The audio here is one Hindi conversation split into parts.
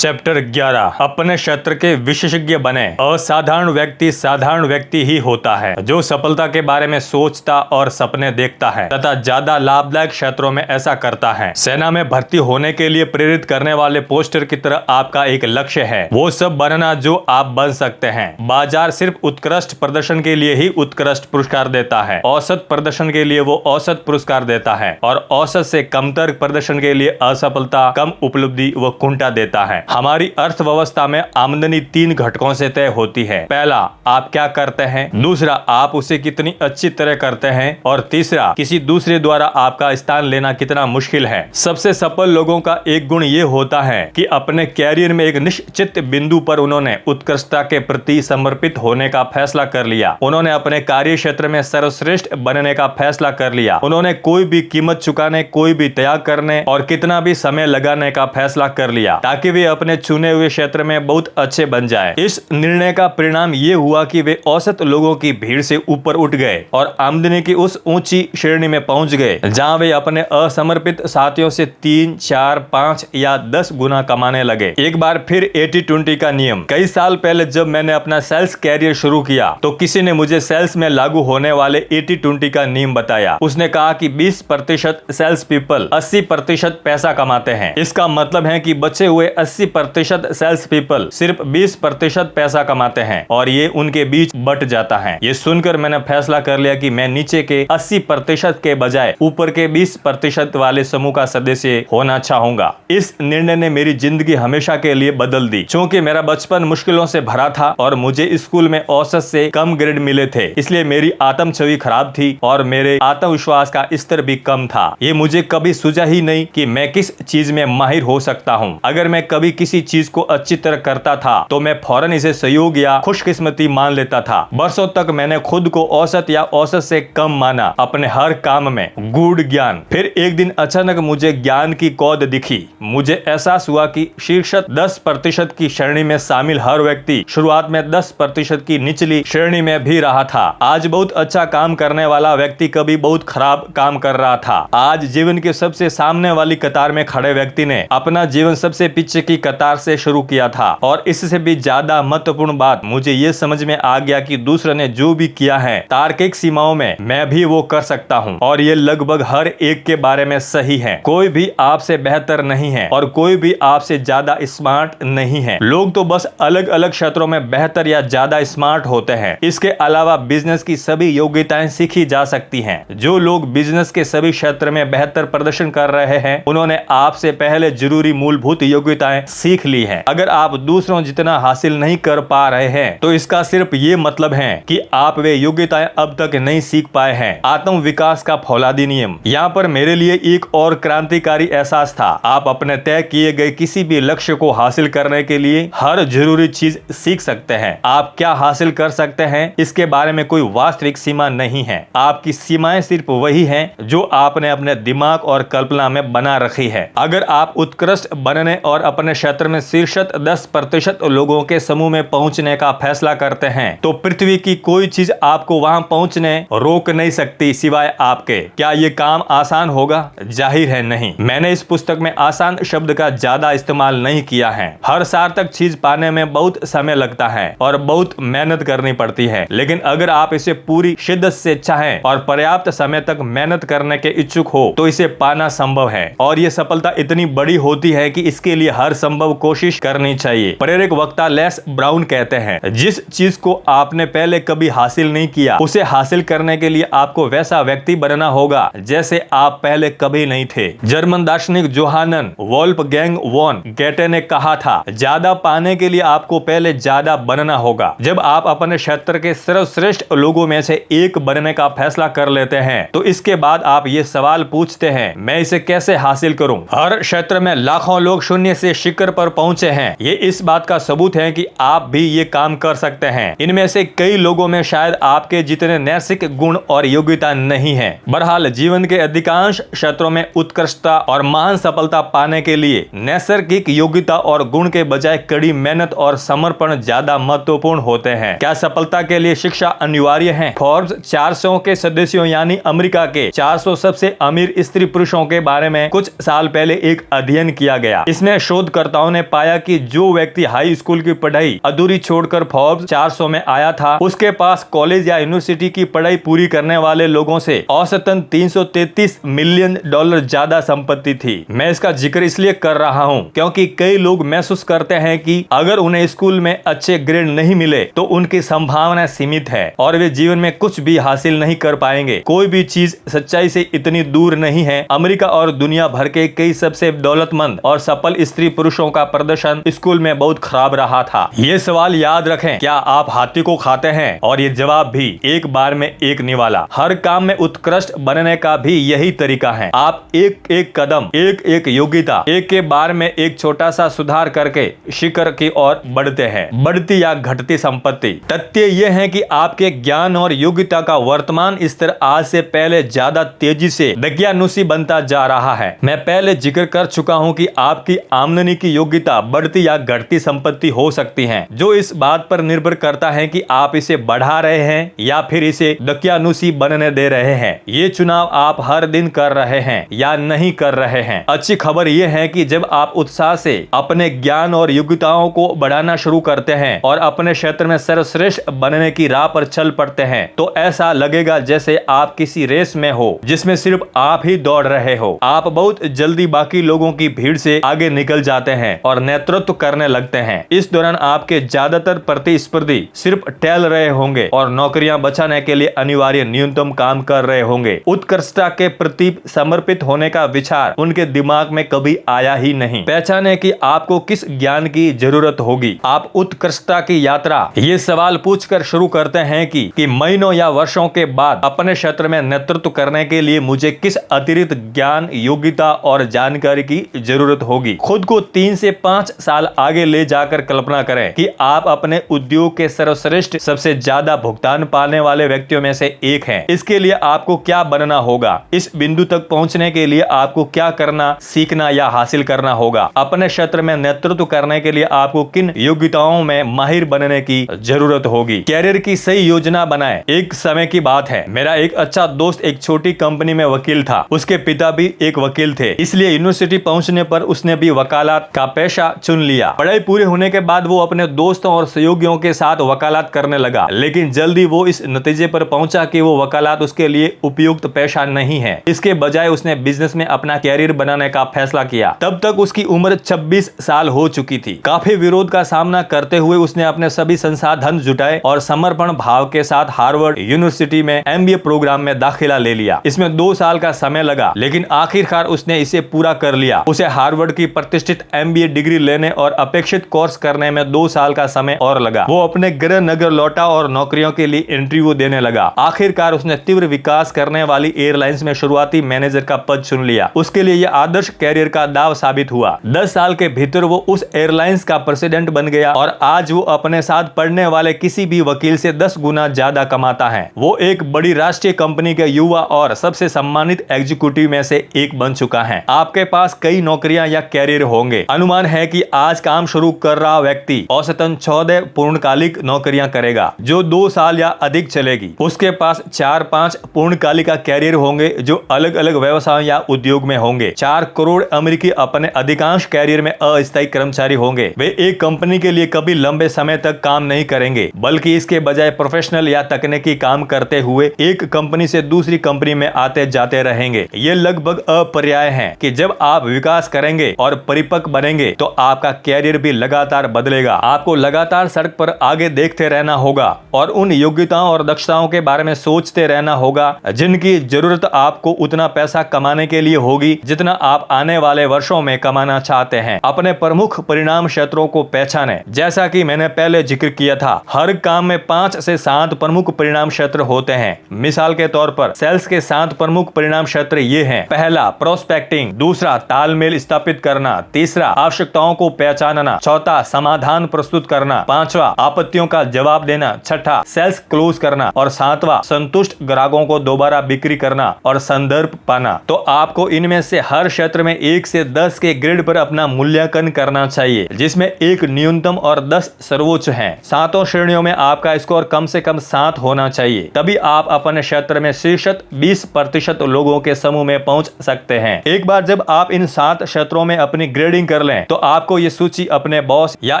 चैप्टर 11 अपने क्षेत्र के विशेषज्ञ बने। असाधारण व्यक्ति साधारण व्यक्ति ही होता है जो सफलता के बारे में सोचता और सपने देखता है तथा ज्यादा लाभदायक क्षेत्रों में ऐसा करता है। सेना में भर्ती होने के लिए प्रेरित करने वाले पोस्टर की तरह आपका एक लक्ष्य है, वो सब बनना जो आप बन सकते हैं। बाजार सिर्फ उत्कृष्ट प्रदर्शन के लिए ही उत्कृष्ट पुरस्कार देता है, औसत प्रदर्शन के लिए वो औसत पुरस्कार देता है और औसत से कमतर प्रदर्शन के लिए असफलता, कम उपलब्धि व कुंठा देता है। हमारी अर्थव्यवस्था में आमदनी 3 घटकों से तय होती है। पहला, आप क्या करते हैं, दूसरा, आप उसे कितनी अच्छी तरह करते हैं और तीसरा, किसी दूसरे द्वारा आपका स्थान लेना कितना मुश्किल है। सबसे सफल लोगों का एक गुण ये होता है कि अपने कैरियर में एक निश्चित बिंदु पर उन्होंने उत्कृष्टता के प्रति समर्पित होने का फैसला कर लिया। उन्होंने अपने कार्य क्षेत्र में सर्वश्रेष्ठ बनने का फैसला कर लिया। उन्होंने कोई भी कीमत चुकाने, कोई भी त्याग करने और कितना भी समय लगाने का फैसला कर लिया ताकि वे अपने चुने हुए क्षेत्र में बहुत अच्छे बन जाए। इस निर्णय का परिणाम ये हुआ कि वे औसत लोगों की भीड़ से ऊपर उठ गए और आमदनी की उस ऊंची श्रेणी में पहुंच गए जहां वे अपने असमर्पित साथियों से 3, 4, 5 या 10 गुना कमाने लगे। एक बार फिर 80-20 का नियम। कई साल पहले जब मैंने अपना सेल्स कैरियर शुरू किया तो किसी ने मुझे सेल्स में लागू होने वाले 80-20 का नियम बताया। उसने कहा कि 20% सेल्स पीपल 80% पैसा कमाते हैं। इसका मतलब है कि बचे हुए 80% सेल्स पीपल सिर्फ 20% पैसा कमाते हैं और ये उनके बीच बट जाता है। ये सुनकर मैंने फैसला कर लिया कि मैं नीचे के 80% के बजाय ऊपर के 20% वाले समूह का सदस्य होना चाहूंगा। इस निर्णय ने मेरी जिंदगी हमेशा के लिए बदल दी। क्योंकि मेरा बचपन मुश्किलों से भरा था और मुझे स्कूल में औसत से कम ग्रेड मिले थे, इसलिए मेरी आत्म छवि खराब थी और मेरे आत्मविश्वास का स्तर भी कम था। ये मुझे कभी सूझा ही नहीं कि मैं किस चीज में माहिर हो सकता हूँ। अगर मैं कभी किसी चीज को अच्छी तरह करता था तो मैं फौरन इसे सहयोग या खुशकिस्मती मान लेता था। बरसों तक मैंने खुद को औसत या औसत से कम माना अपने हर काम में। गूढ़ ज्ञान। फिर एक दिन अचानक मुझे ज्ञान की कौद दिखी। मुझे एहसास हुआ कि शीर्ष 10% की श्रेणी में शामिल हर व्यक्ति शुरुआत में 10% की निचली श्रेणी में भी रहा था। आज बहुत अच्छा काम करने वाला व्यक्ति कभी बहुत खराब काम कर रहा था। आज जीवन के सबसे सामने वाली कतार में खड़े व्यक्ति ने अपना जीवन सबसे पीछे की कतार से शुरू किया था। और इससे भी ज्यादा महत्वपूर्ण बात, मुझे ये समझ में आ गया कि दूसरे ने जो भी किया है तार्किक सीमाओं में मैं भी वो कर सकता हूँ और ये लगभग हर एक के बारे में सही है। कोई भी आपसे बेहतर नहीं है और कोई भी आपसे ज्यादा स्मार्ट नहीं है। लोग तो बस अलग अलग क्षेत्रों में बेहतर या ज्यादा स्मार्ट होते हैं। इसके अलावा बिजनेस की सभी योग्यताएं सीखी जा सकती हैं। जो लोग बिजनेस के सभी क्षेत्र में बेहतर प्रदर्शन कर रहे हैं उन्होंने आपसे पहले जरूरी मूलभूत योग्यताएं सीख ली है। अगर आप दूसरों जितना हासिल नहीं कर पा रहे हैं तो इसका सिर्फ ये मतलब है कि आप वे योग्यताएं अब तक नहीं सीख पाए हैं। आत्म विकास का फौलादी नियम। यहाँ पर मेरे लिए एक और क्रांतिकारी एहसास था। आप अपने तय किए गए किसी भी लक्ष्य को हासिल करने के लिए हर जरूरी चीज सीख सकते हैं। आप क्या हासिल कर सकते हैं इसके बारे में कोई वास्तविक सीमा नहीं है। आपकी सीमाएं सिर्फ वही हैं जो आपने अपने दिमाग और कल्पना में बना रखी है। अगर आप उत्कृष्ट बनने और अपने क्षेत्र में शीर्ष 10% लोगों के समूह में पहुंचने का फैसला करते हैं तो पृथ्वी की कोई चीज आपको वहां पहुंचने रोक नहीं सकती सिवाय आपके। क्या ये काम आसान होगा? जाहिर है नहीं। मैंने इस पुस्तक में आसान शब्द का ज्यादा इस्तेमाल नहीं किया है। हर सार्थक चीज पाने में बहुत समय लगता है और बहुत मेहनत करनी पड़ती है, लेकिन अगर आप इसे पूरी शिद्दत से चाहें और पर्याप्त समय तक मेहनत करने के इच्छुक हो तो इसे पाना संभव है। और ये सफलता इतनी बड़ी होती है कि इसके लिए हर संभव कोशिश करनी चाहिए। प्रेरक वक्ता लेस ब्राउन कहते हैं, जिस चीज को आपने पहले कभी हासिल नहीं किया उसे हासिल करने के लिए आपको वैसा व्यक्ति बनना होगा जैसे आप पहले कभी नहीं थे। जर्मन दार्शनिक जोहानन वोल्फगैंग वॉन गेटे ने कहा था, ज्यादा पाने के लिए आपको पहले ज्यादा बनना होगा। जब आप अपने क्षेत्र के सर्वश्रेष्ठ लोगों में से एक बनने का फैसला कर लेते हैं तो इसके बाद आप ये सवाल पूछते हैं, मैं इसे कैसे हासिल करूं? हर क्षेत्र में लाखों लोग शून्य से शिखर पर पहुंचे हैं। ये इस बात का सबूत है कि आप भी ये काम कर सकते हैं। इनमें से कई लोगों में शायद आपके जितने नैतिक गुण और योग्यता नहीं है। बहरहाल जीवन के अधिकांश क्षेत्रों में उत्कृष्टता और महान सफलता पाने के लिए नैसर्गिक योग्यता और गुण के बजाय कड़ी मेहनत और समर्पण ज्यादा महत्वपूर्ण होते हैं। क्या सफलता के लिए शिक्षा अनिवार्य है? फोर्ब्स 400 के सदस्यों यानी अमेरिका के 400 सबसे अमीर स्त्री पुरुषों के बारे में कुछ साल पहले एक अध्ययन किया गया। इसमें शोधकर्ता शोधकर्ताओं ने पाया कि जो व्यक्ति हाई स्कूल की पढ़ाई अधूरी छोड़कर फोर्ब्स 400 में आया था, उसके पास कॉलेज या यूनिवर्सिटी की पढ़ाई पूरी करने वाले लोगों से औसतन 333 मिलियन डॉलर ज्यादा संपत्ति थी। मैं इसका जिक्र इसलिए कर रहा हूं क्योंकि कई लोग महसूस करते हैं कि अगर उन्हें स्कूल में अच्छे ग्रेड नहीं मिले तो उनकी संभावना सीमित है और वे जीवन में कुछ भी हासिल नहीं कर पाएंगे। कोई भी चीज सच्चाई से इतनी दूर नहीं है। अमेरिका और दुनिया भर के कई सबसे दौलतमंद और सफल स्त्री पुरुषों का प्रदर्शन स्कूल में बहुत खराब रहा था। ये सवाल याद रखें, क्या आप हाथी को खाते हैं? और ये जवाब भी एक बार में एक निवाला। हर काम में उत्कृष्ट बनने का भी यही तरीका है। आप एक एक कदम, एक एक योग्यता, एक के बार में एक छोटा सा सुधार करके शिखर की ओर बढ़ते हैं। बढ़ती या घटती संपत्ति। तथ्य यह है कि आपके ज्ञान और योग्यता का वर्तमान स्तर आज से पहले ज्यादा तेजी से दकियानुसी बनता जा रहा है। मैं पहले जिक्र कर चुका हूं कि आपकी आमदनी की योग्यता बढ़ती या घटती संपत्ति हो सकती है, जो इस बात पर निर्भर करता है कि आप इसे बढ़ा रहे हैं या फिर इसे दकियानुसी बनने दे रहे हैं। ये चुनाव आप हर दिन कर रहे हैं या नहीं कर रहे हैं। अच्छी खबर यह है कि जब आप उत्साह से अपने ज्ञान और योग्यताओं को बढ़ाना शुरू करते हैं और अपने क्षेत्र में सर्वश्रेष्ठ बनने की राह पर चल पड़ते हैं, तो ऐसा लगेगा जैसे आप किसी रेस में हो जिसमें सिर्फ आप ही दौड़ रहे हो। आप बहुत जल्दी बाकी लोगों की भीड़ से आगे निकल जाते हैं और नेतृत्व करने लगते हैं। इस दौरान आपके ज्यादातर प्रतिस्पर्धी सिर्फ टहल रहे होंगे और नौकरियां बचाने के लिए अनिवार्य न्यूनतम काम कर रहे होंगे। उत्कृष्टता के प्रति समर्पित होने का विचार उनके दिमाग में कभी आया ही नहीं। पहचाने कि आपको किस ज्ञान की जरूरत होगी। आप उत्कृष्टता की यात्रा ये सवाल पूछकर शुरू करते हैं कि महीनों या वर्षों के बाद अपने क्षेत्र में नेतृत्व करने के लिए मुझे किस अतिरिक्त ज्ञान, योग्यता और जानकारी की जरूरत होगी। खुद को 3 से 5 साल आगे ले जाकर कल्पना करें कि आप अपने उद्योग के सर्वश्रेष्ठ, सबसे ज्यादा भुगतान पाने वाले व्यक्तियों में से एक हैं। इसके लिए आपको क्या बनना होगा? इस बिंदु तक पहुंचने के लिए आपको क्या करना, सीखना या हासिल करना होगा? अपने क्षेत्र में नेतृत्व करने के लिए आपको किन योग्यताओं में माहिर बनने की जरूरत होगी? कैरियर की सही योजना बनाएं। एक समय की बात है, मेरा एक अच्छा दोस्त एक छोटी कंपनी में वकील था। उसके पिता भी एक वकील थे, इसलिए यूनिवर्सिटी पहुंचने पर उसने भी वकालत का पेशा चुन लिया। पढ़ाई पूरी होने के बाद वो अपने दोस्तों और सहयोगियों के साथ वकालत करने लगा, लेकिन जल्दी वो इस नतीजे पर पहुंचा कि वो वकालत उसके लिए उपयुक्त पेशा नहीं है। इसके बजाय उसने बिजनेस में अपना कैरियर बनाने का फैसला किया। तब तक उसकी उम्र 26 साल हो चुकी थी। काफी विरोध का सामना करते हुए उसने अपने सभी संसाधन जुटाए और समर्पण भाव के साथ हार्वर्ड यूनिवर्सिटी में MBA प्रोग्राम में दाखिला ले लिया। इसमें 2 साल का समय लगा, लेकिन आखिरकार उसने इसे पूरा कर लिया। उसे हार्वर्ड की प्रतिष्ठित MBA डिग्री लेने और अपेक्षित कोर्स करने में 2 साल का समय और लगा। वो अपने गृह नगर लौटा और नौकरियों के लिए इंटरव्यू देने लगा। आखिरकार उसने तीव्र विकास करने वाली एयरलाइंस में शुरुआती मैनेजर का पद चुन लिया। उसके लिए यह आदर्श कैरियर का दाव साबित हुआ। 10 साल के भीतर वो उस एयरलाइंस का प्रेसिडेंट बन गया और आज वो अपने साथ पढ़ने वाले किसी भी वकील से 10 गुना ज्यादा कमाता है। वो एक बड़ी राष्ट्रीय कंपनी के युवा और सबसे सम्मानित एग्जीक्यूटिव में से एक बन चुका है। आपके पास कई नौकरियां या कैरियर होंगे। अनुमान है कि आज काम शुरू कर रहा व्यक्ति औसतन 14 पूर्णकालिक नौकरियां करेगा, जो 2 साल या अधिक चलेगी। उसके पास 4-5 पूर्णकालिक का कैरियर होंगे, जो अलग अलग व्यवसाय या उद्योग में होंगे। 4 करोड़ अमेरिकी अपने अधिकांश कैरियर में अस्थायी कर्मचारी होंगे। वे एक कंपनी के लिए कभी लंबे समय तक काम नहीं करेंगे, बल्कि इसके बजाय प्रोफेशनल या तकनीकी काम करते हुए एक कंपनी से दूसरी कंपनी में आते जाते रहेंगे। ये लगभग अपर्याय है कि जब आप विकास करेंगे और परिपक्व बनेंगे तो आपका कैरियर भी लगातार बदलेगा। आपको लगातार सड़क पर आगे देखते रहना होगा और उन योग्यताओं और दक्षताओं के बारे में सोचते रहना होगा जिनकी जरूरत आपको उतना पैसा कमाने के लिए होगी जितना आप आने वाले वर्षों में कमाना चाहते हैं। अपने प्रमुख परिणाम क्षेत्रों को पहचानें। जैसा कि मैंने पहले जिक्र किया था, हर काम में 5 से 7 प्रमुख परिणाम क्षेत्र होते हैं। मिसाल के तौर पर सेल्स के 7 प्रमुख परिणाम क्षेत्र ये हैं। पहला, प्रोस्पेक्टिंग। दूसरा, तालमेल स्थापित करना। तीसरा, आवश्यकताओं को पहचानना। चौथा, समाधान प्रस्तुत करना। 5वां, आपत्तियों का जवाब देना। 6ठा, सेल्स क्लोज करना। और 7वां, संतुष्ट ग्राहकों को दोबारा बिक्री करना और संदर्भ पाना। तो आपको इनमें से हर क्षेत्र में 1 से 10 के ग्रेड पर अपना मूल्यांकन करना चाहिए, जिसमें 1 न्यूनतम और 10 सर्वोच्च हैं। 7 श्रेणियों में आपका स्कोर कम से कम 7 होना चाहिए, तभी आप अपने क्षेत्र में शीर्ष 20% लोगों के समूह में पहुंच सकते हैं। एक बार जब आप इन 7 क्षेत्रों में अपनी ग्रेडिंग कर कर लें तो आपको ये सूची अपने बॉस या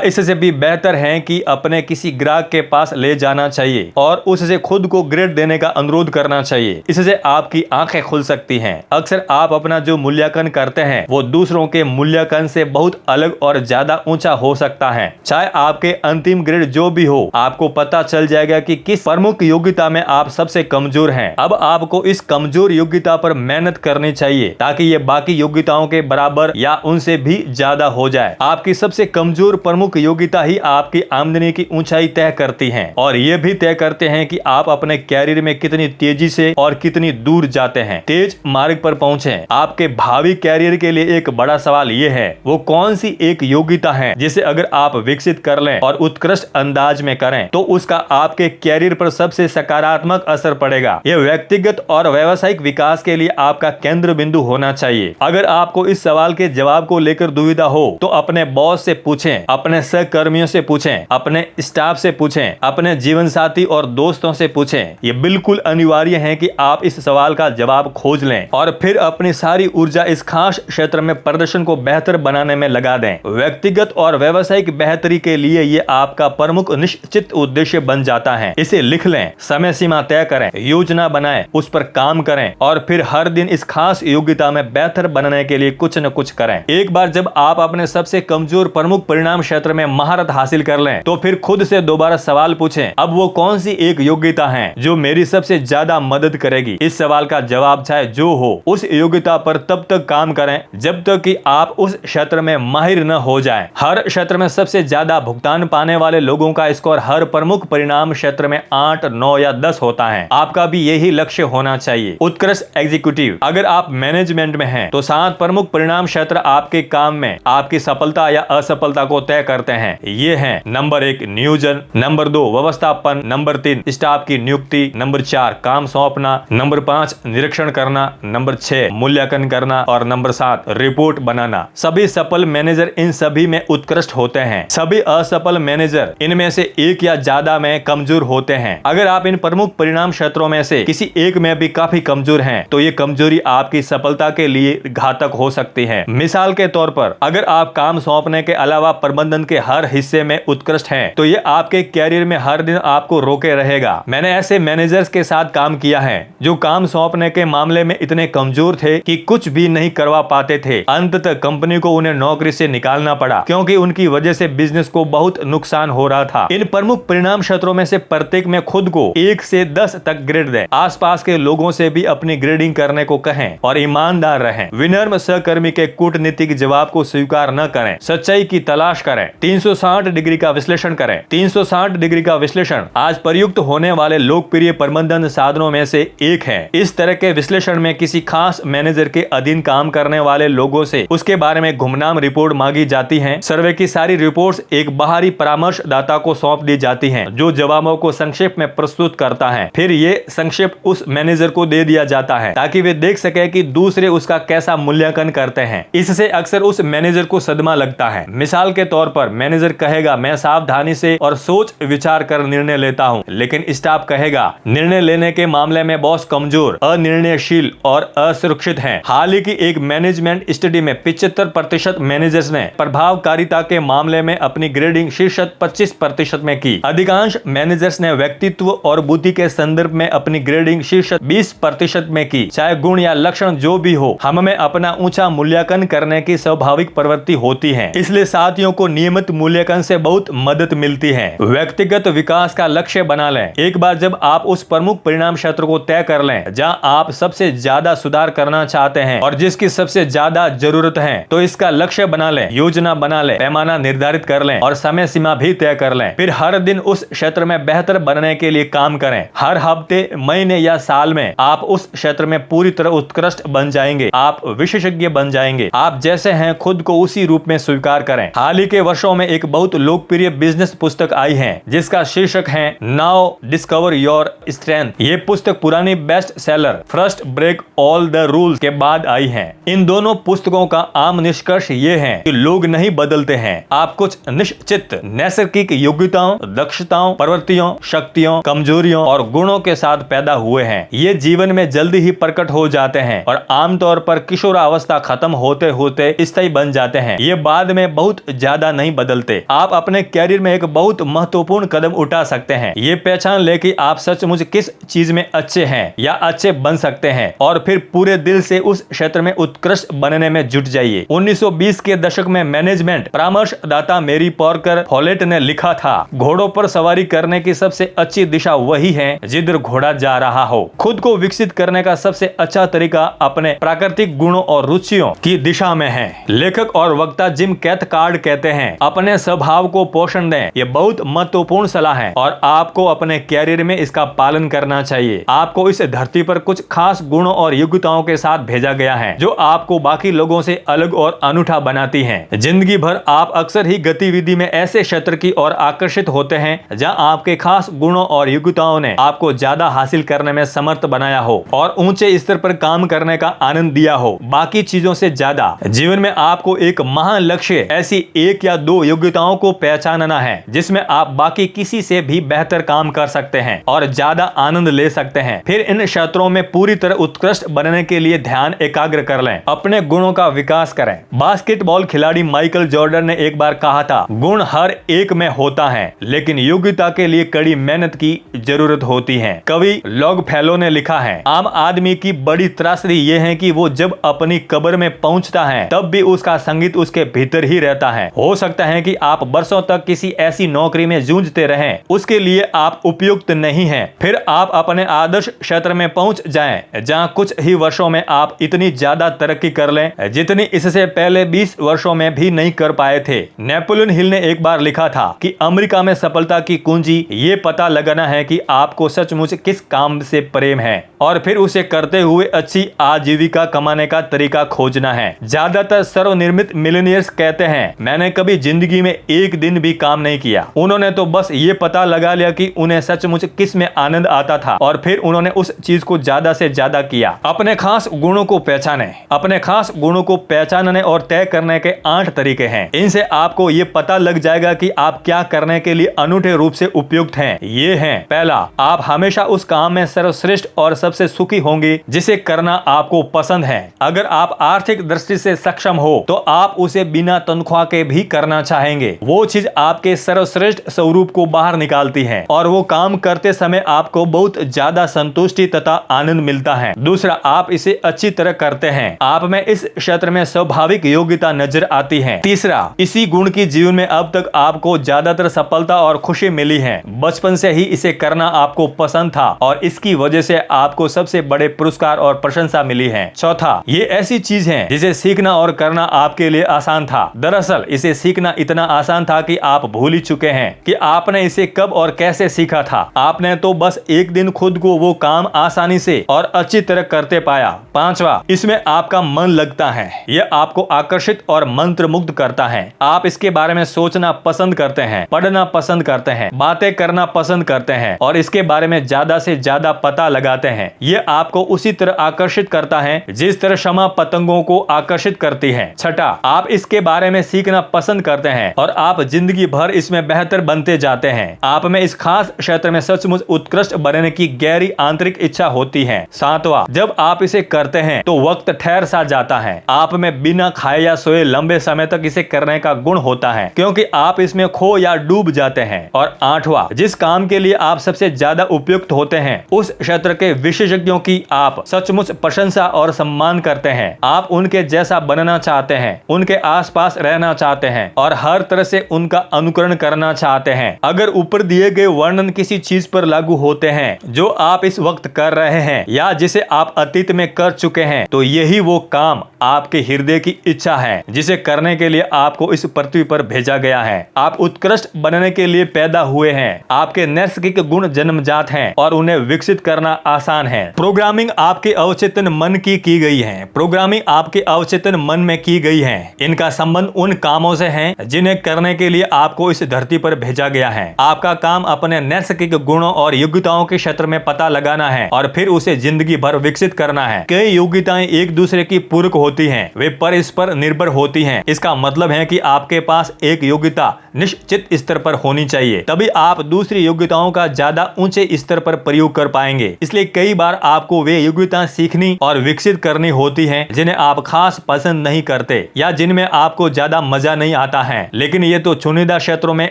इससे भी बेहतर है कि अपने किसी ग्राहक के पास ले जाना चाहिए और उससे खुद को ग्रेड देने का अनुरोध करना चाहिए। इससे आपकी आंखें खुल सकती हैं। अक्सर आप अपना जो मूल्यांकन करते हैं वो दूसरों के मूल्यांकन से बहुत अलग और ज्यादा ऊंचा हो सकता है। चाहे आपके अंतिम ग्रेड जो भी हो, आपको पता चल जाएगा कि किस प्रमुख योग्यता में आप सबसे कमजोर हैं। अब आपको इस कमजोर योग्यता पर मेहनत करनी चाहिए ताकि ये बाकी योग्यताओं के बराबर या उनसे भी ज्यादा हो जाए। आपकी सबसे कमजोर प्रमुख योग्यता ही आपकी आमदनी की ऊंचाई तय करती है और ये भी तय करते हैं कि आप अपने कैरियर में कितनी तेजी से और कितनी दूर जाते हैं। तेज मार्ग पर पहुंचे। आपके भावी कैरियर के लिए एक बड़ा सवाल ये है, वो कौन सी एक योग्यता है जिसे अगर आप विकसित कर लें और उत्कृष्ट अंदाज में करें तो उसका आपके कैरियर पर सबसे सकारात्मक असर पड़ेगा। यह व्यक्तिगत और व्यावसायिक विकास के लिए आपका केंद्र बिंदु होना चाहिए। अगर आपको इस सवाल के जवाब को लेकर दुविधा हो तो अपने बॉस से पूछें, अपने सहकर्मियों से पूछें, अपने स्टाफ से पूछें, अपने जीवन साथी और दोस्तों से पूछें। ये बिल्कुल अनिवार्य है कि आप इस सवाल का जवाब खोज लें और फिर अपनी सारी ऊर्जा इस खास क्षेत्र में प्रदर्शन को बेहतर बनाने में लगा दें। व्यक्तिगत और व्यावसायिक बेहतरी के लिए ये आपका प्रमुख निश्चित उद्देश्य बन जाता है। इसे लिख लें, समय सीमा तय करें, योजना बनाएं, उस पर काम करें और फिर हर दिन इस खास योग्यता में बेहतर बनने के लिए कुछ न कुछ करें। एक बार जब आप अपने सबसे कमजोर प्रमुख परिणाम क्षेत्र में महारत हासिल कर लें तो फिर खुद से दोबारा सवाल पूछें, अब वो कौन सी एक योग्यता है जो मेरी सबसे ज्यादा मदद करेगी। इस सवाल का जवाब चाहे जो हो, उस योग्यता पर तब तक काम करें जब तक कि आप उस क्षेत्र में माहिर न हो जाएं। हर क्षेत्र में सबसे ज्यादा भुगतान पाने वाले लोगों का स्कोर हर प्रमुख परिणाम क्षेत्र में 8, 9 या 10 होता है। आपका भी यही लक्ष्य होना चाहिए। उत्कृष्ट एग्जीक्यूटिव। अगर आप मैनेजमेंट में हैं तो 7 प्रमुख परिणाम क्षेत्र आपके काम में आपकी सफलता या असफलता को तय करते हैं। ये हैं: नंबर 1 नियोजन, नंबर 2 व्यवस्थापन, नंबर 3 स्टाफ की नियुक्ति, नंबर 4 काम सौंपना, नंबर 5 निरीक्षण करना, नंबर 6 मूल्यांकन करना और नंबर 7 रिपोर्ट बनाना। सभी सफल मैनेजर इन सभी में उत्कृष्ट होते हैं। सभी असफल मैनेजर इनमें से एक या ज्यादा में कमजोर होते हैं। अगर आप इन प्रमुख परिणाम क्षेत्रों में से किसी एक में भी काफी कमजोर हैं तो ये कमजोरी आपकी सफलता के लिए घातक हो सकती है। मिसाल के तौर पर अगर आप काम सौंपने के अलावा प्रबंधन के हर हिस्से में उत्कृष्ट हैं तो ये आपके कैरियर में हर दिन आपको रोके रहेगा। मैंने ऐसे मैनेजर्स के साथ काम किया है जो काम सौंपने के मामले में इतने कमजोर थे कि कुछ भी नहीं करवा पाते थे। अंततः कंपनी को उन्हें नौकरी से निकालना पड़ा क्योंकि उनकी वजह से बिजनेस को बहुत नुकसान हो रहा था। इन प्रमुख परिणाम क्षेत्रों में से प्रत्येक में खुद को 1 से 10 तक ग्रेड दें। आसपास के लोगों से भी अपनी ग्रेडिंग करने को कहें और ईमानदार रहें। विनम्र सहकर्मी के कूटनीतिक जवाब को स्वीकार न करें। सच्चाई की तलाश करें। 360 डिग्री का विश्लेषण करें। 360 डिग्री का विश्लेषण आज प्रयुक्त होने वाले लोकप्रिय प्रबंधन साधनों में से एक है। इस तरह के विश्लेषण में किसी खास मैनेजर के अधीन काम करने वाले लोगों से उसके बारे में गुमनाम रिपोर्ट मांगी जाती है। सर्वे की सारी रिपोर्ट्स एक बाहरी परामर्शदाता को सौंप दी जाती हैं, जो जवाबों को संक्षेप में प्रस्तुत करता है। फिर ये संक्षेप उस मैनेजर को दे दिया जाता है ताकि वे देख सके कि दूसरे उसका कैसा मूल्यांकन करते हैं। इससे अक्सर उस मैनेजर को सदमा लगता है। मिसाल के तौर पर मैनेजर कहेगा, मैं सावधानी से और सोच विचार कर निर्णय लेता हूं, लेकिन स्टाफ कहेगा, निर्णय लेने के मामले में बॉस कमजोर, अनिर्णयशील और असुरक्षित हैं। हाल ही की एक मैनेजमेंट स्टडी में 75% मैनेजर्स ने प्रभावकारिता के मामले में अपनी ग्रेडिंग शीर्ष 25% में की। अधिकांश मैनेजर्स ने व्यक्तित्व और बुद्धि के संदर्भ में अपनी ग्रेडिंग शीर्ष 20% में की। चाहे गुण या लक्षण जो भी हो, हम में अपना ऊंचा मूल्यांकन करने की स्वाभाविक प्रवृत्ति होती है। इसलिए साथियों को नियमित मूल्यांकन से बहुत मदद मिलती है। व्यक्तिगत विकास का लक्ष्य बना लें। एक बार जब आप उस प्रमुख परिणाम क्षेत्र को तय कर लें जहां आप सबसे ज्यादा सुधार करना चाहते हैं और जिसकी सबसे ज्यादा जरूरत है, तो इसका लक्ष्य बना लें, योजना बना लें, पैमाना निर्धारित कर लें और समय सीमा भी तय कर लें। फिर हर दिन उस क्षेत्र में बेहतर बनने के लिए काम करें। हर हफ्ते, महीने या साल में आप उस क्षेत्र में पूरी तरह उत्कृष्ट बन जाएंगे। आप विशेषज्ञ बन जाएंगे। आप जैसे हैं खुद को उसी रूप में स्वीकार करें। हाल ही के वर्षों में एक बहुत लोकप्रिय बिजनेस पुस्तक आई है जिसका शीर्षक है नाउ डिस्कवर योर स्ट्रेंथ। ये पुस्तक पुरानी best seller first break all the rules के बाद आई है। इन दोनों पुस्तकों का आम निष्कर्ष ये है कि लोग नहीं बदलते हैं। आप कुछ निश्चित नैसर्गिक योग्यताओं, दक्षताओं, प्रवृत्तियों, शक्तियों, कमजोरियों और गुणों के साथ पैदा हुए हैं। ये जीवन में जल्दी ही प्रकट हो जाते हैं और आमतौर पर किशोरावस्था खत्म होते होते स्थायी बन बन जाते हैं, ये बाद में बहुत ज्यादा नहीं बदलते। आप अपने कैरियर में एक बहुत महत्वपूर्ण कदम उठा सकते हैं। ये पहचान ले कि आप सचमुच किस चीज में अच्छे हैं या अच्छे बन सकते हैं और फिर पूरे दिल से उस क्षेत्र में उत्कृष्ट बनने में जुट जाइए। 1920 के दशक में मैनेजमेंट परामर्शदाता मेरी पॉर्कर फॉलेट ने लिखा था, घोड़ों पर सवारी करने की सबसे अच्छी दिशा वही है जिधर घोड़ा जा रहा हो। खुद को विकसित करने का सबसे अच्छा तरीका अपने प्राकृतिक गुणों और रुचियों की दिशा में है। लेखक और वक्ता जिम कैथकार्ड कहते हैं, अपने स्वभाव को पोषण दें। ये बहुत महत्वपूर्ण सलाह है और आपको अपने कैरियर में इसका पालन करना चाहिए। आपको इस धरती पर कुछ खास गुणों और योग्यताओं के साथ भेजा गया है जो आपको बाकी लोगों से अलग और अनूठा बनाती हैं। जिंदगी भर आप अक्सर ही गतिविधि में ऐसे क्षेत्र की ओर आकर्षित होते हैं जहां आपके खास गुणों और योग्यताओं ने आपको ज्यादा हासिल करने में समर्थ बनाया हो और ऊंचे स्तर पर काम करने का आनंद दिया हो बाकी चीजों से ज्यादा। जीवन में आपको एक महान लक्ष्य, ऐसी एक या दो योग्यताओं को पहचानना है जिसमें आप बाकी किसी से भी बेहतर काम कर सकते हैं और ज्यादा आनंद ले सकते हैं। फिर इन क्षेत्रों में पूरी तरह उत्कृष्ट बनने के लिए ध्यान एकाग्र कर लें, अपने गुणों का विकास करें। बास्केटबॉल खिलाड़ी माइकल जॉर्डन ने एक बार कहा था, गुण हर एक में होता है लेकिन योग्यता के लिए कड़ी मेहनत की जरूरत होती है। कवि लॉन्गफेलो ने लिखा है, आम आदमी की बड़ी त्रासदी यह है कि वो जब अपनी कब्र में पहुंचता है तब भी उसका संगीत उसके भीतर ही रहता है। हो सकता है कि आप बरसों तक किसी ऐसी नौकरी में जूझते रहें उसके लिए आप उपयुक्त नहीं हैं, फिर आप अपने आदर्श क्षेत्र में पहुंच जाएं जहां कुछ ही वर्षों में आप इतनी ज्यादा तरक्की कर लें जितनी इससे पहले 20 वर्षों में भी नहीं कर पाए थे। नेपोलियन हिल ने एक बार लिखा था कि अमेरिका में सफलता की कुंजी ये पता लगाना है कि आपको सचमुच किस काम से प्रेम है और फिर उसे करते हुए अच्छी आजीविका कमाने का तरीका खोजना है। ज्यादातर सर्वनिर्मित मिलेनियर्स कहते हैं, मैंने कभी जिंदगी में एक दिन भी काम नहीं किया। उन्होंने तो बस ये पता लगा लिया कि उन्हें सचमुच किस में आनंद आता था और फिर उन्होंने उस चीज को ज्यादा से ज्यादा किया। अपने खास गुणों को पहचानें। अपने खास गुणों को पहचानने और तय करने के 8 तरीके हैं। इनसे आपको ये पता लग जाएगा कि आप क्या करने के लिए अनूठे रूप से उपयुक्त हैं। ये हैं, पहला, आप हमेशा उस काम में सर्वश्रेष्ठ और सबसे सुखी होंगे जिसे करना आपको पसंद है। अगर आप आर्थिक दृष्टि से सक्षम हो तो आप उसे बिना तनख्वाह के भी करना चाहेंगे। वो चीज आपके सर्वश्रेष्ठ स्वरूप को बाहर निकालती है और वो काम करते समय आपको बहुत ज्यादा संतुष्टि तथा आनंद मिलता है। दूसरा, आप इसे अच्छी तरह करते हैं। आप में इस क्षेत्र में स्वाभाविक योग्यता नजर आती है। तीसरा, इसी गुण की जीवन में अब तक आपको ज्यादातर सफलता और खुशी मिली है। बचपन से ही इसे करना आपको पसंद था और इसकी वजह से आपको सबसे बड़े पुरस्कार और प्रशंसा मिली है। चौथा, ये ऐसी चीज है जिसे सीखना और करना आपके लिए आसान था। दरअसल इसे सीखना इतना आसान था कि आप भूल ही चुके हैं कि आपने इसे कब और कैसे सीखा था। आपने तो बस एक दिन खुद को वो काम आसानी से और अच्छी तरह करते पाया। पांचवा, इसमें आपका मन लगता है। यह आपको आकर्षित और मंत्रमुग्ध करता है। आप इसके बारे में सोचना पसंद करते हैं, पढ़ना पसंद करते हैं, बातें करना पसंद करते हैं और इसके बारे में ज्यादा से ज्यादा पता लगाते हैं। यह आपको उसी तरह आकर्षित करता है जिस तरह शमा पतंगों को आकर्षित करती है। छठा, आप इसके बारे में सीखना पसंद करते हैं और आप जिंदगी भर इसमें बेहतर बनते जाते हैं। आप में इस खास क्षेत्र में सचमुच उत्कृष्ट बनने की गहरी आंतरिक इच्छा होती है। सातवां, जब आप इसे करते हैं तो वक्त ठहर सा जाता है। आप में बिना खाए या सोए लंबे समय तक इसे करने का गुण होता है क्योंकि आप इसमें खो या डूब जाते हैं। और आठवां, जिस काम के लिए आप सबसे ज्यादा उपयुक्त होते हैं उस क्षेत्र के विशेषज्ञों की आप सचमुच प्रशंसा और सम्मान करते हैं। आप उनके जैसा बनना चाहते हैं, उनके आसपास रहना चाहते हैं और हर तरह से उनका अनुकरण करना चाहते हैं। अगर ऊपर दिए गए वर्णन किसी चीज पर लागू होते हैं जो आप इस वक्त कर रहे हैं या जिसे आप अतीत में कर चुके हैं तो यही वो काम आपके हृदय की इच्छा है जिसे करने के लिए आपको इस पृथ्वी पर भेजा गया है। आप उत्कृष्ट बनने के लिए पैदा हुए हैं। आपके नैसर्गिक गुण जन्मजात हैं और उन्हें विकसित करना आसान है। प्रोग्रामिंग आपके अवचेतन मन की गई है। प्रोग्रामिंग आपके अवचेतन मन में की गई है। इनका संबंध उन कामों से है जिन्हें करने के लिए आपको इस धरती पर भेजा गया है। आपका काम अपने नैसर्गिक गुणों और योग्यताओं के क्षेत्र में पता लगाना है और फिर उसे जिंदगी भर विकसित करना है। कई योग्यताएं एक दूसरे की पूरक होती हैं, वे परस्पर निर्भर होती हैं। इसका मतलब है कि आपके पास एक योग्यता निश्चित स्तर पर होनी चाहिए, तभी आप दूसरी योग्यताओं का ज्यादा ऊंचे स्तर पर प्रयोग कर पाएंगे। इसलिए कई बार आपको वे योग्यता सीखनी और विकसित करनी होती हैं जिन्हें आप खास पसंद नहीं करते। करते या जिनमें आपको ज्यादा मजा नहीं आता है, लेकिन ये तो चुनिंदा क्षेत्रों में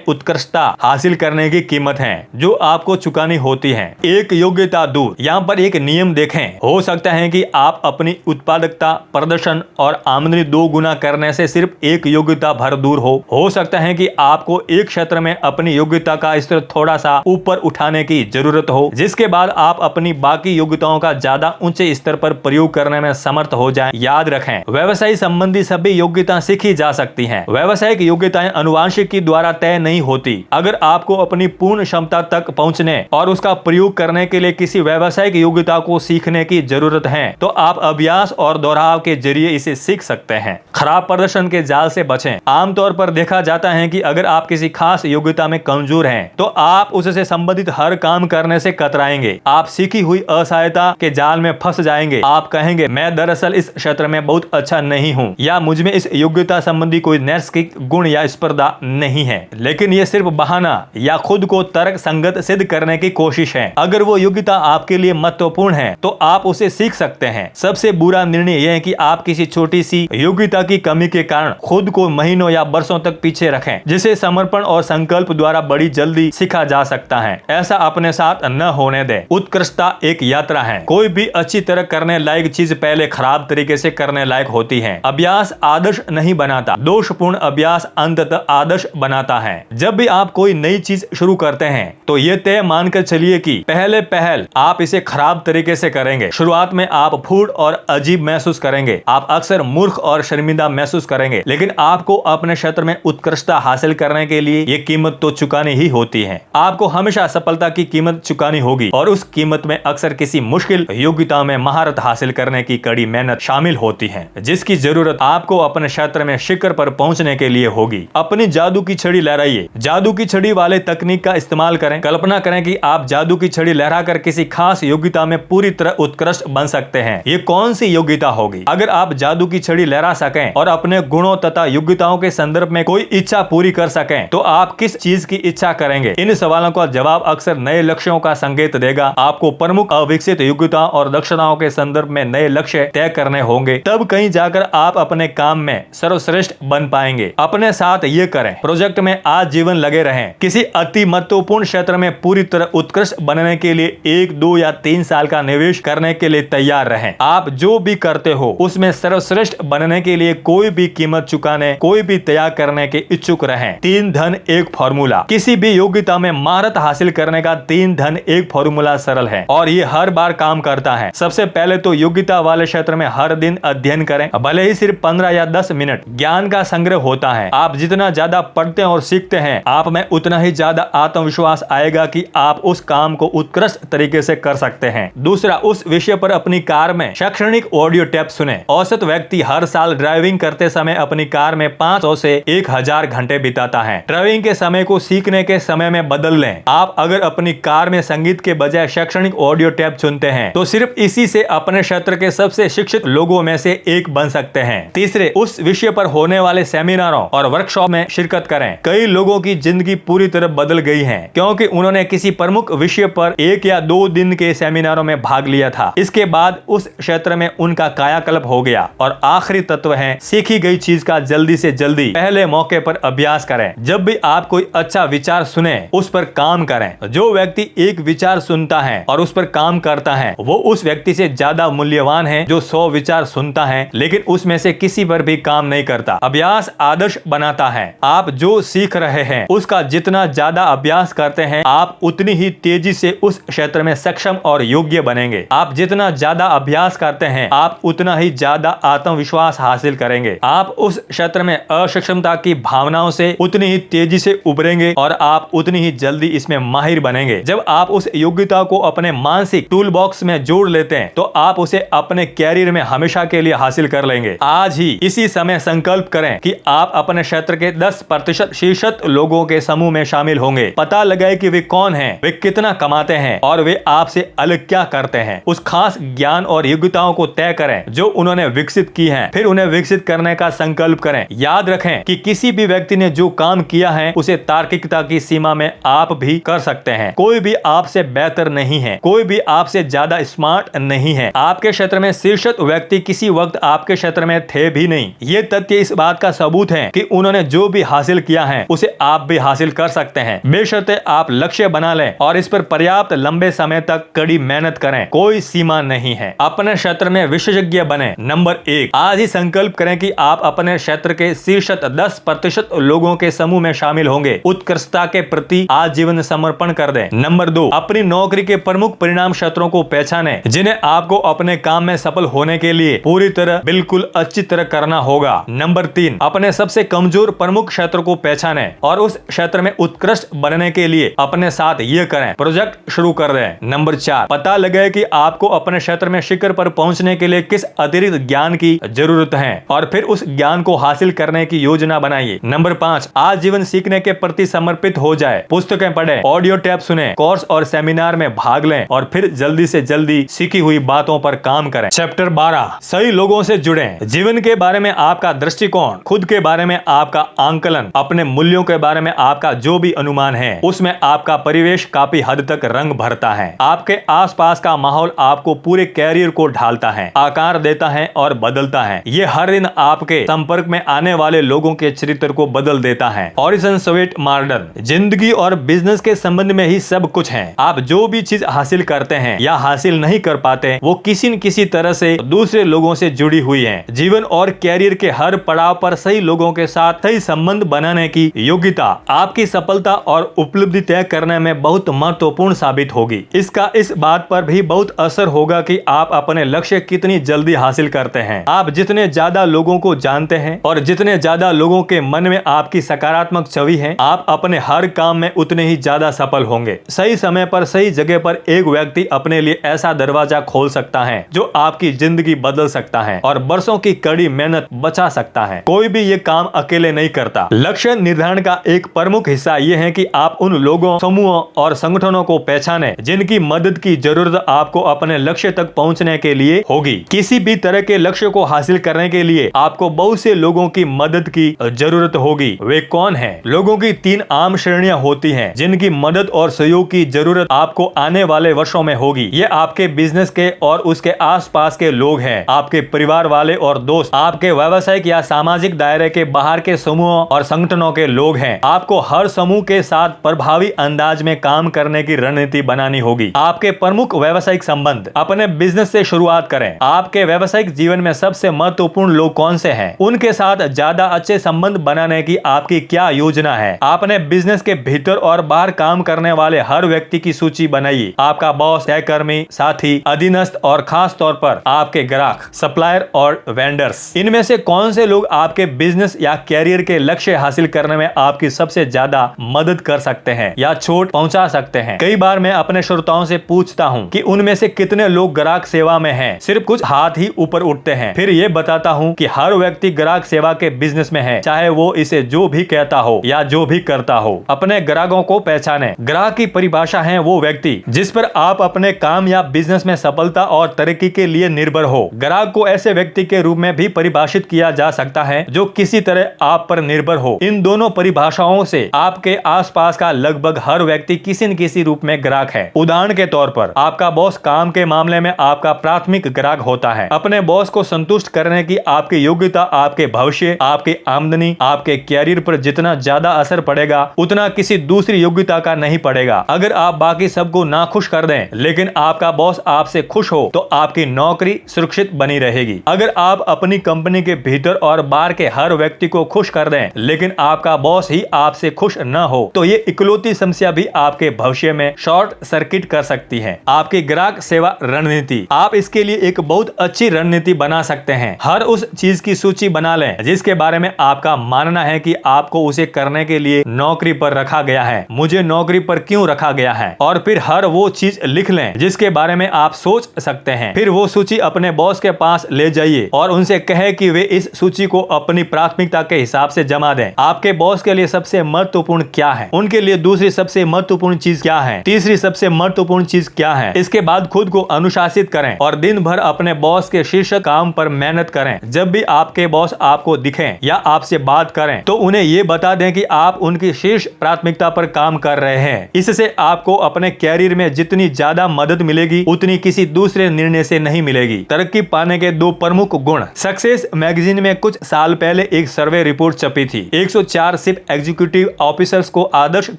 उत्कृष्टता हासिल करने की कीमत है जो आपको चुकानी होती है। एक योग्यता दूर, यहाँ पर एक नियम देखें। हो सकता है कि आप अपनी उत्पादकता, प्रदर्शन और आमदनी 2 गुना करने से सिर्फ एक योग्यता भर दूर हो सकता है कि आपको एक क्षेत्र में अपनी योग्यता का स्तर थोड़ा सा ऊपर उठाने की जरूरत हो, जिसके बाद आप अपनी बाकी योग्यताओं का ज्यादा ऊंचे स्तर पर प्रयोग करने में समर्थ हो जाएं। याद रखें, व्यवसाय संबंधी सभी योग्यता सीखी जा सकती हैं। व्यावसायिक योग्यताएं आनुवांशिकी द्वारा तय नहीं होती। अगर आपको अपनी पूर्ण क्षमता तक पहुंचने और उसका प्रयोग करने के लिए किसी व्यावसायिक योग्यता को सीखने की जरूरत है, तो आप अभ्यास और दोहराव के जरिए इसे सीख सकते हैं। खराब प्रदर्शन के जाल से बचें। आमतौर पर देखा जाता है कि अगर आप किसी खास योग्यता में कमजोर हैं, तो आप उससे संबंधित हर काम करने से कतराएंगे। आप सीखी हुई असहायता के जाल में फंस जाएंगे। आप कहेंगे, मैं दरअसल इस क्षेत्र में बहुत अच्छा नहीं हूँ, या मुझ में इस योग्यता संबंधी कोई नैसर्गिक गुण या स्पर्धा नहीं है। लेकिन यह सिर्फ बहाना या खुद को तर्क संगत सिद्ध करने की कोशिश है। अगर वो योग्यता आपके लिए महत्वपूर्ण है, तो आप उसे सीख सकते हैं। सबसे बुरा निर्णय यह है कि आप किसी छोटी सी योग्यता की कमी के कारण खुद को महीनों या वर्षों तक पीछे रखें, जिसे समर्पण और संकल्प द्वारा बड़ी जल्दी सीखा जा सकता है। ऐसा अपने साथ न होने दें। उत्कृष्टता एक यात्रा है। कोई भी अच्छी तरह करने लायक चीज पहले खराब तरीके से करने लायक होती है। अभ्यास आदर्श नहीं बनाता, दोषपूर्ण अभ्यास अंततः आदर्श बनाता है। जब भी आप कोई नई चीज शुरू करते हैं, तो ये तय मानकर चलिए कि पहल आप इसे खराब तरीके से करेंगे। शुरुआत में आप फूड और अजीब महसूस करेंगे। आप अक्सर मूर्ख और शर्मिंदा महसूस करेंगे, लेकिन आपको अपने क्षेत्र में उत्कृष्टता हासिल करने के लिए ये कीमत तो चुकानी ही होती है। आपको हमेशा सफलता की कीमत चुकानी होगी, और उस कीमत में अक्सर किसी मुश्किल योग्यता में महारत हासिल करने की कड़ी मेहनत शामिल होती है, जिसकी जरूरत आपको अपने क्षेत्र में शिखर पर पहुंचने के लिए होगी। अपनी जादू की छड़ी लहराइए। जादू की छड़ी वाले तकनीक का इस्तेमाल करें। कल्पना करें कि आप जादू की छड़ी लहराकर किसी खास योग्यता में पूरी तरह उत्कृष्ट बन सकते हैं। ये कौन सी योग्यता होगी? अगर आप जादू की छड़ी लहरा सकें और अपने गुणों तथा योग्यताओं के संदर्भ में कोई इच्छा पूरी कर सकें, तो आप किस चीज की इच्छा करेंगे? इन सवालों का जवाब अक्सर नए लक्ष्यों का संकेत देगा। आपको प्रमुख अविकसित योग्यताओं और दक्षताओं के संदर्भ में नए लक्ष्य तय करने होंगे। तब कहीं जाकर आप अपने काम में सर्वश्रेष्ठ बन पाएंगे। अपने साथ ये करें, प्रोजेक्ट में आज जीवन लगे रहें। किसी अति महत्वपूर्ण क्षेत्र में पूरी तरह उत्कृष्ट बनने के लिए 1, 2 या 3 साल का निवेश करने के लिए तैयार रहें। आप जो भी करते हो उसमें सर्वश्रेष्ठ बनने के लिए कोई भी कीमत चुकाने, कोई भी त्याग करने के इच्छुक रहें। 3 धन 1 फॉर्मूला। किसी भी योग्यता में महारत हासिल करने का 3 धन 1 फॉर्मूला सरल है और ये हर बार काम करता है। सबसे पहले तो योग्यता वाले क्षेत्र में हर दिन अध्ययन करें, भले ही सिर्फ 15 या 10 मिनट। ज्ञान का संग्रह होता है। आप जितना ज्यादा पढ़ते और सीखते हैं, आप में उतना ही ज्यादा आत्मविश्वास आएगा कि आप उस काम को उत्कृष्ट तरीके से कर सकते हैं। दूसरा, उस विषय पर अपनी कार में शैक्षणिक ऑडियो टेप सुने। औसत व्यक्ति हर साल ड्राइविंग करते समय अपनी कार में 500 से 1000 घंटे बिताता है। ड्राइविंग के समय को सीखने के समय में बदल लें। आप अगर अपनी कार में संगीत के बजाय शैक्षणिक ऑडियो टेप सुनते हैं, तो सिर्फ इसी से अपने क्षेत्र के सबसे शिक्षित लोगों में से एक बन सकते हैं। तीसरे, उस विषय पर होने वाले सेमिनारों और वर्कशॉप में शिरकत करें। कई लोगों की जिंदगी पूरी तरह बदल गई है, क्योंकि उन्होंने किसी प्रमुख विषय पर 1 या 2 दिन के सेमिनारों में भाग लिया था। इसके बाद उस क्षेत्र में उनका कायाकल्प हो गया। और आखिरी तत्व है, सीखी गई चीज का जल्दी से जल्दी पहले मौके पर अभ्यास करें। जब भी आप कोई अच्छा विचार सुने, उस पर काम करें। जो व्यक्ति एक विचार सुनता है और उस पर काम करता है, वो उस व्यक्ति से ज्यादा मूल्यवान है जो 100 विचार सुनता है लेकिन उसमें से किसी पर भी काम नहीं करता। अभ्यास आदर्श बनाता है। आप जो सीख रहे हैं, उसका जितना ज्यादा अभ्यास करते हैं, आप उतनी ही तेजी से उस क्षेत्र में सक्षम और योग्य बनेंगे। आप जितना ज्यादा अभ्यास करते हैं, आप उतना ही ज्यादा आत्मविश्वास हासिल करेंगे। आप उस क्षेत्र में असक्षमता की भावनाओं से उतनी ही तेजी से उभरेंगे और आप उतनी ही जल्दी इसमें माहिर बनेंगे। जब आप उस योग्यता को अपने मानसिक टूल बॉक्स में जोड़ लेते हैं, तो आप उसे अपने कैरियर में हमेशा के लिए हासिल कर लेंगे। आज ही इसी समय संकल्प करें कि आप अपने क्षेत्र के 10% शीर्षस्थ लोगों के समूह में शामिल होंगे। पता लगाए कि वे कौन हैं, वे कितना कमाते हैं और वे आपसे अलग क्या करते हैं। उस खास ज्ञान और योग्यताओं को तय करें जो उन्होंने विकसित की हैं। फिर उन्हें विकसित करने का संकल्प करें। याद रखें कि किसी भी व्यक्ति ने जो काम किया है, उसे तार्किकता की सीमा में आप भी कर सकते हैं। कोई भी आपसे बेहतर नहीं है, कोई भी आपसे ज्यादा स्मार्ट नहीं है। आपके क्षेत्र में शीर्षस्थ व्यक्ति किसी वक्त आपके क्षेत्र में थे है भी नहीं। ये तथ्य इस बात का सबूत है कि उन्होंने जो भी हासिल किया है उसे आप भी हासिल कर सकते हैं, बेशर्ते आप लक्ष्य बना लें और इस पर पर्याप्त लंबे समय तक कड़ी मेहनत करें। कोई सीमा नहीं है। अपने क्षेत्र में विशेषज्ञ बने। नंबर 1, आज ही संकल्प करें कि आप अपने क्षेत्र के शीर्ष 10% लोगों के समूह में शामिल होंगे। उत्कृष्टता के प्रति आजीवन समर्पण कर दें। नंबर 2, अपनी नौकरी के प्रमुख परिणाम क्षेत्रों को पहचानें जिन्हें आपको अपने काम में सफल होने के लिए पूरी तरह बिल्कुल अच्छी तरह करना होगा। नंबर 3, अपने सबसे कमजोर प्रमुख क्षेत्र को पहचानें और उस क्षेत्र में उत्कृष्ट बनने के लिए अपने साथ ये करें, प्रोजेक्ट शुरू कर दें। नंबर 4, पता लगाए कि आपको अपने क्षेत्र में शिखर पर पहुंचने के लिए किस अतिरिक्त ज्ञान की जरूरत है और फिर उस ज्ञान को हासिल करने की योजना बनाइए। नंबर 5, आजीवन सीखने के प्रति समर्पित हो जाए। पुस्तकें पढ़ें, ऑडियो टैप सुने, कोर्स और सेमिनार में भाग लें और फिर जल्दी से जल्दी सीखी हुई बातों पर काम करें। चैप्टर 12, सही लोगों से जुड़ें। जीवन के बारे में आपका दृष्टिकोण, खुद के बारे में आपका आंकलन, अपने मूल्यों के बारे में आपका जो भी अनुमान है, उसमें आपका परिवेश काफी हद तक रंग भरता है। आपके आसपास का माहौल आपको पूरे कैरियर को ढालता है, आकार देता है और बदलता है। ये हर दिन आपके संपर्क में आने वाले लोगों के चरित्र को बदल देता है। हॉरिसन स्वीट मॉडर्न, जिंदगी और बिजनेस के संबंध में ही सब कुछ है। आप जो भी चीज हासिल करते हैं या हासिल नहीं कर पाते, वो किसी न किसी तरह से दूसरे लोगों से जुड़ी हुई है। जीवन और कैरियर के हर पड़ाव पर सही लोगों के साथ सही संबंध बनाने की योग्यता आपकी सफलता और उपलब्धि तय करने में बहुत महत्वपूर्ण साबित होगी। इसका इस बात पर भी बहुत असर होगा कि आप अपने लक्ष्य कितनी जल्दी हासिल करते हैं। आप जितने ज्यादा लोगों को जानते हैं और जितने ज्यादा लोगों के मन में आपकी सकारात्मक छवि है, आप अपने हर काम में उतने ही ज्यादा सफल होंगे। सही समय पर सही जगह पर एक व्यक्ति अपने लिए ऐसा दरवाजा खोल सकता है जो आपकी जिंदगी बदल सकता है और बरसों की कड़ी मेहनत बचा सकता है। कोई भी ये काम अकेले नहीं करता। लक्ष्य निर्धारण का एक प्रमुख हिस्सा ये है कि आप उन लोगों, समूहों और संगठनों को पहचानें जिनकी मदद की जरूरत आपको अपने लक्ष्य तक पहुंचने के लिए होगी। किसी भी तरह के लक्ष्य को हासिल करने के लिए आपको बहुत से लोगों की मदद की जरूरत होगी। वे कौन हैं? लोगों की 3 आम श्रेणियां होती हैं जिनकी मदद और सहयोग की जरूरत आपको आने वाले वर्षों में होगी। ये आपके बिजनेस के और उसके आसपास के लोग हैं, आपके परिवार वाले और दोस्त, आपके व्यावसायिक या सामाजिक दायरे के बाहर के समूहों और संगठनों के लोग हैं। आपको हर समूह के साथ प्रभावी अंदाज में काम करने की रणनीति बनानी होगी। आपके प्रमुख व्यावसायिक संबंध, अपने बिजनेस से शुरुआत करें। आपके व्यावसायिक जीवन में सबसे महत्वपूर्ण लोग कौन से हैं? उनके साथ ज्यादा अच्छे संबंध बनाने की आपकी क्या योजना है? आपने बिजनेस के भीतर और बाहर काम करने वाले हर व्यक्ति की सूची बनाइए। आपका बॉस, सहकर्मी, साथी, अधीनस्थ और खास तौर पर आपके ग्राहक, सप्लायर और वेंडर्स। इनमें से कौन से लोग आपके बिजनेस या कैरियर के लक्ष्य हासिल करने में आपकी सबसे ज्यादा मदद कर सकते हैं या चोट पहुंचा सकते हैं? कई बार मैं अपने श्रोताओं से पूछता हूं कि उनमें से कितने लोग ग्राहक सेवा में हैं। सिर्फ कुछ हाथ ही ऊपर उठते हैं। फिर ये बताता हूं कि हर व्यक्ति ग्राहक सेवा के बिजनेस में है, चाहे वो इसे जो भी कहता हो या जो भी करता हो। अपने ग्राहकों को पहचाने। ग्राहक की परिभाषा है वो व्यक्ति जिस पर आप अपने काम या बिजनेस में सफलता और तरक्की के लिए निर्भर हो। ग्राहक को ऐसे व्यक्ति के रूप में भी परिभाषित किया जा सकता है जो किसी तरह आप पर निर्भर हो। इन दोनों परिभाषाओं से आपके आसपास का लगभग हर व्यक्ति किसी न किसी रूप में ग्राहक है। उदाहरण के तौर पर आपका बॉस काम के मामले में आपका प्राथमिक ग्राहक होता है। अपने बॉस को संतुष्ट करने की आपकी योग्यता आपके भविष्य, आपकी आमदनी, आपके कैरियर पर जितना ज्यादा असर पड़ेगा उतना किसी दूसरी योग्यता का नहीं पड़ेगा। अगर आप बाकी सबको नाखुश कर दें लेकिन आपका बॉस आपसे खुश हो तो आपकी नौकरी सुरक्षित बनी रहेगी। अगर आप अपनी कंपनी के भीतर और बाहर के हर व्यक्ति को खुश कर दें लेकिन आपका बॉस ही आपसे खुश न हो तो ये इकलौती समस्या भी आपके भविष्य में शॉर्ट सर्किट कर सकती है। आपकी ग्राहक सेवा रणनीति, आप इसके लिए एक बहुत अच्छी रणनीति बना सकते हैं। हर उस चीज की सूची बना लें जिसके बारे में आपका मानना है कि आपको उसे करने के लिए नौकरी पर रखा गया है। मुझे नौकरी पर क्यों रखा गया है? और फिर हर वो चीज लिख लें जिसके बारे में आप सोच सकते हैं। फिर वो सूची अपने बॉस के पास ले जाइए और उनसे कहे कि वे इस सूची को अपनी प्राथमिकता के हिसाब से जमा दें। आपके बॉस के लिए सबसे महत्वपूर्ण क्या है? उनके लिए दूसरी सबसे महत्वपूर्ण चीज क्या है? तीसरी सबसे महत्वपूर्ण चीज क्या है? इसके बाद खुद को अनुशासित करें और दिन भर अपने बॉस के शीर्ष काम पर मेहनत करें। जब भी आपके बॉस आपको दिखें या आपसे बात करें तो उन्हें ये बता दें कि आप उनकी शीर्ष प्राथमिकता पर काम कर रहे हैं। इससे आपको अपने कैरियर में जितनी ज्यादा मदद मिलेगी उतनी किसी दूसरे निर्णय से नहीं मिलेगी। तरक्की पाने के 2 प्रमुख गुण, सक्सेस मैगजीन में कुछ साल पहले एक सर्वे रिपोर्ट छपी थी। 104 चीफ एग्जीक्यूटिव ऑफिसर्स को आदर्श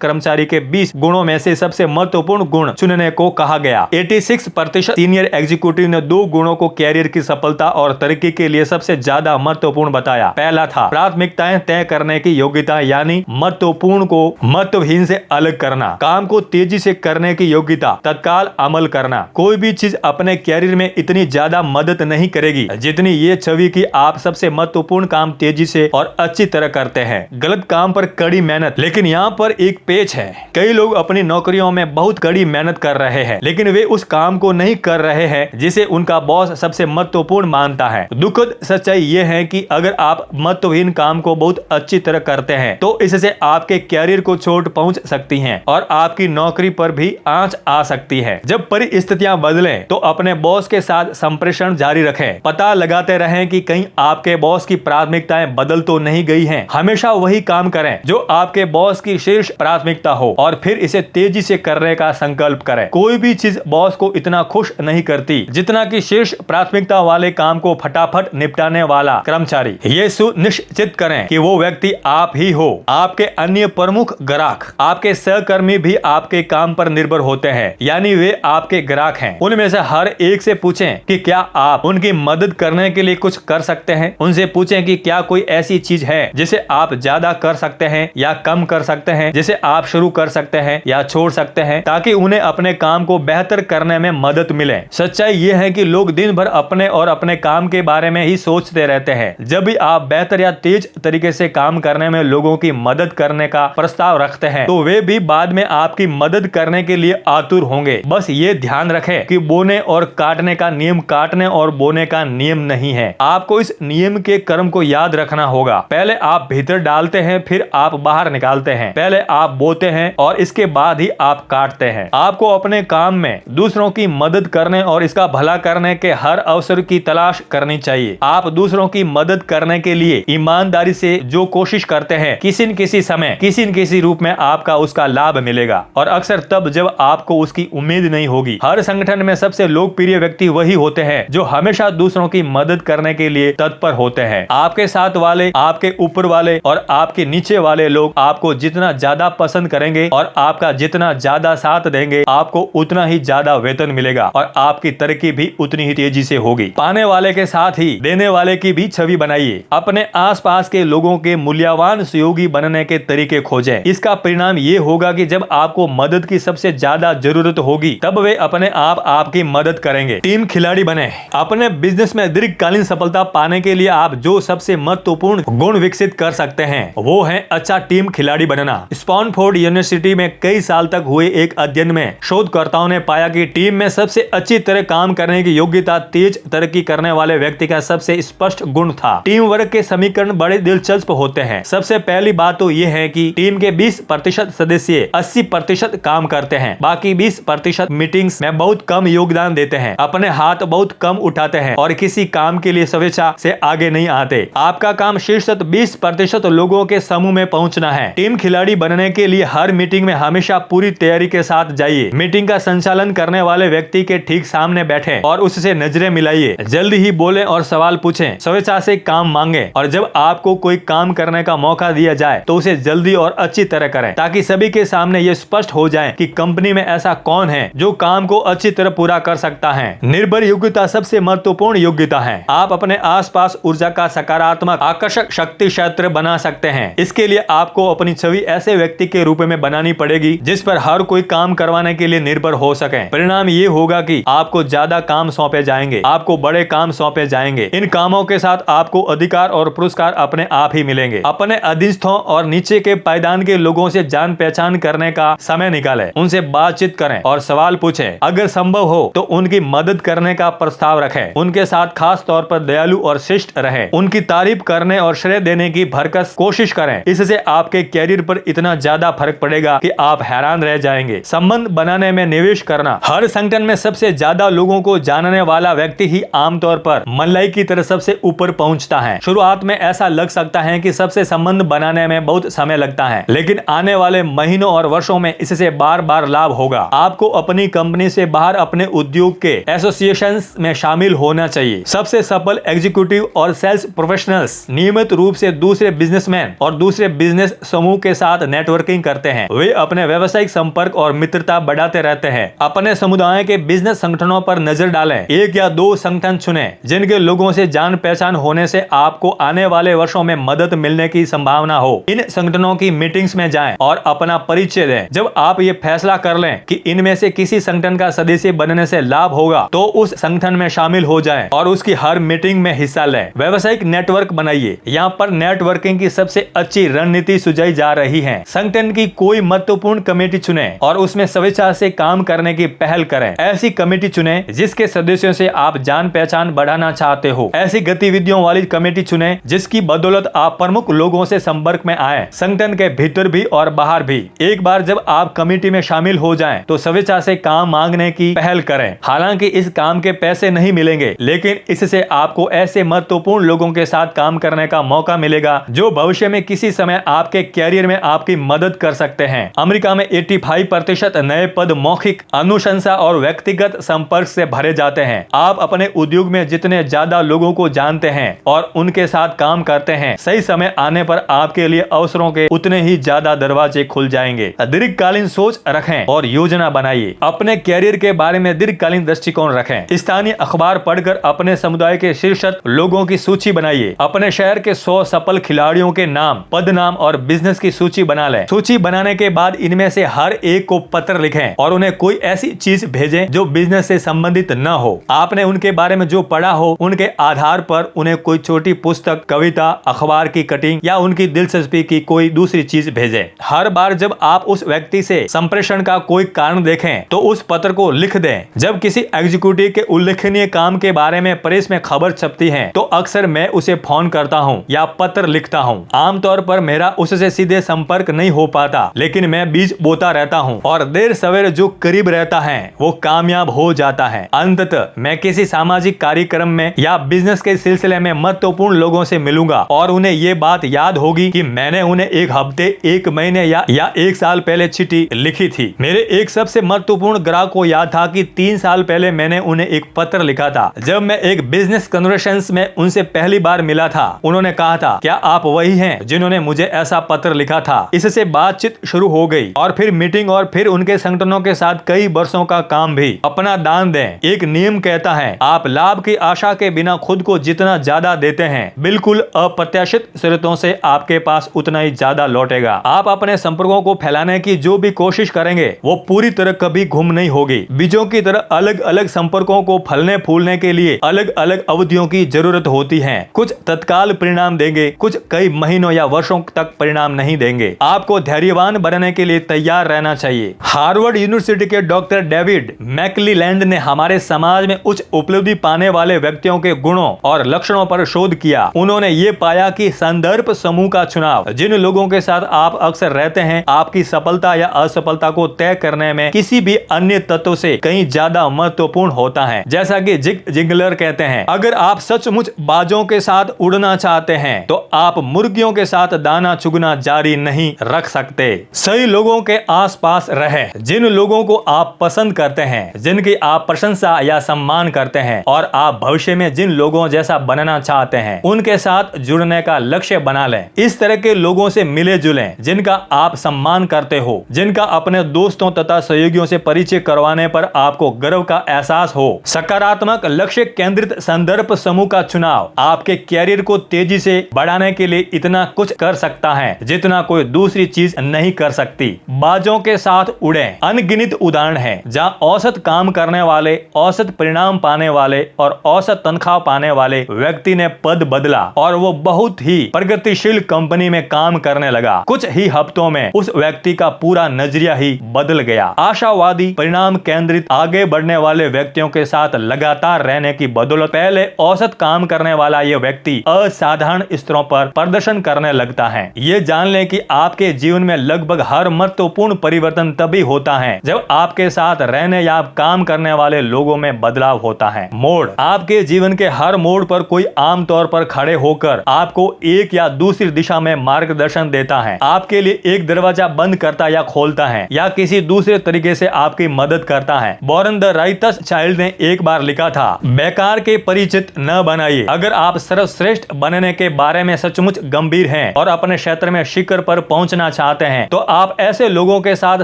कर्मचारी के 20 गुणों में से सबसे महत्वपूर्ण गुण चुनने को कहा गया। 86% सीनियर एग्जीक्यूटिव ने 2 गुणों को कैरियर की सफलता और तरक्की के लिए सबसे ज्यादा महत्वपूर्ण बताया। पहला था प्राथमिकताएं तय करने की योग्यता, यानी महत्वपूर्ण को महत्वहीन से अलग करना, काम को तेजी से करने की योग्यता, तत्काल अमल करना। कोई भी चीज अपने कैरियर में इतनी ज्यादा मदद नहीं करेगी जितनी ये छवि कि आप सबसे महत्वपूर्ण काम तेजी से और अच्छी तरह करते हैं। गलत काम पर कड़ी मेहनत। लेकिन यहाँ पर एक पेच है। कई लोग अपनी नौकरियों में बहुत कड़ी मेहनत कर रहे हैं, लेकिन वे उस काम को नहीं कर रहे हैं जिसे उनका बॉस सबसे महत्वपूर्ण मानता है। दुखद सच्चाई ये है कि अगर आप महत्वहीन काम को बहुत अच्छी तरह करते हैं तो इससे आपके कैरियर को चोट पहुंच सकती है और आपकी नौकरी पर भी आंच आ सकती है। जब परिस्थितियां बदलें तो अपने बॉस के साथ संप्रेषण जारी रखें। पता लगाते रहें कि कहीं आपके बॉस की प्राथमिकताएं बदल तो नहीं गई हैं। हमेशा वही काम करें जो आपके बॉस की शीर्ष प्राथमिकता हो और फिर इसे तेजी से करने का संकल्प करें। कोई भी चीज बॉस को इतना खुश नहीं करती जितना कि शीर्ष प्राथमिकता वाले काम को फटाफट निपटाने वाला कर्मचारी। ये सुनिश्चित करें कि वो व्यक्ति आप ही हो। आपके अन्य प्रमुख ग्राहक, आपके सहकर्मी भी आपके काम पर निर्भर होते हैं, यानी वे आपके ग्राहक हैं। उनमें से हर एक से पूछें कि क्या आप उनकी मदद करने के लिए कुछ कर सकते हैं। उनसे पूछें कि क्या कोई ऐसी चीज है जिसे आप ज्यादा कर सकते हैं या कम कर सकते हैं, जिसे आप शुरू कर सकते हैं या छोड़ सकते हैं, ताकि उन्हें अपने काम को बेहतर करने में मदद मिले। सच्चाई यह है कि लोग दिन भर अपने और अपने काम के बारे में ही सोचते रहते हैं। जब भी आप बेहतर या तेज तरीके से काम करने में लोगों की मदद करने का प्रस्ताव रखते हैं तो वे भी बाद में आपकी मदद करने के लिए आतुर होंगे। बस ये ध्यान रखें कि बोने और काटने का नियम काटने और बोने का नियम नहीं है। आपको इस नियम के क्रम को याद रखना होगा। पहले आप भीतर डालते हैं, फिर आप बाहर निकालते हैं। पहले आप बोते हैं और इसके बाद ही आप काटते हैं। आपको अपने काम में दूसरों की मदद करने और इसका भला करने के हर अवसर की तलाश करनी चाहिए। आप दूसरों की मदद करने के लिए ईमानदारी से जो कोशिश करते हैं, किसी न किसी समय किसी न किसी रूप में आपका उसका लाभ मिलेगा, और अक्सर तब जब आपको उसकी उम्मीद नहीं होगी। हर संगठन में सबसे लोकप्रिय व्यक्ति वही होते हैं जो हमेशा दूसरों की मदद करने के लिए तत्पर होते हैं। आपके साथ वाले, आपके ऊपर वाले और आपके नीचे वाले लोग आपको जितना ज्यादा पसंद करेंगे और आपका जितना ज्यादा साथ देंगे, आपको उतना ही ज्यादा वेतन मिलेगा और आपकी तरक्की भी उतनी ही तेजी से होगी। पाने वाले के साथ ही देने वाले की भी छवि बनाइए। अपने आसपास के लोगों के मूल्यवान सहयोगी बनने के तरीके खोजें। इसका परिणाम ये होगा कि जब आपको मदद की सबसे ज्यादा जरूरत होगी तब वे अपने आप आपकी मदद करेंगे। टीम खिलाड़ी बने। अपने बिजनेस में दीर्घकालीन सफलता पाने के लिए आप जो सबसे महत्वपूर्ण गुण विकसित कर सकते हैं वो है अच्छा टीम खिलाड़ी बनना। स्टैनफोर्ड यूनिवर्सिटी में कई साल तक हुए एक अध्ययन में शोधकर्ताओं ने पाया कि टीम में सबसे अच्छी तरह काम करने की योग्यता तेज तरक्की करने वाले व्यक्ति का सबसे स्पष्ट गुण था। टीम वर्क के समीकरण बड़े दिलचस्प होते हैं। सबसे पहली बात तो यह है कि टीम के 20% सदस्य 80% काम करते हैं। बाकी 20% मीटिंग्स में बहुत कम योगदान देते हैं, अपने हाथ बहुत कम उठाते हैं और किसी काम के लिए स्वेच्छा से आगे नहीं आते। आपका काम शीर्ष 20% लोगों के समूह में पहुंचना है। टीम खिलाड़ी बनने के लिए हर मीटिंग में हमेशा पूरी तैयारी के साथ जाइए। मीटिंग का संचालन करने वाले व्यक्ति के ठीक सामने बैठे और उससे नजरें मिलाइए। जल्दी ही बोलें और सवाल पूछें। स्वेच्छा से काम मांगे और जब आपको कोई काम करने का मौका दिया जाए तो उसे जल्दी और अच्छी तरह करें, ताकि सभी के सामने यह स्पष्ट हो जाए कि कंपनी में ऐसा कौन है जो काम को अच्छी तरह पूरा कर सकता है। निर्भर योग्यता सबसे महत्वपूर्ण योग्यता है। आप अपने आसपास ऊर्जा का सकारात्मक आकर्षक शक्ति क्षेत्र बना सकते हैं। इसके लिए आपको अपनी छवि ऐसे व्यक्ति के रूप में बनानी पड़ेगी जिस पर हर कोई काम करवाने के लिए निर्भर हो सके। परिणाम ये होगा कि आपको ज्यादा काम सौंपे जाएंगे, आपको बड़े काम सौंपे जाएंगे। इन कामों के साथ आपको अधिकार और पुरस्कार अपने आप ही मिलेंगे। अपने अधीनस्थों और नीचे के पायदान के लोगों से जान पहचान करने का समय निकालें, उनसे बातचीत करें और सवाल पूछें। अगर संभव हो तो उनकी मदद करने का प्रस्ताव रखें। उनके साथ खास तौर पर दयालु और शिष्ट रहें। उनकी तारीफ करने और श्रेय देने की भरकस कोशिश करें। इससे आपके कैरियर पर इतना ज्यादा फर्क पड़ेगा कि आप हैरान रह जाएंगे। संबंध बनाने में निवेश करना। हर संगठन में सबसे ज्यादा लोगों को जानने वाला व्यक्ति ही आमतौर पर मलाई की तरह सबसे ऊपर पहुंचता है। शुरुआत में ऐसा लग सकता है कि सबसे संबंध बनाने में बहुत समय लगता है, लेकिन आने वाले महीनों और वर्षों में इससे बार बार लाभ होगा। आपको अपनी कंपनी से बाहर अपने उद्योग के एसोसिएशंस में शामिल होना चाहिए। सबसे सफल एग्जीक्यूटिव और सेल्स प्रोफेशनल्स नियमित रूप से दूसरे बिजनेसमैन और दूसरे बिजनेस समूह के साथ नेटवर्किंग करते हैं। वे अपने व्यावसायिक संपर्क और मित्रता बढ़ाते रहते हैं। अपने समुदाय के बिजनेस संगठनों पर नजर डालें। एक या दो संगठन चुनें जिनके लोगों से जान पहचान होने से आपको आने वाले वर्षों में मदद मिलने की संभावना हो। इन संगठनों की मीटिंग्स में जाएं और अपना परिचय दें। जब आप ये फैसला कर लें कि इनमें से किसी संगठन का सदस्य बनने से लाभ होगा तो उस संगठन में शामिल हो जाएं और उसकी हर मीटिंग में हिस्सा लें। व्यावसायिक नेटवर्क बनाइए। यहाँ पर नेटवर्किंग की सबसे अच्छी रणनीति सुझाई जा रही है। संगठन की कोई महत्वपूर्ण कमेटी चुनें और उसमें स्वेच्छा से काम करने की पहल करें। ऐसी कमेटी चुनें जिसके सदस्यों से आप जान पहचान बढ़ाना चाहते हो। ऐसी गतिविधियों वाली कमेटी चुनें जिसकी बदौलत आप प्रमुख लोगों से संपर्क में आए, संगठन के भीतर भी और बाहर भी। एक बार जब आप कमेटी में शामिल हो जाएं, तो स्वेच्छा से काम मांगने की पहल करें। हालांकि इस काम के पैसे नहीं मिलेंगे, लेकिन इससे आपको ऐसे महत्वपूर्ण लोगों के साथ काम करने का मौका मिलेगा जो भविष्य में किसी समय आपके कैरियर में आपकी मदद कर सकते हैं। अमेरिका में 85% नए पद मौखिक अनुशंसा और व्यक्तिगत संपर्क से भरे जाते हैं। आप अपने उद्योग में जितने ज्यादा लोगों को जानते हैं और उनके साथ काम करते हैं, सही समय आने पर आपके लिए अवसरों के उतने ही ज्यादा दरवाजे खुल जाएंगे। दीर्घकालीन सोच रखें और योजना बनाइए। अपने कैरियर के बारे में दीर्घकालीन दृष्टिकोण रखें। स्थानीय अखबार पढ़कर अपने समुदाय के शीर्षक लोगों की सूची बनाइए। अपने शहर के 100 सफल खिलाड़ियों के नाम, पद नाम और बिजनेस की सूची बना लें। सूची बनाने के बाद इनमें से हर एक को पत्र लिखें और उन्हें कोई ऐसी चीज भेजें जो बिजनेस से संबंधित न हो। आपने उनके बारे में जो पढ़ा हो, उनके आधार पर उन्हें कोई छोटी पुस्तक, कविता, अखबार की कटिंग या उनकी दिलचस्पी की कोई दूसरी चीज भेजें। हर बार जब आप उस व्यक्ति से संप्रेषण का कोई कारण देखें तो उस पत्र को लिख दें। जब किसी एग्जीक्यूटिव के उल्लेखनीय काम के बारे में प्रेस में खबर छपती है तो अक्सर मैं उसे फोन करता हूँ या पत्र लिखता हूँ। आमतौर पर मेरा उससे सीधे संपर्क नहीं हो पाता, लेकिन मैं बीज बोता रहता हूँ और देर सवेर जो करीब रहता है वो कामयाब हो जाता है। अंततः मैं किसी सामाजिक कार्यक्रम में या बिजनेस के सिलसिले में महत्वपूर्ण लोगों से मिलूंगा और उन्हें ये बात याद होगी कि मैंने उन्हें एक हफ्ते, एक महीने या एक साल पहले चिट्ठी लिखी थी। मेरे एक सबसे महत्वपूर्ण ग्राहक को याद था कि 3 साल पहले मैंने उन्हें एक पत्र लिखा था। जब मैं एक बिजनेस कन्वर्सेशंस में उनसे पहली बार मिला था, उन्होंने कहा था, क्या आप वही हैं जिन्होंने मुझे ऐसा पत्र लिखा था? इससे बातचीत शुरू हो गई और फिर मीटिंग और फिर उनके संगठनों के साथ कई वर्षों का काम भी। अपना दान दें। एक नियम कहता है, आप लाभ की आशा के बिना खुद को जितना ज्यादा देते हैं, बिल्कुल अप्रत्याशित स्रोतों से आपके पास उतना ही ज्यादा लौटेगा। आप अपने संपर्कों को फैलाने की जो भी कोशिश करेंगे वो पूरी तरह कभी गुम नहीं होगी। बीजों की तरह अलग अलग संपर्कों को फलने फूलने के लिए अलग अलग अवधियों की जरूरत होती है। कुछ तत्काल परिणाम देंगे, कुछ कई महीनों या वर्षों तक परिणाम नहीं देंगे। आपको धैर्यवान बनने के लिए तैयार रहना चाहिए। हार्वर्ड यूनिवर्सिटी के डॉक्टर डेविड मैकलीलैंड ने हमारे समाज में उच्च उपलब्धि पाने वाले व्यक्तियों के गुणों और लक्षणों पर शोध किया। उन्होंने ये पाया कि संदर्भ समूह का चुनाव, जिन लोगों के साथ आप अक्सर रहते हैं, आपकी सफलता या असफलता को तय करने में किसी भी अन्य तत्व से कहीं ज्यादा महत्वपूर्ण होता है। जैसा कि जिग जिंगलर कहते हैं, अगर आप सचमुच बाजों के साथ उड़ना चाहते हैं तो आप मुर्गियों के साथ दाना चुगना जारी नहीं रख सकते। सही लोगों के आसपास रहें। जिन लोगों को आप पसंद करते हैं, जिनकी आप प्रशंसा या सम्मान करते हैं और आप भविष्य में जिन लोगों जैसा बनना चाहते हैं, उनके साथ जुड़ने का लक्ष्य बना लें। इस तरह के लोगों से मिले जुलें जिनका आप सम्मान करते हो, जिनका अपने दोस्तों तथा सहयोगियों से परिचय करवाने पर आपको गर्व का एहसास हो। सकारात्मक लक्ष्य केंद्रित संदर्भ समूह का चुनाव आपके कैरियर को तेजी से बढ़ाने के लिए इतना कुछ कर सकता है जितना कोई दूसरी चीज नहीं कर सकती। बाजों के साथ उड़ें। अनगिनत उदाहरण हैं जहां औसत काम करने वाले, औसत परिणाम पाने वाले और औसत तनख्वाह पाने वाले व्यक्ति ने पद बदला और वो बहुत ही प्रगतिशील कंपनी में काम करने लगा। कुछ ही हफ्तों में उस व्यक्ति का पूरा नजरिया ही बदल गया। आशावादी, परिणाम केंद्रित, आगे बढ़ने वाले व्यक्तियों के साथ लगातार रहने की बदौलत पहले औसत काम करने वाला ये व्यक्ति असाधारण स्तरों पर प्रदर्शन करने लगता है। ये जान लें कि आपके जीवन में लगभग हर महत्वपूर्ण परिवर्तन तभी होता है जब आपके साथ रहने या काम करने वाले लोगों में बदलाव होता है। मोड़। आपके जीवन के हर मोड़ पर कोई आमतौर पर खड़े होकर आपको एक या दूसरी दिशा में मार्गदर्शन देता है, आपके लिए एक दरवाजा बंद करता या खोलता है या किसी दूसरे तरीके से आपकी मदद करता है। बॉर्न द राइटस चाइल्ड ने एक बार लिखा था, बेकार के परिचित न बनाइए। अगर आप सर्वश्रेष्ठ बनने के बारे में सचमुच गंभीर हैं और अपने क्षेत्र में शिखर पर पहुंचना चाहते हैं तो आप ऐसे लोगों के साथ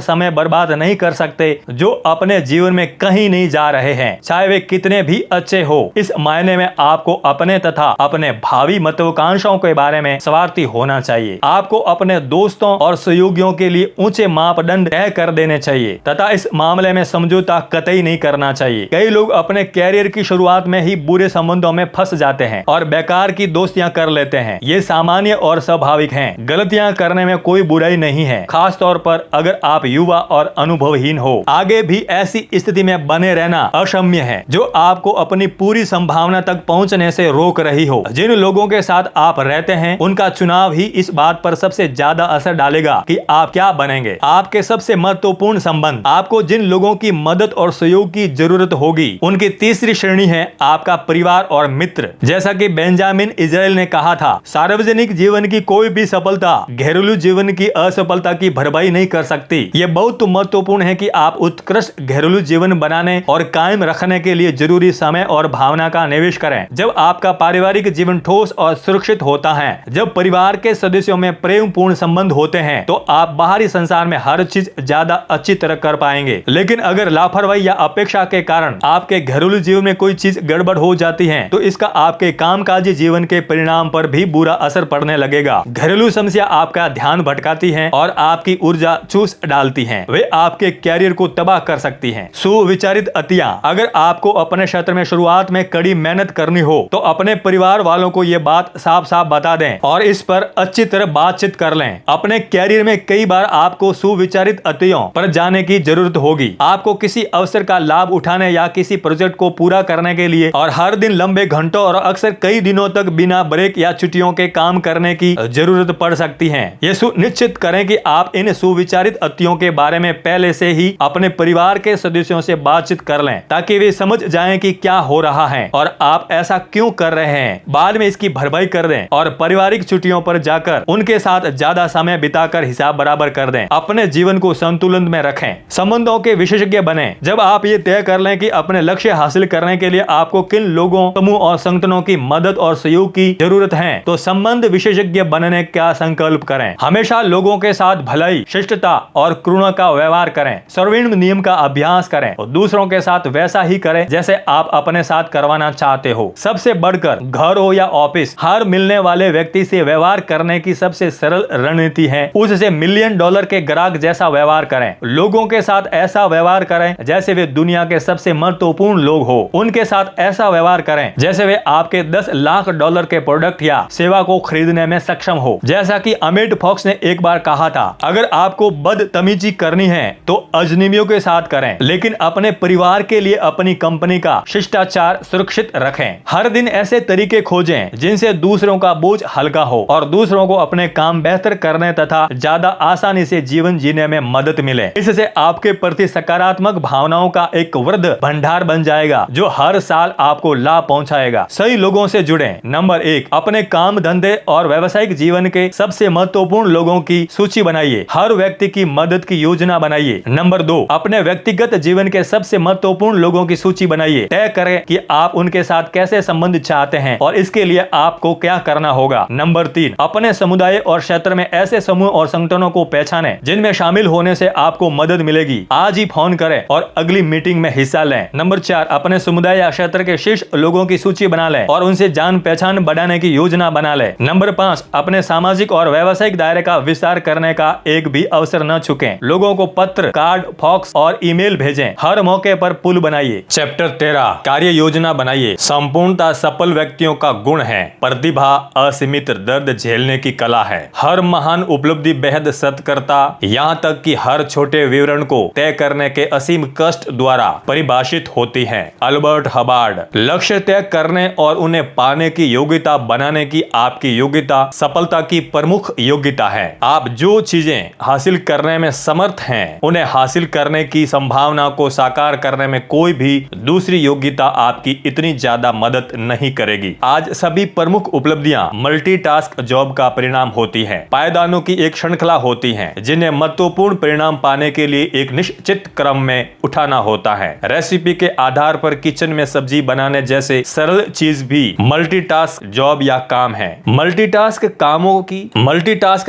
समय बर्बाद नहीं कर सकते जो अपने जीवन में कहीं नहीं जा रहे हैं, चाहे वे कितने भी अच्छे हो। इस मायने में आपको अपने तथा अपने भावी महत्वाकांक्षाओं के बारे में स्वार्थी होना चाहिए। आपको अपने दोस्तों और सहयोगियों के लिए ऊंचे मापदंड तय कर देने चाहिए तथा इस मामले में समझौता कतई नहीं करना चाहिए। कई लोग अपने कैरियर की शुरुआत में ही बुरे संबंधों में फंस जाते हैं और बेकार की दोस्तियां कर लेते हैं। ये सामान्य और स्वाभाविक हैं। गलतियां करने में कोई बुराई नहीं है, खास तौर पर अगर आप युवा और अनुभवहीन हो। आगे भी ऐसी स्थिति में बने रहना अक्षम्य है जो आपको अपनी पूरी संभावना तक पहुंचने से रोक रही हो। जिन लोगों के साथ आप रहते हैं उनका चुनाव ही इस बात पर सबसे ज्यादा असर डालेगा कि आप क्या बनेंगे। आपके सबसे महत्वपूर्ण संबंध, आपको जिन लोगों की मदद और सहयोग की जरूरत होगी उनकी तीसरी श्रेणी है आपका परिवार और मित्र। जैसा कि बेंजामिन इजराइल ने कहा था, सार्वजनिक जीवन की कोई भी सफलता घरेलू जीवन की असफलता की भरपाई नहीं कर सकती। ये बहुत महत्वपूर्ण है कि आप उत्कृष्ट घरेलू जीवन बनाने और कायम रखने के लिए जरूरी समय और भावना का निवेश करें। जब आपका पारिवारिक जीवन ठोस और सुरक्षित होता है, जब परिवार के सदस्यों में प्रेम पूर्ण संबंध होते हैं, तो आप बाहरी संसार में हर चीज ज्यादा अच्छी तरह कर पाएंगे। लेकिन अगर लापरवाही या अपेक्षा के कारण आपके घरेलू जीवन में कोई चीज गड़बड़ हो जाती है तो इसका आपके कामकाजी जीवन के परिणाम पर भी बुरा असर पड़ने लगेगा। घरेलू समस्या आपका ध्यान भटकाती है और आपकी ऊर्जा चूस डालती हैं। वे आपके कैरियर को तबाह कर सकती हैं। सुविचारित अतियां, अगर आपको अपने क्षेत्र में शुरुआत में कड़ी मेहनत करनी हो तो अपने परिवार वालों को यह बात साफ साफ बता दें और इस पर अच्छी तरह बातचीत कर लें। अपने कैरियर में कई बार आपको सुविचारित अतियों पर जाने की जरूरत होगी। आपको किसी अवसर का लाभ उठाने या किसी प्रोजेक्ट को पूरा करने के लिए और हर दिन लंबे घंटों और अक्सर कई दिनों तक बिना ब्रेक या छुट्टियों के काम करने की जरूरत पड़ सकती है। ये सुनिश्चित करें कि आप इन सुविचारित अतियों के बारे में पहले से ही अपने परिवार के सदस्यों से बातचीत कर लें ताकि वे समझ जाएं कि क्या हो रहा है और आप ऐसा क्यों कर रहे हैं। बाद में इसकी भरपाई कर दें और पारिवारिक छुट्टियों पर जाकर उनके साथ ज्यादा समय बिताकर हिसाब बराबर कर दें। अपने जीवन को संतुलन में रखें। संबंधों के विशेषज्ञ बने। जब आप ये तय कर लें कि अपने लक्ष्य हासिल करने के लिए आपको किन लोगों, समूह और संगठनों की मदद और सहयोग की जरूरत है तो संबंध विशेषज्ञ बनने का संकल्प करें। हमेशा लोगों के साथ भलाई, शिष्टता और करुणा का व्यवहार करें। सर्वणिम नियम का अभ्यास करें और दूसरों के साथ वैसा ही करें जैसे आप अपने साथ करवाना चाहते हो। सबसे बढ़कर घर हो या ऑफिस, हर मिलने वाले व्यक्ति से व्यवहार करने की सबसे सरल रणनीति है उससे $1 मिलियन के ग्राहक जैसा व्यवहार करें। लोगों के साथ ऐसा व्यवहार करें जैसे वे दुनिया के सबसे महत्वपूर्ण लोग हो। उनके साथ ऐसा व्यवहार करें जैसे वे आपके $10 लाख के प्रोडक्ट या सेवा को खरीदने में सक्षम हो। जैसा कि अमित फॉक्स ने एक बार कहा था, अगर आपको बदतमीजी करनी है तो अजनबियों के साथ करें, लेकिन अपने परिवार के लिए अपनी कंपनी का शिष्टाचार सुरक्षित रखें। हर दिन ऐसे तरीके खोजें जिनसे दूसरों का बोझ हल्का हो और दूसरों को अपने काम बेहतर करने तथा ज्यादा आसानी से जीवन जीने में मदद मिले। इससे आपके प्रति सकारात्मक भावनाओं का एक वृद्ध भंडार बन जाएगा जो हर साल आपको लाभ पहुंचाएगा। सही लोगों से जुड़ें। नंबर 1, अपने काम धंधे और व्यावसायिक जीवन के सबसे महत्वपूर्ण लोगों की सूची बनाइए। हर व्यक्ति की मदद की योजना बनाइए। नंबर 2, अपने व्यक्तिगत जीवन के सबसे महत्वपूर्ण लोगों की सूची बनाइए। तय करें कि आप उनके साथ कैसे संबंध चाहते हैं और इसके लिए आपको क्या करना होगा। नंबर 3, अपने समुदाय और क्षेत्र में ऐसे समूह और संगठनों को पहचानें जिनमें शामिल होने से आपको मदद मिलेगी। आज ही फोन करें और अगली मीटिंग में हिस्सा लें। नंबर 4, अपने समुदाय या क्षेत्र के शीर्ष लोगों की सूची बना लें और उनसे जान पहचान बढ़ाने की योजना बना लें। नंबर 5, अपने सामाजिक और व्यावसायिक दायरे का विस्तार करने का एक भी अवसर न चुकें। लोगों को पत्र, कार्ड, फॉक्स और ईमेल भेजें। हर मौके पर पुल बनाइए। चैप्टर 13, कार्य योजना बनाइए। संपूर्णता सफल व्यक्तियों का गुण है। प्रतिभा असीमित दर्द झेलने की कला है। हर महान उपलब्धि बेहद सत्कर्ता, यहाँ तक कि हर छोटे विवरण को तय करने के असीम कष्ट द्वारा परिभाषित होती है। अल्बर्ट हबार्ड। लक्ष्य तय करने और उन्हें पाने की योग्यता बनाने की आपकी योग्यता सफलता की प्रमुख योग्यता है। आप जो चीजें हासिल करने में समर्थ हैं उन्हें हासिल करने की संभावना को साकार करने में कोई भी दूसरी योग्यता आपकी इतनी ज्यादा मदद नहीं करेगी। आज सभी प्रमुख उपलब्धियां मल्टीटास्क जॉब का परिणाम होती हैं। पायदानों की एक श्रृंखला होती है जिन्हें महत्वपूर्ण परिणाम पाने के लिए एक निश्चित क्रम में उठाना होता है। रेसिपी के आधार पर किचन में सब्जी बनाने जैसे सबसे सरल चीज भी मल्टीटास्क जॉब या काम है। मल्टीटास्क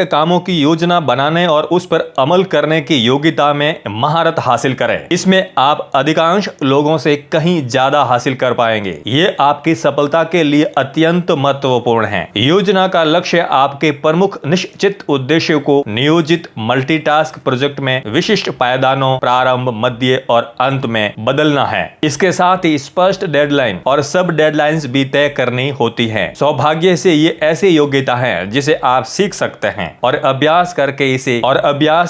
कामों की योजना बनाने और उस पर अमल करने की योग्यता में महारत हासिल करें। इसमें आप अधिकांश लोगों से कहीं ज्यादा हासिल कर पाएंगे। ये आपकी सफलता के लिए अत्यंत महत्वपूर्ण है। योजना का लक्ष्य आपके प्रमुख निश्चित उद्देश्यों को नियोजित मल्टीटास्क प्रोजेक्ट में विशिष्ट पायदानों, प्रारंभ, मध्य और अंत में बदलना है। इसके साथ ही स्पष्ट डेडलाइन और सब डेडलाइंस भी तय करनी होती है। सौभाग्य से ये ऐसी योग्यता है जिसे आप सीख सकते हैं और अभ्यास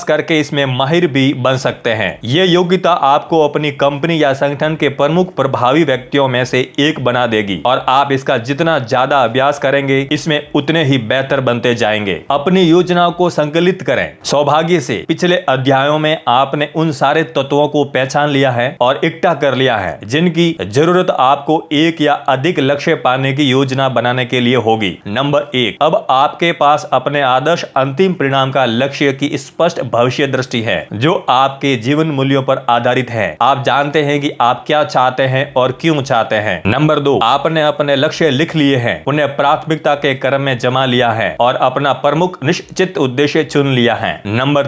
करके इसमें माहिर भी बन सकते हैं। ये योग्यता आपको अपनी कंपनी या संगठन के प्रमुख प्रभावी व्यक्तियों में से एक बना देगी और आप इसका जितना ज्यादा अभ्यास करेंगे इसमें उतने ही बेहतर बनते जाएंगे। अपनी योजनाओं को संकलित करें। सौभाग्य से पिछले अध्यायों में आपने उन सारे तत्वों को पहचान लिया है और इकट्ठा कर लिया है जिनकी जरूरत आपको एक या अधिक लक्ष्य पाने की योजना बनाने के लिए होगी। नंबर 1, अब आपके पास अपने आदर्श अंतिम परिणाम का लक्ष्य की स्पष्ट भविष्य दृष्टि है जो आपके जीवन मूल्यों पर आधारित है। आप जानते हैं कि आप क्या चाहते हैं और क्यों चाहते हैं। नंबर 2, आपने अपने लक्ष्य लिख लिए हैं, उन्हें प्राथमिकता के क्रम में जमा लिया है और अपना प्रमुख निश्चित उद्देश्य चुन लिया है। नंबर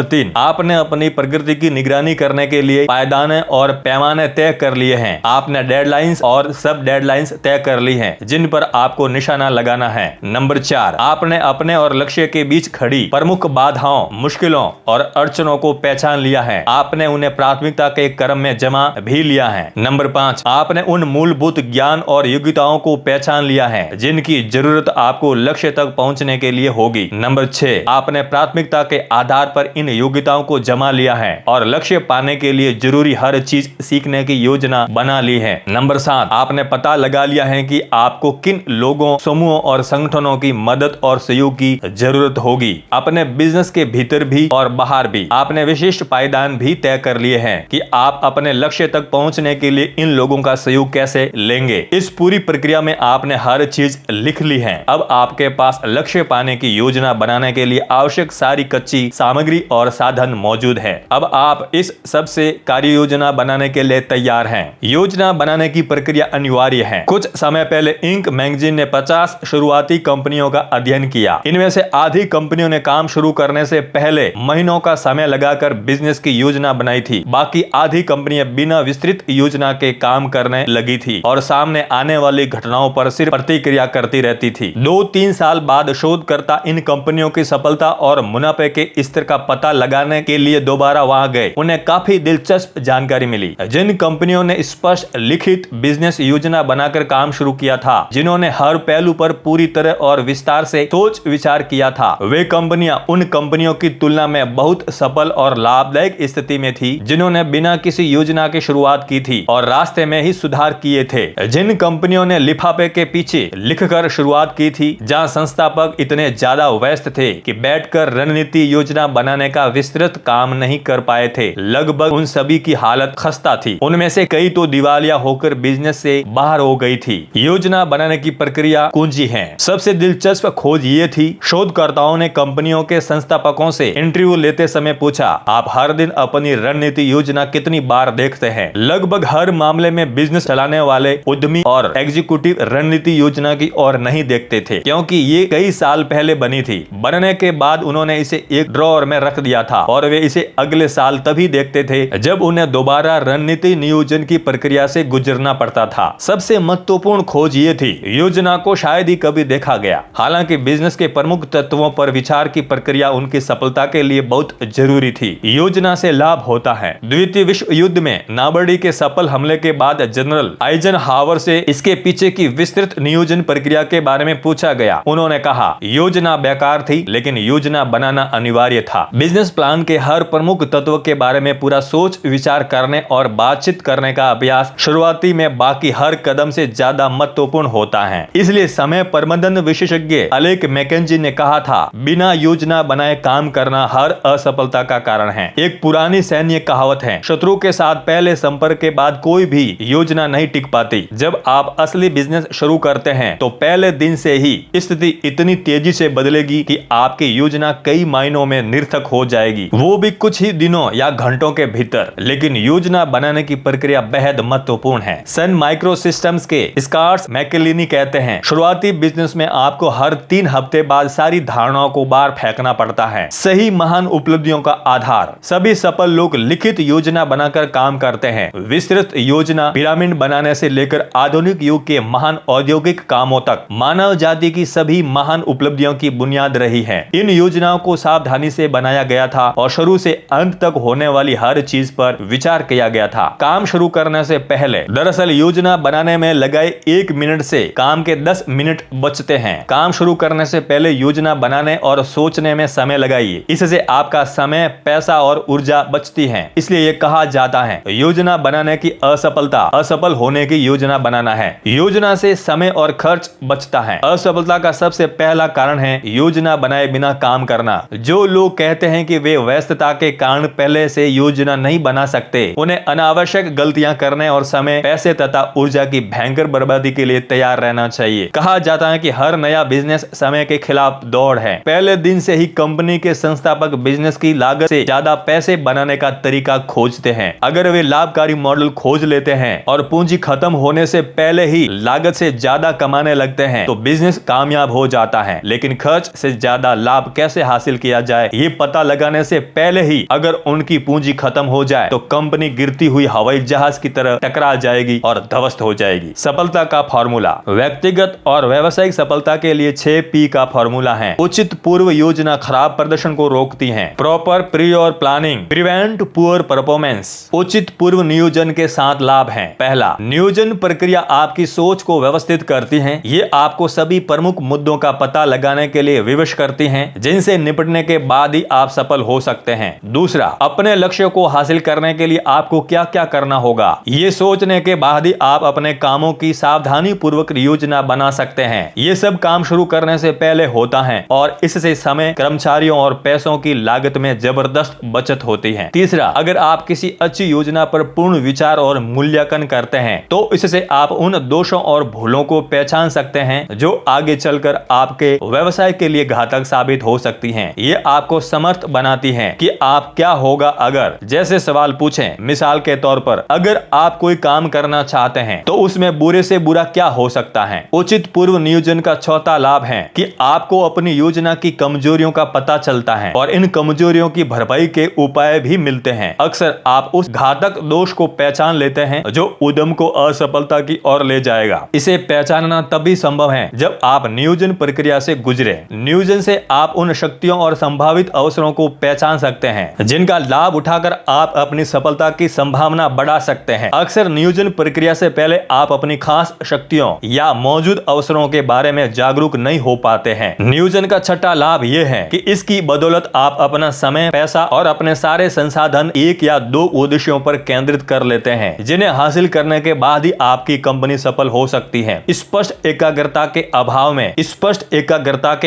3, आपने अपनी प्रगति की निगरानी करने के लिए पायदान और पैमाने तय कर लिए हैं। आपने डेडलाइंस और सब डेडलाइंस तय कर ली हैं जिन पर आपको निशाना लगाना है। नंबर 4, आपने अपने और लक्ष्य के बीच खड़ी प्रमुख बाधाओं, मुश्किलों और अड़चनों को पहचान लिया है। आपने उन्हें प्राथमिकता के क्रम में जमा भी लिया है। नंबर 5, आपने उन मूलभूत ज्ञान और योग्यताओं को पहचान लिया है जिनकी जरूरत आपको लक्ष्य तक पहुंचने के लिए होगी। नंबर 6, आपने प्राथमिकता के आधार पर इन योग्यताओं को जमा लिया है और लक्ष्य पाने के लिए जरूरी हर चीज सीखने की योजना बना ली है। नंबर 7, आपने पता लगा लिया है कि आपको किन लोगों, समूहों और संगठनों की मदद और सहयोग की जरूरत होगी। अपने बिजनेस के भीतर भी और बाहर भी आपने विशिष्ट पायदान भी तय कर लिए हैं कि आप अपने लक्ष्य तक पहुंचने के लिए इन लोगों का सहयोग कैसे लेंगे। इस पूरी प्रक्रिया में आपने हर चीज लिख ली है। अब आपके पास लक्ष्य पाने की योजना बनाने के लिए आवश्यक सारी कच्ची सामग्री और साधन मौजूद है। अब आप इस सब से कार्य योजना बनाने के लिए तैयार हैं। योजना बनाने की प्रक्रिया अनिवार्य है। कुछ समय पहले इंक मैगजीन ने 50 शुरुआती कंपनियों का अध्ययन किया। इनमें से आधी कंपनियों ने काम शुरू करने से पहले महीनों का समय लगाकर बिजनेस की योजना बनाई थी। बाकी आधी कंपनियां बिना विस्तृत योजना के काम करने लगी थी और सामने आने वाली घटनाओं पर सिर्फ प्रतिक्रिया करती रहती थी। 2-3 साल बाद शोधकर्ता इन कंपनियों की सफलता और मुनाफे के स्तर का पता लगाने के लिए दोबारा वहां गए। उन्हें काफी दिलचस्प जानकारी मिली। जिन कंपनियों ने स्पष्ट लिखित बिजनेस योजना बनाकर काम शुरू किया था, जिन्होंने हर पहलू पर पूरी तरह और विस्तार से सोच विचार किया था, वे कंपनियां उन कंपनियों की तुलना में बहुत सफल और लाभदायक स्थिति में थी जिन्होंने बिना किसी योजना की शुरुआत की थी और रास्ते में ही सुधार किए थे। जिन कंपनियों ने लिफाफे के पीछे लिखकर शुरुआत की थी, जहां संस्थापक इतने ज्यादा व्यस्त थे कि बैठकर रणनीति योजना बनाने का विस्तृत काम नहीं कर पाए थे, लगभग उन सभी की हालत खस्ता थी। उनमें से कई तो दिवालिया होकर बिजनेस से बाहर हो गई थी। योजना बनाने की प्रक्रिया कुंजी है। सबसे दिलचस्प खोज ये थी, शोधकर्ताओं ने कंपनियों के संस्थापकों से इंटरव्यू लेते समय पूछा, आप हर दिन अपनी रणनीति योजना कितनी बार देखते हैं? लगभग हर मामले में बिजनेस चलाने वाले उद्यमी और एग्जीक्यूटिव रणनीति योजना की ओर नहीं देखते थे क्योंकि ये कई साल पहले बनी थी। बनने के बाद उन्होंने इसे एक ड्रॉअर में रख दिया था और वे इसे अगले साल तभी देखते थे जब उन्हें दोबारा रणनीति नियोजन की प्रक्रिया से गुजरना पड़ता था। सबसे महत्वपूर्ण खोज ये थी, योजना को शायद ही कभी देखा गया। हालांकि बिजनेस के प्रमुख तत्वों पर विचार की प्रक्रिया उनकी सफलता के लिए बहुत जरूरी थी। योजना से लाभ होता है। द्वितीय विश्व युद्ध में नार्मंडी के सफल हमले के बाद जनरल आइजनहावर से इसके पीछे की विस्तृत नियोजन प्रक्रिया के बारे में पूछा गया। उन्होंने कहा, योजना बेकार थी लेकिन योजना बनाना अनिवार्य था। बिजनेस प्लान के हर प्रमुख तत्व के बारे में पूरा सोच विचार करने और बातचीत करने का अभ्यास शुरुआती में बाकी हर कदम से ज्यादा महत्वपूर्ण होता है। इसलिए समय प्रबंधन विशेषज्ञ अलेक मैकेंजी ने कहा था, बिना योजना बनाए काम करना हर असफलता का कारण है। एक पुरानी सैन्य कहावत है, शत्रु के साथ पहले संपर्क के बाद कोई भी योजना नहीं टिक पाती। जब आप असली बिजनेस शुरू करते हैं तो पहले दिन से ही स्थिति इतनी तेजी से बदलेगी कि आपकी योजना कई महीनों में निरर्थक हो जाएगी, वो भी कुछ ही दिनों या घंटों के भीतर। लेकिन योजना बनाने की प्रक्रिया बेहद महत्वपूर्ण है। सन माइक्रो सिस्टम्स के स्कॉट्स मैकलिनी कहते हैं, शुरुआती बिजनेस में आपको हर 3 हफ्ते बाद सारी धारणाओं को बाहर फेंकना पड़ता है। सही महान उपलब्धियों का आधार। सभी सफल लोग लिखित योजना बनाकर काम करते हैं। विस्तृत योजना पिरामिड बनाने से लेकर आधुनिक युग के महान औद्योगिक कामों तक मानव जाति की सभी महान उपलब्धियों की बुनियाद रही है। इन योजनाओं को सावधानी से बनाया गया था और शुरू से अंत तक होने वाली हर चीज पर विचार किया गया था। काम शुरू करने से पहले दरअसल योजना बनाने में लगाए 1 मिनट से काम के 10 मिनट बचते हैं। काम शुरू करने से पहले योजना बनाने और सोचने में समय लगाइए। इससे आपका समय, पैसा और ऊर्जा बचती है। इसलिए ये कहा जाता है, योजना बनाने की असफलता असफल होने की योजना बनाना है। योजना से समय और खर्च बचता है। असफलता का सबसे पहला कारण है योजना बनाए बिना काम करना। जो लोग कहते हैं कि वे व्यस्तता के कारण पहले से योजना नहीं बना सकते, उन्हें अनावश्यक गलतियां करने और समय, पैसे तथा ऊर्जा की भयंकर बर्बादी के लिए तैयार रहना चाहिए। कहा जाता है कि हर नया बिजनेस समय के खिलाफ दौड़ है। पहले दिन से ही कंपनी के संस्थापक बिजनेस की लागत से ज्यादा पैसे बनाने का तरीका खोजते हैं। अगर वे लाभकारी मॉडल खोज लेते हैं और पूंजी खत्म होने से पहले ही लागत से ज्यादा कमाने लगते हैं तो बिजनेस कामयाब हो जाता है। लेकिन खर्च से ज्यादा लाभ कैसे हासिल किया जाए, ये पता लगाने से पहले ही अगर उनकी पूंजी खत्म हो जाए तो कंपनी गिरती हुई हवाई जहाज की तरह टकरा जाएगी और ध्वस्त हो जाएगी। सफलता का फॉर्मूला। व्यक्तिगत और व्यावसायिक सफलता के लिए 6P का फॉर्मूला है। उचित पूर्व योजना खराब प्रदर्शन को रोकती है। Proper prior planning prevent poor performance. उचित पूर्व नियोजन के 7 लाभ हैं। पहला, नियोजन प्रक्रिया आपकी सोच को व्यवस्थित करती है। ये आपको सभी प्रमुख मुद्दों का पता लगाने के लिए विवश करती हैं, जिनसे निपटने के बाद ही आप सफल हो सकते हैं। दूसरा, अपने लक्ष्य को हासिल करने के लिए आपको क्या क्या करना होगा, ये सोचने के बाद ही आप अपने कामों की सावधानी पूर्वक योजना बना सकते हैं। ये सब काम शुरू करने से पहले होता है और इससे समय, कर्मचारियों और पैसों की लागत में जबरदस्त बचत होती है। तीसरा, अगर आप किसी अच्छी योजना पर पूर्ण विचार और मूल्यांकन करते हैं तो इससे आप उन दोषों और भूलों को पहचान सकते हैं जो आगे चलकर आपके व्यवसाय के लिए घातक साबित हो सकती हैं। ये आपको समर्थ बनाती हैं कि आप क्या होगा अगर जैसे सवाल पूछें। मिसाल के तौर पर, अगर आप कोई काम करना चाहते हैं तो उसमें बुरे से बुरा क्या हो सकता है। उचित पूर्व नियोजन का चौथा लाभ है कि आपको अपनी योजना की कमजोरियों का पता चलता है और इन कमजोरियों की भरपाई के उपाय भी मिलते हैं। अक्सर आप उस घातक दोष को पहचान लेते हैं जो उद्यम को असफलता की ओर ले जाएगा। इसे पहचानना तभी संभव है जब आप नियोजन प्रक्रिया से गुजरे। नियोजन से आप उन शक्तियों और संभावित अवसरों को पहचान सकते हैं जिनका लाभ उठाकर आप अपनी सफलता की संभावना बढ़ा सकते हैं। अक्सर नियोजन प्रक्रिया से पहले आप अपनी खास शक्तियों या मौजूद अवसरों के बारे में जागरूक नहीं हो पाते हैं। नियोजन का छठा लाभ यह है कि इसकी बदौलत आप अपना समय, पैसा और अपने सारे संसाधन 1 या 2 उद्देश्यों पर केंद्रित कर लेते हैं, जिन्हें हासिल करने के बाद ही आपकी कंपनी सफल हो सकती है। स्पष्ट एकाग्रता के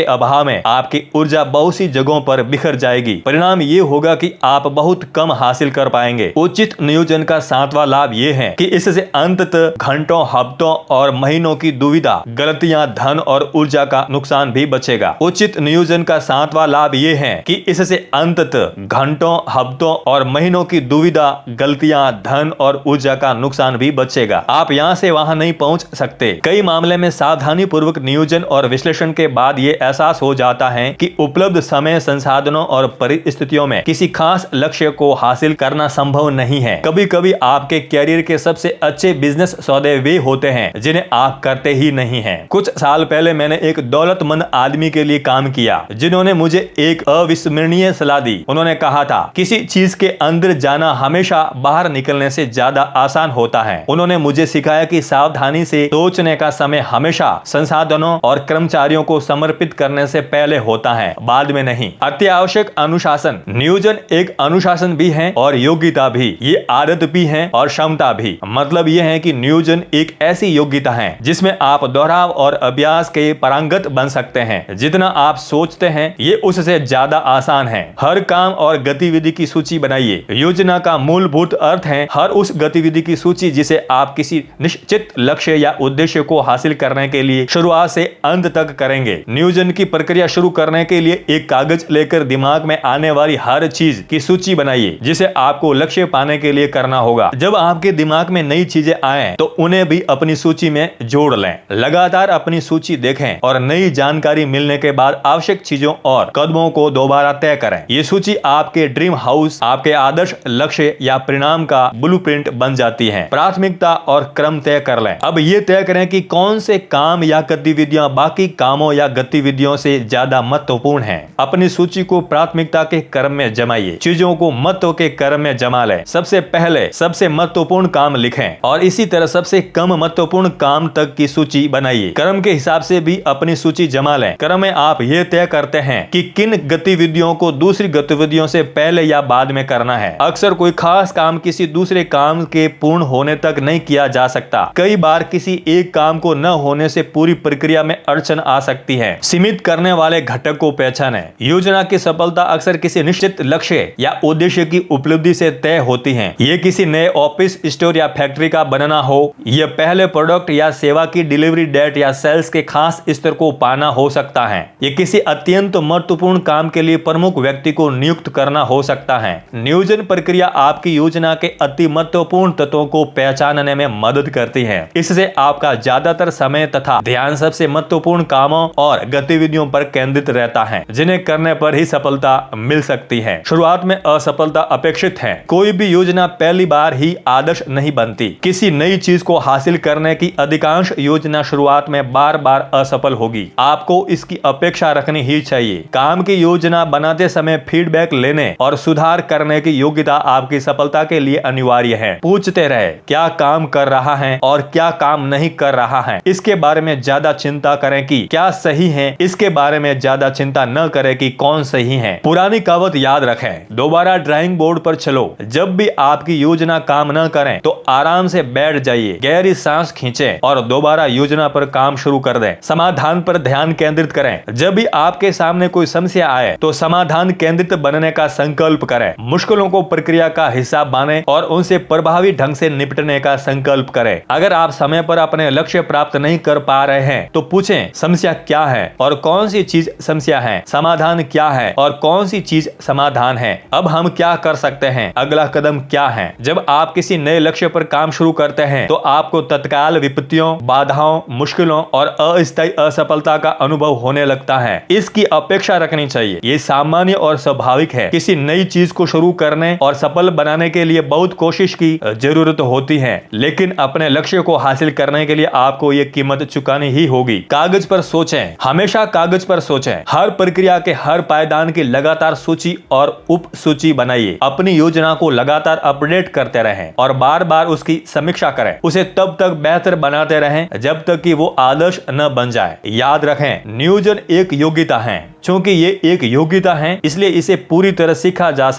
अभाव में आपकी ऊर्जा बहुत सी जगहों पर बिखर जाएगी। परिणाम ये होगा कि आप बहुत कम हासिल कर पाएंगे। उचित नियोजन का 7वां लाभ ये है कि इससे अंततः घंटों, हफ्तों और महीनों की दुविधा, गलतियां, धन और ऊर्जा का नुकसान भी बचेगा। उचित नियोजन का 7वां लाभ ये है कि इससे अंततः घंटों, हफ्तों और महीनों की दुविधा, गलतियां, धन और ऊर्जा का नुकसान भी बचेगा। आप यहाँ से वहां नहीं पहुंच सकते। कई मामले में सावधानी पूर्वक नियोजन और विश्लेषण के बाद ये एहसास हो जाता है कि उपलब्ध समय, संसाधनों और परिस्थितियों में किसी खास लक्ष्य को हासिल करना संभव नहीं है। कभी कभी आपके कैरियर के सबसे अच्छे बिजनेस सौदे वे होते हैं जिन्हें आप करते ही नहीं हैं। कुछ साल पहले मैंने एक दौलतमंद आदमी के लिए काम किया जिन्होंने मुझे एक अविस्मरणीय सलाह दी। उन्होंने कहा था, किसी चीज के अंदर जाना हमेशा बाहर निकलने से ज्यादा आसान होता है। उन्होंने मुझे सिखाया कि सावधानी से सोचने का समय हमेशा संसाधनों और कर्मचारियों को समर्पित करने से पहले होता है, बाद में नहीं। अत्यावश्यक अनुशासन। नियोजन एक अनुशासन भी है और योग्यता भी। ये आदत भी है और क्षमता भी। मतलब यह है कि नियोजन एक ऐसी योग्यता है जिसमें आप दोहराव और अभ्यास के पारंगत बन सकते हैं। जितना आप सोचते हैं ये उससे ज्यादा आसान है। हर काम और गतिविधि की सूची बनाइए। योजना का मूलभूत अर्थ है हर उस गतिविधि की सूची जिसे आप किसी निश्चित लक्ष्य या उद्देश्य को हासिल करने के लिए शुरुआत से अंत तक करेंगे। नियोजन की प्रक्रिया शुरू करने के लिए एक कागज लेकर दिमाग में आने वाली हर चीज की सूची बनाइए जिसे आपको लक्ष्य पाने के लिए करना होगा। जब आपके दिमाग में नई चीजें आए तो उन्हें भी अपनी सूची में जोड़ लें। लगातार अपनी सूची देखें और नई जानकारी मिलने के बाद आवश्यक चीजों और कदमों को दोबारा तय करें। ये सूची आपके ड्रीम हाउस, आपके आदर्श लक्ष्य या परिणाम का ब्लूप्रिंट बन जाती है। प्राथमिकता और क्रम तय कर लें। अब ये तय करें कि कौन से काम या गतिविधियां बाकी कामों या गतिविधियों से ज्यादा महत्वपूर्ण हैं। अपनी सूची को प्राथमिकता के क्रम में जमाइए। चीजों को महत्व के क्रम में जमा लें। सबसे पहले सबसे महत्वपूर्ण काम लिखें और इसी तरह सबसे कम महत्वपूर्ण काम तक की सूची बनाइए। क्रम के हिसाब से भी अपनी सूची जमा लें। क्रम में आप ये तय करते हैं कि किन गतिविधियों को दूसरी गतिविधियों से पहले या बाद में करना है। अक्सर कोई खास काम किसी दूसरे काम के पूर्ण होने तक नहीं किया जा सकता। कई बार किसी एक काम को न होने से पूरी प्रक्रिया में अड़चन आ सकती है। सीमित करने वाले घटक को पहचानें। योजना की सफलता अक्सर किसी निश्चित लक्ष्य या उद्देश्य की उपलब्धि से तय होती है। ये किसी नए ऑफिस, स्टोर या फैक्ट्री का बनना हो, यह पहले प्रोडक्ट या सेवा की डिलीवरी डेट या सेल्स के खास स्तर को पाना हो सकता है। ये किसी अत्यंत महत्वपूर्ण काम के लिए प्रमुख व्यक्ति को नियुक्त करना हो सकता है। नियोजन प्रक्रिया आपकी योजना के अति महत्वपूर्ण तत्वों को पहचानने में मदद करती है। इससे आपका ज्यादातर समय तथा ध्यान सबसे महत्वपूर्ण कामों और गतिविधियों पर केंद्रित रहता है, जिन्हें करने पर ही सफलता मिल सकती है। शुरुआत में असफलता अपेक्षित है। कोई भी योजना पहली बार ही आदर्श नहीं बनती। किसी नई चीज को हासिल करने की अधिकांश योजना शुरुआत में बार बार असफल होगी। आपको इसकी अपेक्षा रखनी ही चाहिए। काम की योजना बनाते समय फीडबैक लेने और सुधार करने की योग्यता आपकी सफलता के लिए अनिवार्य है। पूछते रहे क्या काम कर रहा है और क्या काम नहीं कर रहा है। इसके बारे में ज्यादा चिंता करें कि क्या सही है, इसके बारे में ज्यादा चिंता न करें कि कौन सही है। पुरानी कहावत याद रखें, दोबारा ड्राइंग बोर्ड पर चलो। जब भी आपकी योजना काम न करें तो आराम से बैठ जाइए, गहरी सांस खींचें और दोबारा योजना पर काम शुरू कर दें। समाधान पर ध्यान केंद्रित करें। जब भी आपके सामने कोई समस्या आए तो समाधान केंद्रित बनने का संकल्प करें। मुश्किलों को प्रक्रिया का हिस्सा मानें और उनसे प्रभावी ढंग से निपटने का संकल्प करें। अगर आप समय पर अपने लक्ष्य प्राप्त नहीं कर पा रहे हैं तो पूछें समस्या क्या है और कौन सी चीज समस्या है, समाधान क्या है और कौन सी चीज समाधान है। अब हम क्या कर सकते हैं, अगला कदम क्या है। जब आप किसी नए लक्ष्य पर काम शुरू करते हैं तो आपको तत्काल विपत्तियों, बाधाओं, मुश्किलों और अस्थायी असफलता का अनुभव होने लगता है। इसकी अपेक्षा रखनी चाहिए। ये सामान्य और स्वाभाविक है। किसी नई चीज को शुरू करने और सफल बनाने के लिए बहुत कोशिश की जरूरत होती है, लेकिन अपने लक्ष्य को हासिल करने के लिए आपको ये कीमत चुकानी ही होगी। कागज पर सोचें। हमेशा कागज पर सोचें। हर प्रक्रिया के हर पायदान की लगातार सूची और उप सूची बनाइए। अपनी योजना को लगातार अपडेट करते रहें और बार बार उसकी समीक्षा करें। उसे तब तक बेहतर बनाते रहें जब तक कि वो आदर्श न बन जाए। याद रखें, नियोजन एक योग्यता है। क्योंकि ये एक योग्यता है इसलिए इसे पूरी तरह सीखा जा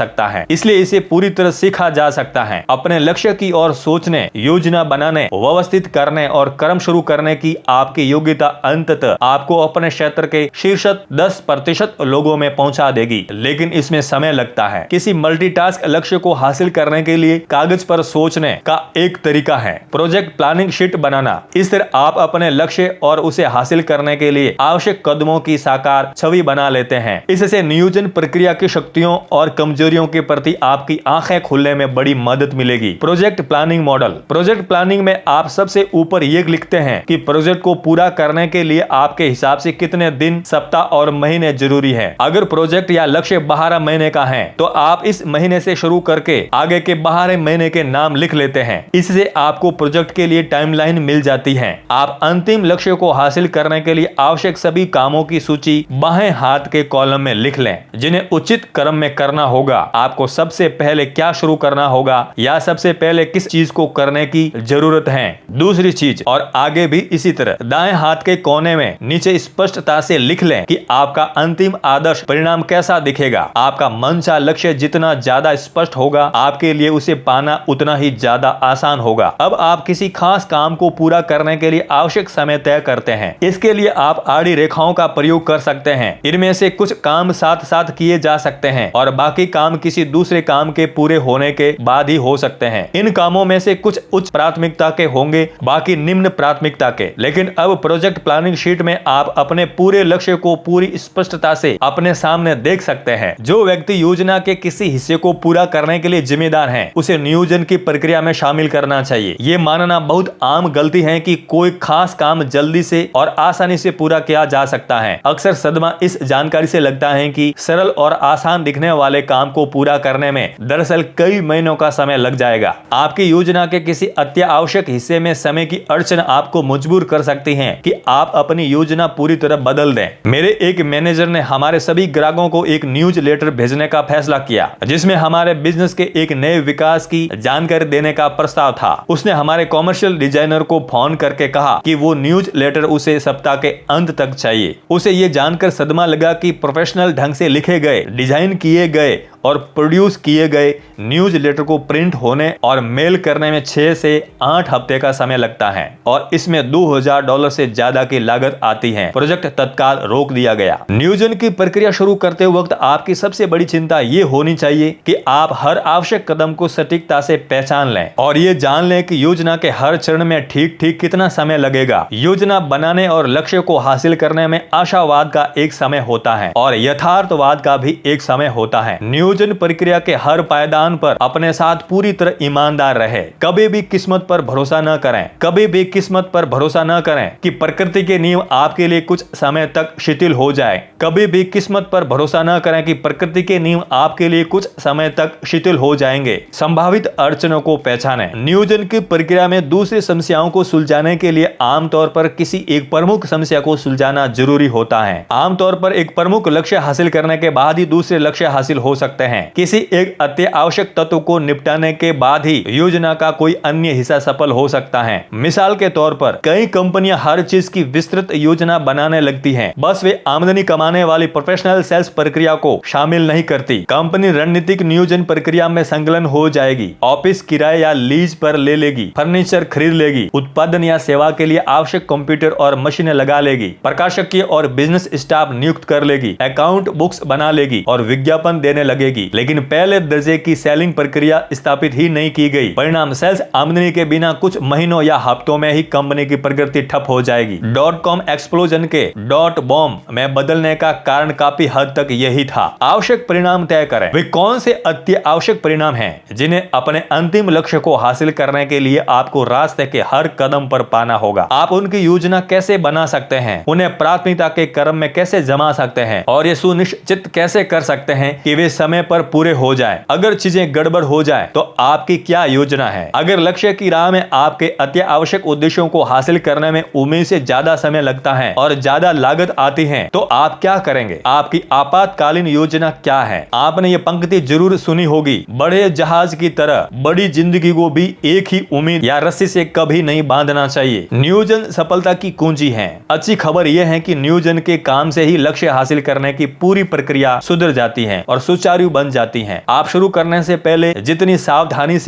सकता है। अपने लक्ष्य की ओर सोचने, योजना बनाने, व्यवस्थित करने और कर्म शुरू करने की आपकी योग्यता अंततः आपको अपने क्षेत्र के शीर्ष 10% लोगों में पहुंचा देगी, लेकिन इसमें समय लगता है। किसी मल्टीटास्क लक्ष्य को हासिल करने के लिए कागज पर सोचने का एक तरीका है प्रोजेक्ट प्लानिंग शीट बनाना। इस तरह आप अपने लक्ष्य और उसे हासिल करने के लिए आवश्यक कदमों की साकार छवि बना लेते हैं। इससे नियोजन प्रक्रिया की शक्तियों और कमजोरियों के प्रति आपकी आंखें खुलने में बड़ी मदद मिलेगी। Project planning model. Project planning में आप सबसे ऊपर ये लिखते हैं कि प्रोजेक्ट को पूरा करने के लिए आपके हिसाब से कितने दिन, सप्ताह और महीने जरूरी है। अगर प्रोजेक्ट या लक्ष्य 12 महीने का है तो आप इस महीने से शुरू करके आगे के 12 महीने के नाम लिख लेते हैं। इससे आपको प्रोजेक्ट के लिए टाइमलाइन मिल जाती है। आप अंतिम लक्ष्य को हासिल करने के लिए आवश्यक सभी कामों की सूची बाएं हाथ के कॉलम में लिख लें, जिन्हें उचित क्रम में करना होगा। आपको सबसे पहले क्या शुरू करना होगा या सबसे पहले किस चीज को करने की जरूरत है, दूसरी चीज, और आगे भी इसी तरह। दाएं हाथ के कोने में नीचे स्पष्टता से लिख लें कि आपका अंतिम आदर्श परिणाम कैसा दिखेगा। आपका मनचा लक्ष्य जितना ज्यादा स्पष्ट होगा, आपके लिए उसे पाना उतना ही ज्यादा आसान होगा। अब आप किसी खास काम को पूरा करने के लिए आवश्यक समय तय करते हैं। इसके लिए आप आड़ी रेखाओं का प्रयोग कर सकते हैं। इनमें से कुछ काम साथ साथ किए जा सकते हैं और बाकी काम किसी दूसरे काम के पूरे होने के बाद ही हो सकते हैं। इन कामों में से कुछ उच्च प्राथमिकता के होंगे, बाकी निम्न प्राथमिकता के। लेकिन अब प्रोजेक्ट प्लानिंग शीट में आप अपने पूरे लक्ष्य को पूरी स्पष्टता से अपने सामने देख सकते हैं। जो व्यक्ति योजना के किसी हिस्से को पूरा करने के लिए जिम्मेदार है, उसे नियोजन की प्रक्रिया में शामिल करना चाहिए। ये मानना बहुत आम गलती है कि कोई खास काम जल्दी से और आसानी से पूरा किया जा सकता है। अक्सर सदमा इस जानकारी से लगता है कि सरल और आसान दिखने वाले काम को पूरा करने में दरअसल कई महीनों का समय लग जाएगा। आपकी योजना के किसी अत्यावश्यक हिस्से में समय की अड़चन आपको मजबूर कर सकती है कि आप अपनी योजना पूरी तरह बदल दें। मेरे एक मैनेजर ने हमारे सभी ग्राहकों को एक न्यूज लेटर भेजने का फैसला किया, जिसमें हमारे बिजनेस के एक नए विकास की जानकारी देने का प्रस्ताव था। उसने हमारे कॉमर्शियल डिजाइनर को फोन करके कहा कि वो न्यूज लेटर उसे सप्ताह के अंत तक चाहिए। उसे ये जानकर सदमा लगा कि प्रोफेशनल ढंग से लिखे गए, डिजाइन किए गए और प्रोड्यूस किए गए न्यूज लेटर को प्रिंट होने और मेल करने में 6 से 8 हफ्ते का समय लगता है और इसमें $2000 से ज्यादा की लागत आती है। प्रोजेक्ट तत्काल रोक दिया गया। नियोजन की प्रक्रिया शुरू करते वक्त आपकी सबसे बड़ी चिंता ये होनी चाहिए कि आप हर आवश्यक कदम को सटीकता से पहचान लें और ये जान लें कि योजना के हर चरण में ठीक ठीक कितना समय लगेगा। योजना बनाने और लक्ष्य को हासिल करने में आशावाद का एक समय होता है और यथार्थवाद का भी एक समय होता है। नियोजन प्रक्रिया के हर पायदान पर अपने साथ पूरी तरह ईमानदार रहे। कभी भी किस्मत पर भरोसा न करें। कभी भी किस्मत पर भरोसा न करें कि प्रकृति के नियम आपके लिए कुछ समय तक शिथिल हो जाए। कभी भी किस्मत पर भरोसा न करें कि प्रकृति के नियम आपके लिए कुछ समय तक शिथिल हो जाएंगे। संभावित अड़चनों को पहचानें। नियोजन की प्रक्रिया में दूसरी समस्याओं को सुलझाने के लिए आमतौर पर किसी एक प्रमुख समस्या को सुलझाना जरूरी होता है। आमतौर पर एक प्रमुख लक्ष्य हासिल करने के बाद ही दूसरे लक्ष्य हासिल हो सकते हैं। किसी एक अति आवश्यक तत्व को निपटाने के बाद ही योजना का कोई अन्य हिस्सा सफल हो सकता है। मिसाल के तौर पर कई कंपनियां हर चीज की विस्तृत योजना बनाने लगती हैं, बस वे आमदनी कमाने वाली प्रोफेशनल सेल्स प्रक्रिया को शामिल नहीं करती। कंपनी रणनीतिक नियोजन प्रक्रिया में संलग्न हो जाएगी, ऑफिस किराए या लीज पर ले लेगी, फर्नीचर खरीद लेगी, उत्पादन या सेवा के लिए आवश्यक कंप्यूटर और मशीनें लगा लेगी, प्रकाशकीय और बिजनेस स्टाफ नियुक्त कर लेगी, अकाउंट बुक्स बना लेगी और विज्ञापन देने लगेगी। लेकिन पहले दर्जे की सेलिंग प्रक्रिया स्थापित ही नहीं की गई। परिणाम सेल्स आमदनी के बिना कुछ महीनों या हफ्तों में ही कंपनी की प्रगति ठप हो जाएगी। .com एक्सप्लोजन के .bomb में बदलने का कारण काफी हद तक यही था। आवश्यक परिणाम तय करें। वे कौन से अति आवश्यक परिणाम हैं जिन्हें अपने अंतिम लक्ष्य को हासिल करने के लिए आपको रास्ते के हर कदम पर पाना होगा। आप उनकी योजना कैसे बना सकते हैं, उन्हें प्राथमिकता के क्रम में कैसे जमा सकते हैं और ये सुनिश्चित कैसे कर सकते हैं कि वे समय पर पूरे हो जाए। अगर चीजें गड़बड़ हो जाए तो आपकी क्या योजना है। अगर लक्ष्य की राह में आपके अति आवश्यक उद्देश्यों को हासिल करने में उम्मीद से ज्यादा समय लगता है और ज्यादा लागत आती है तो आप क्या करेंगे। आपकी आपातकालीन योजना क्या है। आपने ये पंक्ति जरूर सुनी होगी, बड़े जहाज की तरह बड़ी जिंदगी को भी एक ही उम्मीद या रस्सी से कभी नहीं बांधना चाहिए। नियोजन सफलता की कुंजी है। अच्छी खबर यह है कि नियोजन के काम से ही लक्ष्य हासिल करने की पूरी प्रक्रिया सुधर जाती है और सुचारू बन जाती है। आप शुरू करने से पहले जितनी सावधानी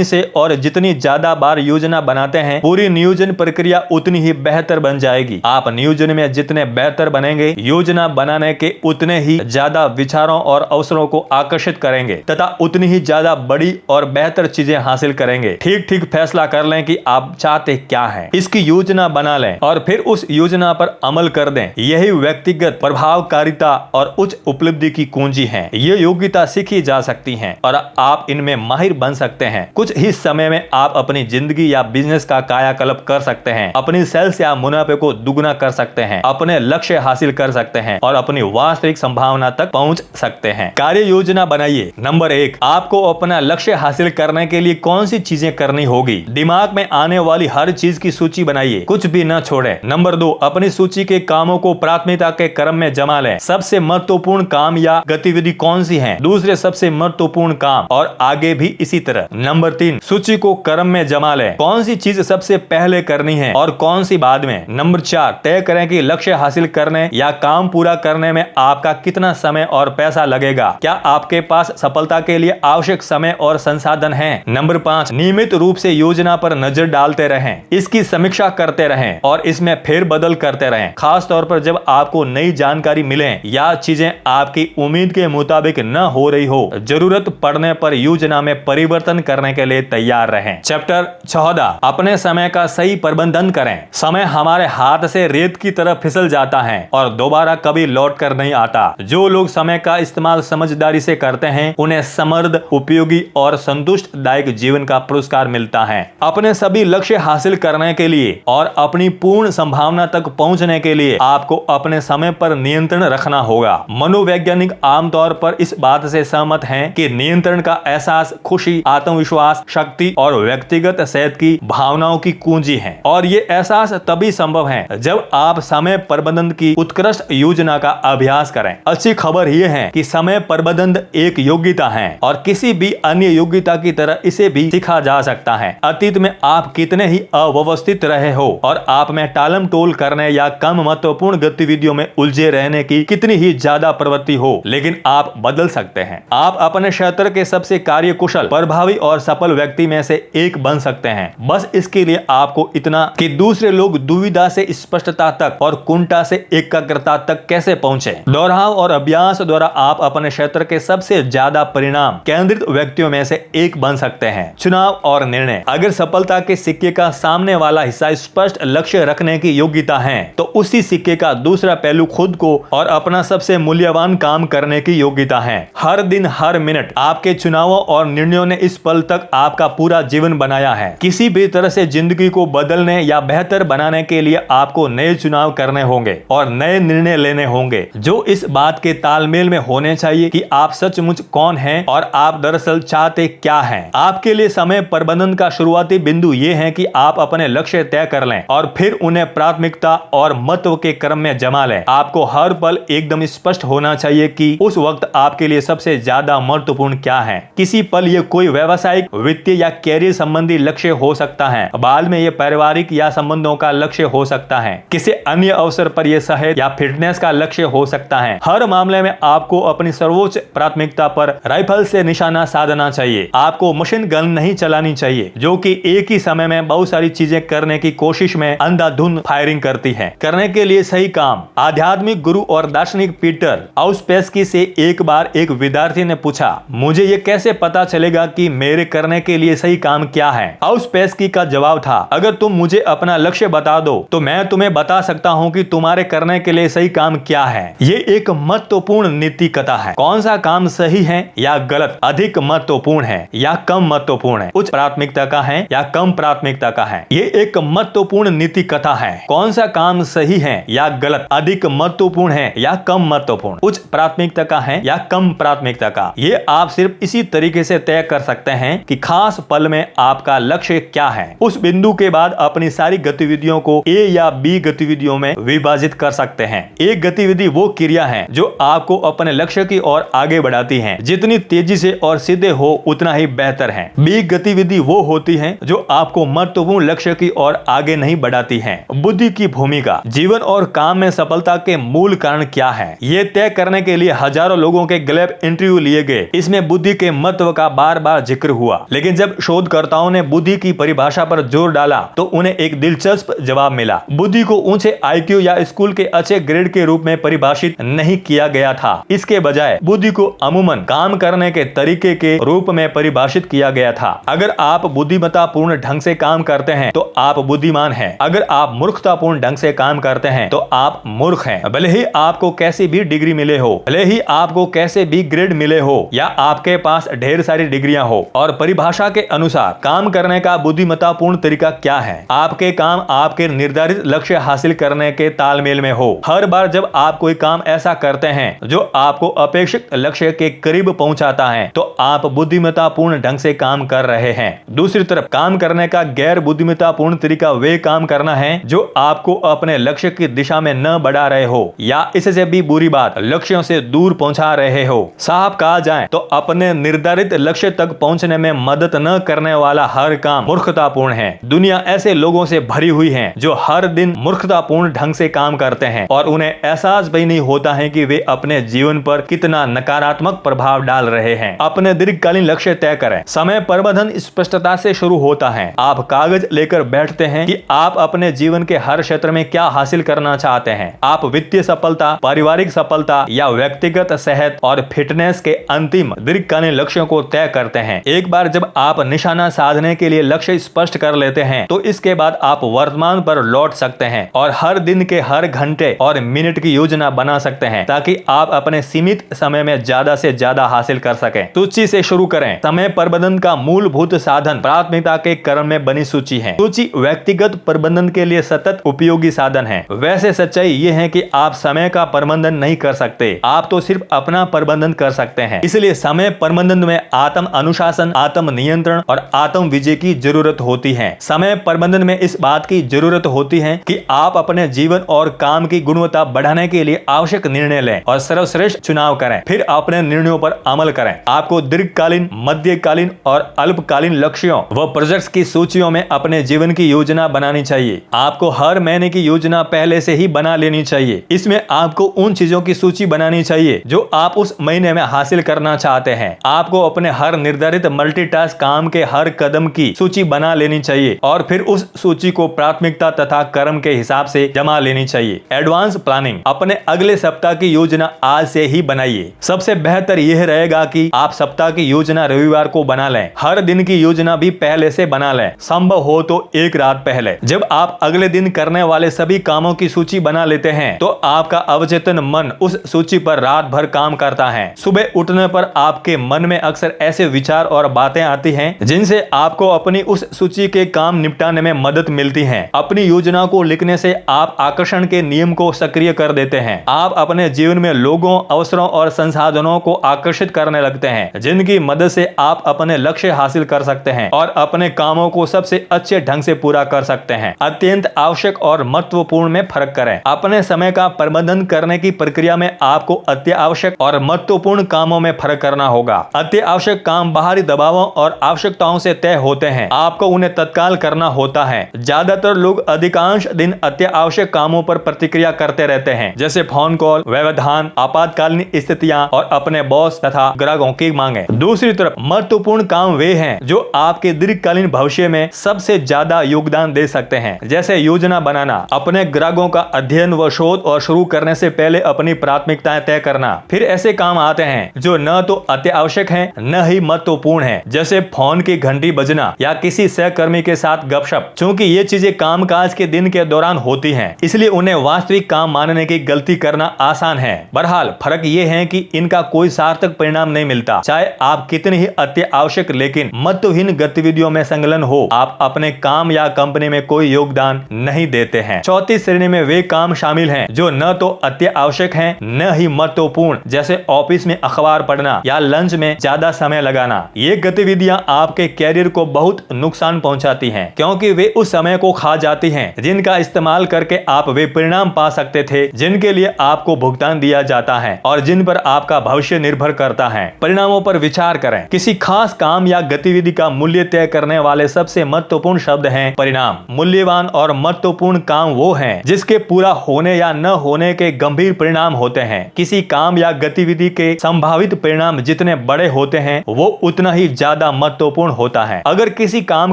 से और जितनी ज्यादा बार योजना बनाते हैं, पूरी नियोजन प्रक्रिया उतनी ही बेहतर बन जाएगी। आप नियोजन में जितने बेहतर बनेंगे, योजना बनाने के उतने ही ज्यादा विचारों और अवसरों को आकर्षित करेंगे तथा उतनी ही ज्यादा बड़ी और बेहतर चीजें हासिल करेंगे। ठीक ठीक फैसला कर लें कि आप चाहते क्या हैं, इसकी योजना बना लें और फिर उस योजना पर अमल कर दें। यही व्यक्तिगत प्रभावकारिता और उच्च उपलब्धि की कुंजी है। ये योग्यता सीखी जा सकती हैं और आप इनमें माहिर बन सकते हैं। कुछ ही समय में आप अपनी जिंदगी या बिजनेस का कायाकल्प कर सकते हैं, अपनी सेल्स या मुनाफे को दुगना कर सकते हैं, अपने लक्ष्य हासिल कर सकते हैं और अपनी वास्तविक संभावना तक पहुंच सकते हैं। कार्य योजना बनाइए। नंबर 1, आपको अपना लक्ष्य हासिल करने के लिए कौन सी चीजें करनी होगी। दिमाग में आने वाली हर चीज की सूची बनाइए, कुछ भी न छोड़ें। नंबर 2, अपनी सूची के कामों को प्राथमिकता के क्रम में जमा लें। सबसे महत्वपूर्ण महत्वपूर्ण काम या गतिविधि कौन सी है, दूसरे सबसे महत्वपूर्ण काम, और आगे भी इसी तरह। नंबर 3, सूची को क्रम में जमा लें। कौन सी चीज सबसे पहले करनी है और कौन सी बाद में। नंबर 4, तय करें कि लक्ष्य हासिल करने या काम पूरा करने में आपका कितना समय और पैसा लगेगा। क्या आपके पास सफलता के लिए आवश्यक समय और संसाधन हैं। नंबर 5, नियमित रूप से योजना पर नजर डालते रहें, इसकी समीक्षा करते रहें और इसमें फेरबदल करते रहें, खास तौर पर जब आपको नई जानकारी मिले या चीजें आपकी उम्मीद के मुताबिक न हो रही हो। जरूरत पड़ने पर योजना में परिवर्तन करने के लिए तैयार रहें। चैप्टर 14, अपने समय का सही प्रबंधन करें। समय हमारे हाथ से रेत की तरह फिसल जाता है और दोबारा कभी लौट कर नहीं आता। जो लोग समय का इस्तेमाल समझदारी से करते हैं उन्हें समृद्ध, उपयोगी और संतुष्टदायक जीवन का पुरस्कार मिलता है। अपने सभी लक्ष्य हासिल करने के लिए और अपनी पूर्ण संभावना तक पहुंचने के लिए आपको अपने समय पर नियंत्रण रखना होगा। मनोवैज्ञानिक आमतौर पर इस बात से सहमत हैं कि नियंत्रण का एहसास खुशी, आत्मविश्वास, शक्ति और व्यक्तिगत सेहत की भावनाओं की कुंजी है, और ये एहसास तभी संभव है जब आप समय प्रबंधन की उत्कृष्ट योजना का अभ्यास करें। अच्छी खबर यह है कि समय प्रबंधन एक योग्यता है और किसी भी अन्य योग्यता की तरह इसे भी सीखा जा सकता है। अतीत में आप कितने ही अव्यवस्थित रहे हो और आप में टालम टोल करने या कम महत्वपूर्ण गतिविधियों में उलझे रहने की कितनी ही ज्यादा प्रवृत्ति हो, लेकिन आप बदल सकते हैं। आप अपने क्षेत्र के सबसे कार्यकुशल, प्रभावी और सफल व्यक्ति में से एक बन सकते हैं। बस इसके लिए आपको इतना कि दूसरे लोग दुविधा से स्पष्टता तक और कुंठा से एकाग्रता तक कैसे पहुंचे। दोहराव और अभ्यास द्वारा आप अपने क्षेत्र के सबसे ज्यादा परिणाम केंद्रित व्यक्तियों में से एक बन सकते हैं। चुनाव और निर्णय। अगर सफलता के सिक्के का सामने वाला हिस्सा स्पष्ट लक्ष्य रखने की योग्यता है, तो उसी सिक्के का दूसरा पहलू खुद को और अपना सबसे मूल्यवान काम करने की योग्यता है। हर दिन, हर मिनट आपके चुनावों और निर्णयों ने इस पल तक आपका पूरा जीवन बनाया है। किसी भी तरह से जिंदगी को बदलने या बेहतर बनाने के लिए आपको नए चुनाव करने होंगे और नए निर्णय लेने होंगे, जो इस बात के तालमेल में होने चाहिए कि आप सचमुच कौन हैं और आप दरअसल चाहते क्या हैं। आपके लिए समय प्रबंधन का शुरुआती बिंदु यह है कि आप अपने लक्ष्य तय कर लें और फिर उन्हें प्राथमिकता और महत्व के क्रम में जमा लें। आपको हर पल एकदम स्पष्ट होना चाहिए कि उस वक्त आपके लिए सबसे ज्यादा महत्वपूर्ण क्या है। किसी पल ये कोई व्यवसायिक, वित्तीय या कैरियर संबंधी लक्ष्य हो सकता है। बाद में ये पारिवारिक या संबंधों का लक्ष्य हो सकता है। किसी अन्य अवसर पर यह सेहत या फिटनेस का लक्ष्य हो सकता है। हर मामले में आपको अपनी सर्वोच्च प्राथमिकता पर राइफल से निशाना साधना चाहिए। आपको मशीन गन नहीं चलानी चाहिए, जो कि एक ही समय में बहुत सारी चीजें करने की कोशिश में अंधाधुंध फायरिंग करती है। करने के लिए सही काम। आध्यात्मिक गुरु और दार्शनिक पीटर आउस्पेस्की से एक बार एक विद्यार्थी ने पूछा, मुझे ये कैसे पता चलेगा कि मेरे करने के लिए सही काम क्या है। आउस्पेस्की का जवाब था, अगर तुम मुझे अपना लक्ष्य बता दो तो मैं तुम्हें बता सकता हूँ कि तुम्हारे करने के लिए सही काम क्या है। ये एक महत्वपूर्ण नीति कथा है। कौन सा काम सही है या गलत, अधिक महत्वपूर्ण है या कम महत्वपूर्ण है, उच्च प्राथमिकता का है या कम प्राथमिकता का है। ये एक महत्वपूर्ण नीति कथा है। कौन सा काम सही है या गलत, अधिक महत्वपूर्ण है या कम महत्वपूर्ण, उच्च प्राथमिकता का है या कम प्राथमिकता का। ये आप सिर्फ इसी तरीके से तय कर सकते हैं कि खास पल में आपका लक्ष्य क्या है। उस बिंदु के बाद अपनी सारी गतिविधियों को ए या बी गतिविधियों में विभाजित कर सकते हैं। एक गतिविधि वो क्रिया है जो आपको अपने लक्ष्य की ओर आगे बढ़ाती है। जितनी तेजी से और सीधे हो उतना ही बेहतर है। बी गतिविधि वो होती है जो आपको महत्वपूर्ण लक्ष्य की ओर आगे नहीं बढ़ाती है। बुद्धि की भूमिका। जीवन और काम में सफलता के मूल कारण क्या है, ये तय करने के लिए हजारों लोगों के गैलप इंटरव्यू लिए गए। इसमें बुद्धि के महत्व का बार बार जिक्र हुआ, लेकिन जब शोधकर्ताओं ने बुद्धि की परिभाषा पर जोर डाला तो उन्हें एक दिलचस्प जवाब मिला। बुद्धि को ऊंचे IQ या स्कूल के अच्छे ग्रेड के रूप में परिभाषित नहीं किया गया था। इसके बजाय बुद्धि को अमूमन काम करने के तरीके के रूप में परिभाषित किया गया था। अगर आप बुद्धिमत्तापूर्ण ढंग से काम करते हैं तो आप बुद्धिमान हैं। अगर आप मूर्खतापूर्ण ढंग से काम करते हैं तो आप मूर्ख हैं। भले ही आपको कैसी भी डिग्री मिले हो, भले ही आपको कैसे भी ग्रेड मिले हो या आपके पास ढेर सारी डिग्रियां हो, और परिभाषा के अनुसार काम करने का बुद्धिमत्तापूर्ण तरीका क्या है। आपके काम आपके निर्धारित लक्ष्य हासिल करने के तालमेल में हो। हर बार जब आप कोई काम ऐसा करते हैं जो आपको अपेक्षित लक्ष्य के करीब पहुंचाता है तो आप बुद्धिमत्तापूर्ण ढंग से काम कर रहे हैं। दूसरी तरफ काम करने का गैर बुद्धिमत्तापूर्ण तरीका वे काम करना है जो आपको अपने लक्ष्य की दिशा में न बढ़ा रहे हो, या इससे भी बुरी बात, लक्ष्यों से दूर पहुंचा रहे हो। साफ कहा जाए तो अपने निर्धारित लक्ष्य तक पहुंचने में मदद न करने वाला हर काम मूर्खतापूर्ण है। दुनिया ऐसे लोगों से भरी हुई है जो हर दिन मूर्खतापूर्ण ढंग से काम करते हैं और उन्हें एहसास भी नहीं होता है कि वे अपने जीवन पर कितना नकारात्मक प्रभाव डाल रहे हैं। अपने दीर्घकालीन लक्ष्य तय करें। समय प्रबंधन स्पष्टता से शुरू होता है। आप कागज लेकर बैठते हैं कि आप अपने जीवन के हर क्षेत्र में क्या हासिल करना चाहते हैं। आप वित्तीय सफलता, पारिवारिक सफलता या व्यक्तिगत सेहत और फिटनेस के अंतिम दीर्घकालीन लक्ष्यों को तय करते हैं। एक बार जब आप निशाना साधने के लिए लक्ष्य स्पष्ट कर लेते हैं तो इसके बाद आप वर्तमान पर लौट सकते हैं और हर दिन के हर घंटे और मिनट की योजना बना सकते हैं ताकि आप अपने सीमित समय में ज्यादा से ज्यादा हासिल कर सकें। सूची से शुरू करें। समय प्रबंधन का मूलभूत साधन प्राथमिकता के क्रम में बनी सूची है। सूची व्यक्तिगत प्रबंधन के लिए सतत उपयोगी साधन है। वैसे सच्चाई ये है कि आप समय का प्रबंधन नहीं कर सकते, आप तो सिर्फ अपना प्रबंधन कर सकते हैं। इसलिए समय प्रबंधन में आत्म अनुशासन, आत्म नियंत्रण और आत्म विजय की जरूरत होती है। समय प्रबंधन में इस बात की जरूरत होती है कि आप अपने जीवन और काम की गुणवत्ता बढ़ाने के लिए आवश्यक निर्णय लें और सर्वश्रेष्ठ चुनाव करें, फिर अपने निर्णयों पर अमल करें। आपको दीर्घकालीन, मध्यकालीन और अल्पकालीन लक्ष्यों व प्रोजेक्ट्स की सूचियों में अपने जीवन की योजना बनानी चाहिए। आपको हर महीने की योजना पहले से ही बना लेनी चाहिए। इसमें आपको उन चीजों की सूची बनानी चाहिए जो आप उस महीने में हासिल करना चाहते हैं। आपको अपने हर निर्धारित मल्टीटास्क काम के हर कदम की सूची बना लेनी चाहिए और फिर उस सूची को प्राथमिकता तथा क्रम के हिसाब से जमा लेनी चाहिए। Advance planning. अपने अगले सप्ताह की योजना आज से ही बनाइए। सबसे बेहतर यह रहेगा कि आप सप्ताह की योजना रविवार को बना लें। हर दिन की योजना भी पहले से बना लें, संभव हो तो एक रात पहले। जब आप अगले दिन करने वाले सभी कामों की सूची बना लेते हैं तो आपका अवचेतन मन उस सूची पर रात भर काम करता है। सुबह उठने पर आपके मन में अक्सर ऐसे विचार और बातें आती हैं जिनसे आपको अपनी उस सूची के काम निपटाने में मदद मिलती है। अपनी योजना को लिखने से आप आकर्षण के नियम को सक्रिय कर देते हैं। आप अपने जीवन में लोगों, अवसरों और संसाधनों को आकर्षित करने लगते हैं जिनकी मदद से आप अपने लक्ष्य हासिल कर सकते हैं और अपने कामों को सबसे अच्छे ढंग से पूरा कर सकते हैं। अत्यंत आवश्यक और महत्वपूर्ण में फर्क करें। अपने समय का प्रबंधन करने की प्रक्रिया में आपको अति आवश्यक और महत्वपूर्ण कामों में फर्क करना होगा। अति आवश्यक काम बाहरी दबावों और आवश्यकताओं से तय होते हैं। आपको उन्हें तत्काल करना होता है। ज्यादातर लोग अधिकांश दिन अति आवश्यक कामों पर प्रतिक्रिया करते रहते हैं, जैसे फोन कॉल, व्यवधान, आपातकालीन स्थितियां और अपने बॉस तथा ग्राहकों की मांगे। दूसरी तरफ महत्वपूर्ण काम वे हैं जो आपके दीर्घकालीन भविष्य में सबसे ज्यादा योगदान दे सकते हैं, जैसे योजना बनाना, अपने ग्राहकों का अध्ययन व शोध और शुरू करने से पहले अपनी प्राथमिकताएं तय करना। फिर ऐसे काम आते हैं जो न तो अति आवश्यक हैं न ही महत्वपूर्ण हैं, जैसे फोन की घंटी बजना या किसी सहकर्मी के साथ गपशप। चूंकि ये चीजें कामकाज के दिन के दौरान होती हैं, इसलिए उन्हें वास्तविक काम मानने की गलती करना आसान है। बहरहाल फर्क ये है कि इनका कोई सार्थक परिणाम नहीं मिलता। चाहे आप कितनी ही अति आवश्यक लेकिन महत्वहीन गतिविधियों में संलग्न हो, आप अपने काम या कंपनी में कोई योगदान नहीं देते हैं। चौथी श्रेणी में वे काम शामिल हैं जो न तो अति आवश्यक हैं न ही महत्वपूर्ण, जैसे ऑफिस में अखबार पढ़ना या लंच में ज्यादा समय लगाना। ये गतिविधियां आपके कैरियर को बहुत नुकसान पहुंचाती हैं क्योंकि वे उस समय को खा जाती हैं जिनका इस्तेमाल करके आप वे परिणाम पा सकते थे जिनके लिए आपको भुगतान दिया जाता है और जिन पर आपका भविष्य निर्भर करता है। परिणामों पर विचार करें। किसी खास काम या गतिविधि का मूल्य तय करने वाले सबसे महत्वपूर्ण शब्द हैं परिणाम। मूल्यवान और महत्वपूर्ण काम वो हैं जिसके पूरा होने या न होने के गंभीर परिणाम होते हैं। किसी काम या गतिविधि के संभावित परिणाम जितने बड़े होते हैं वो उतना ही ज्यादा महत्वपूर्ण होता है। अगर किसी काम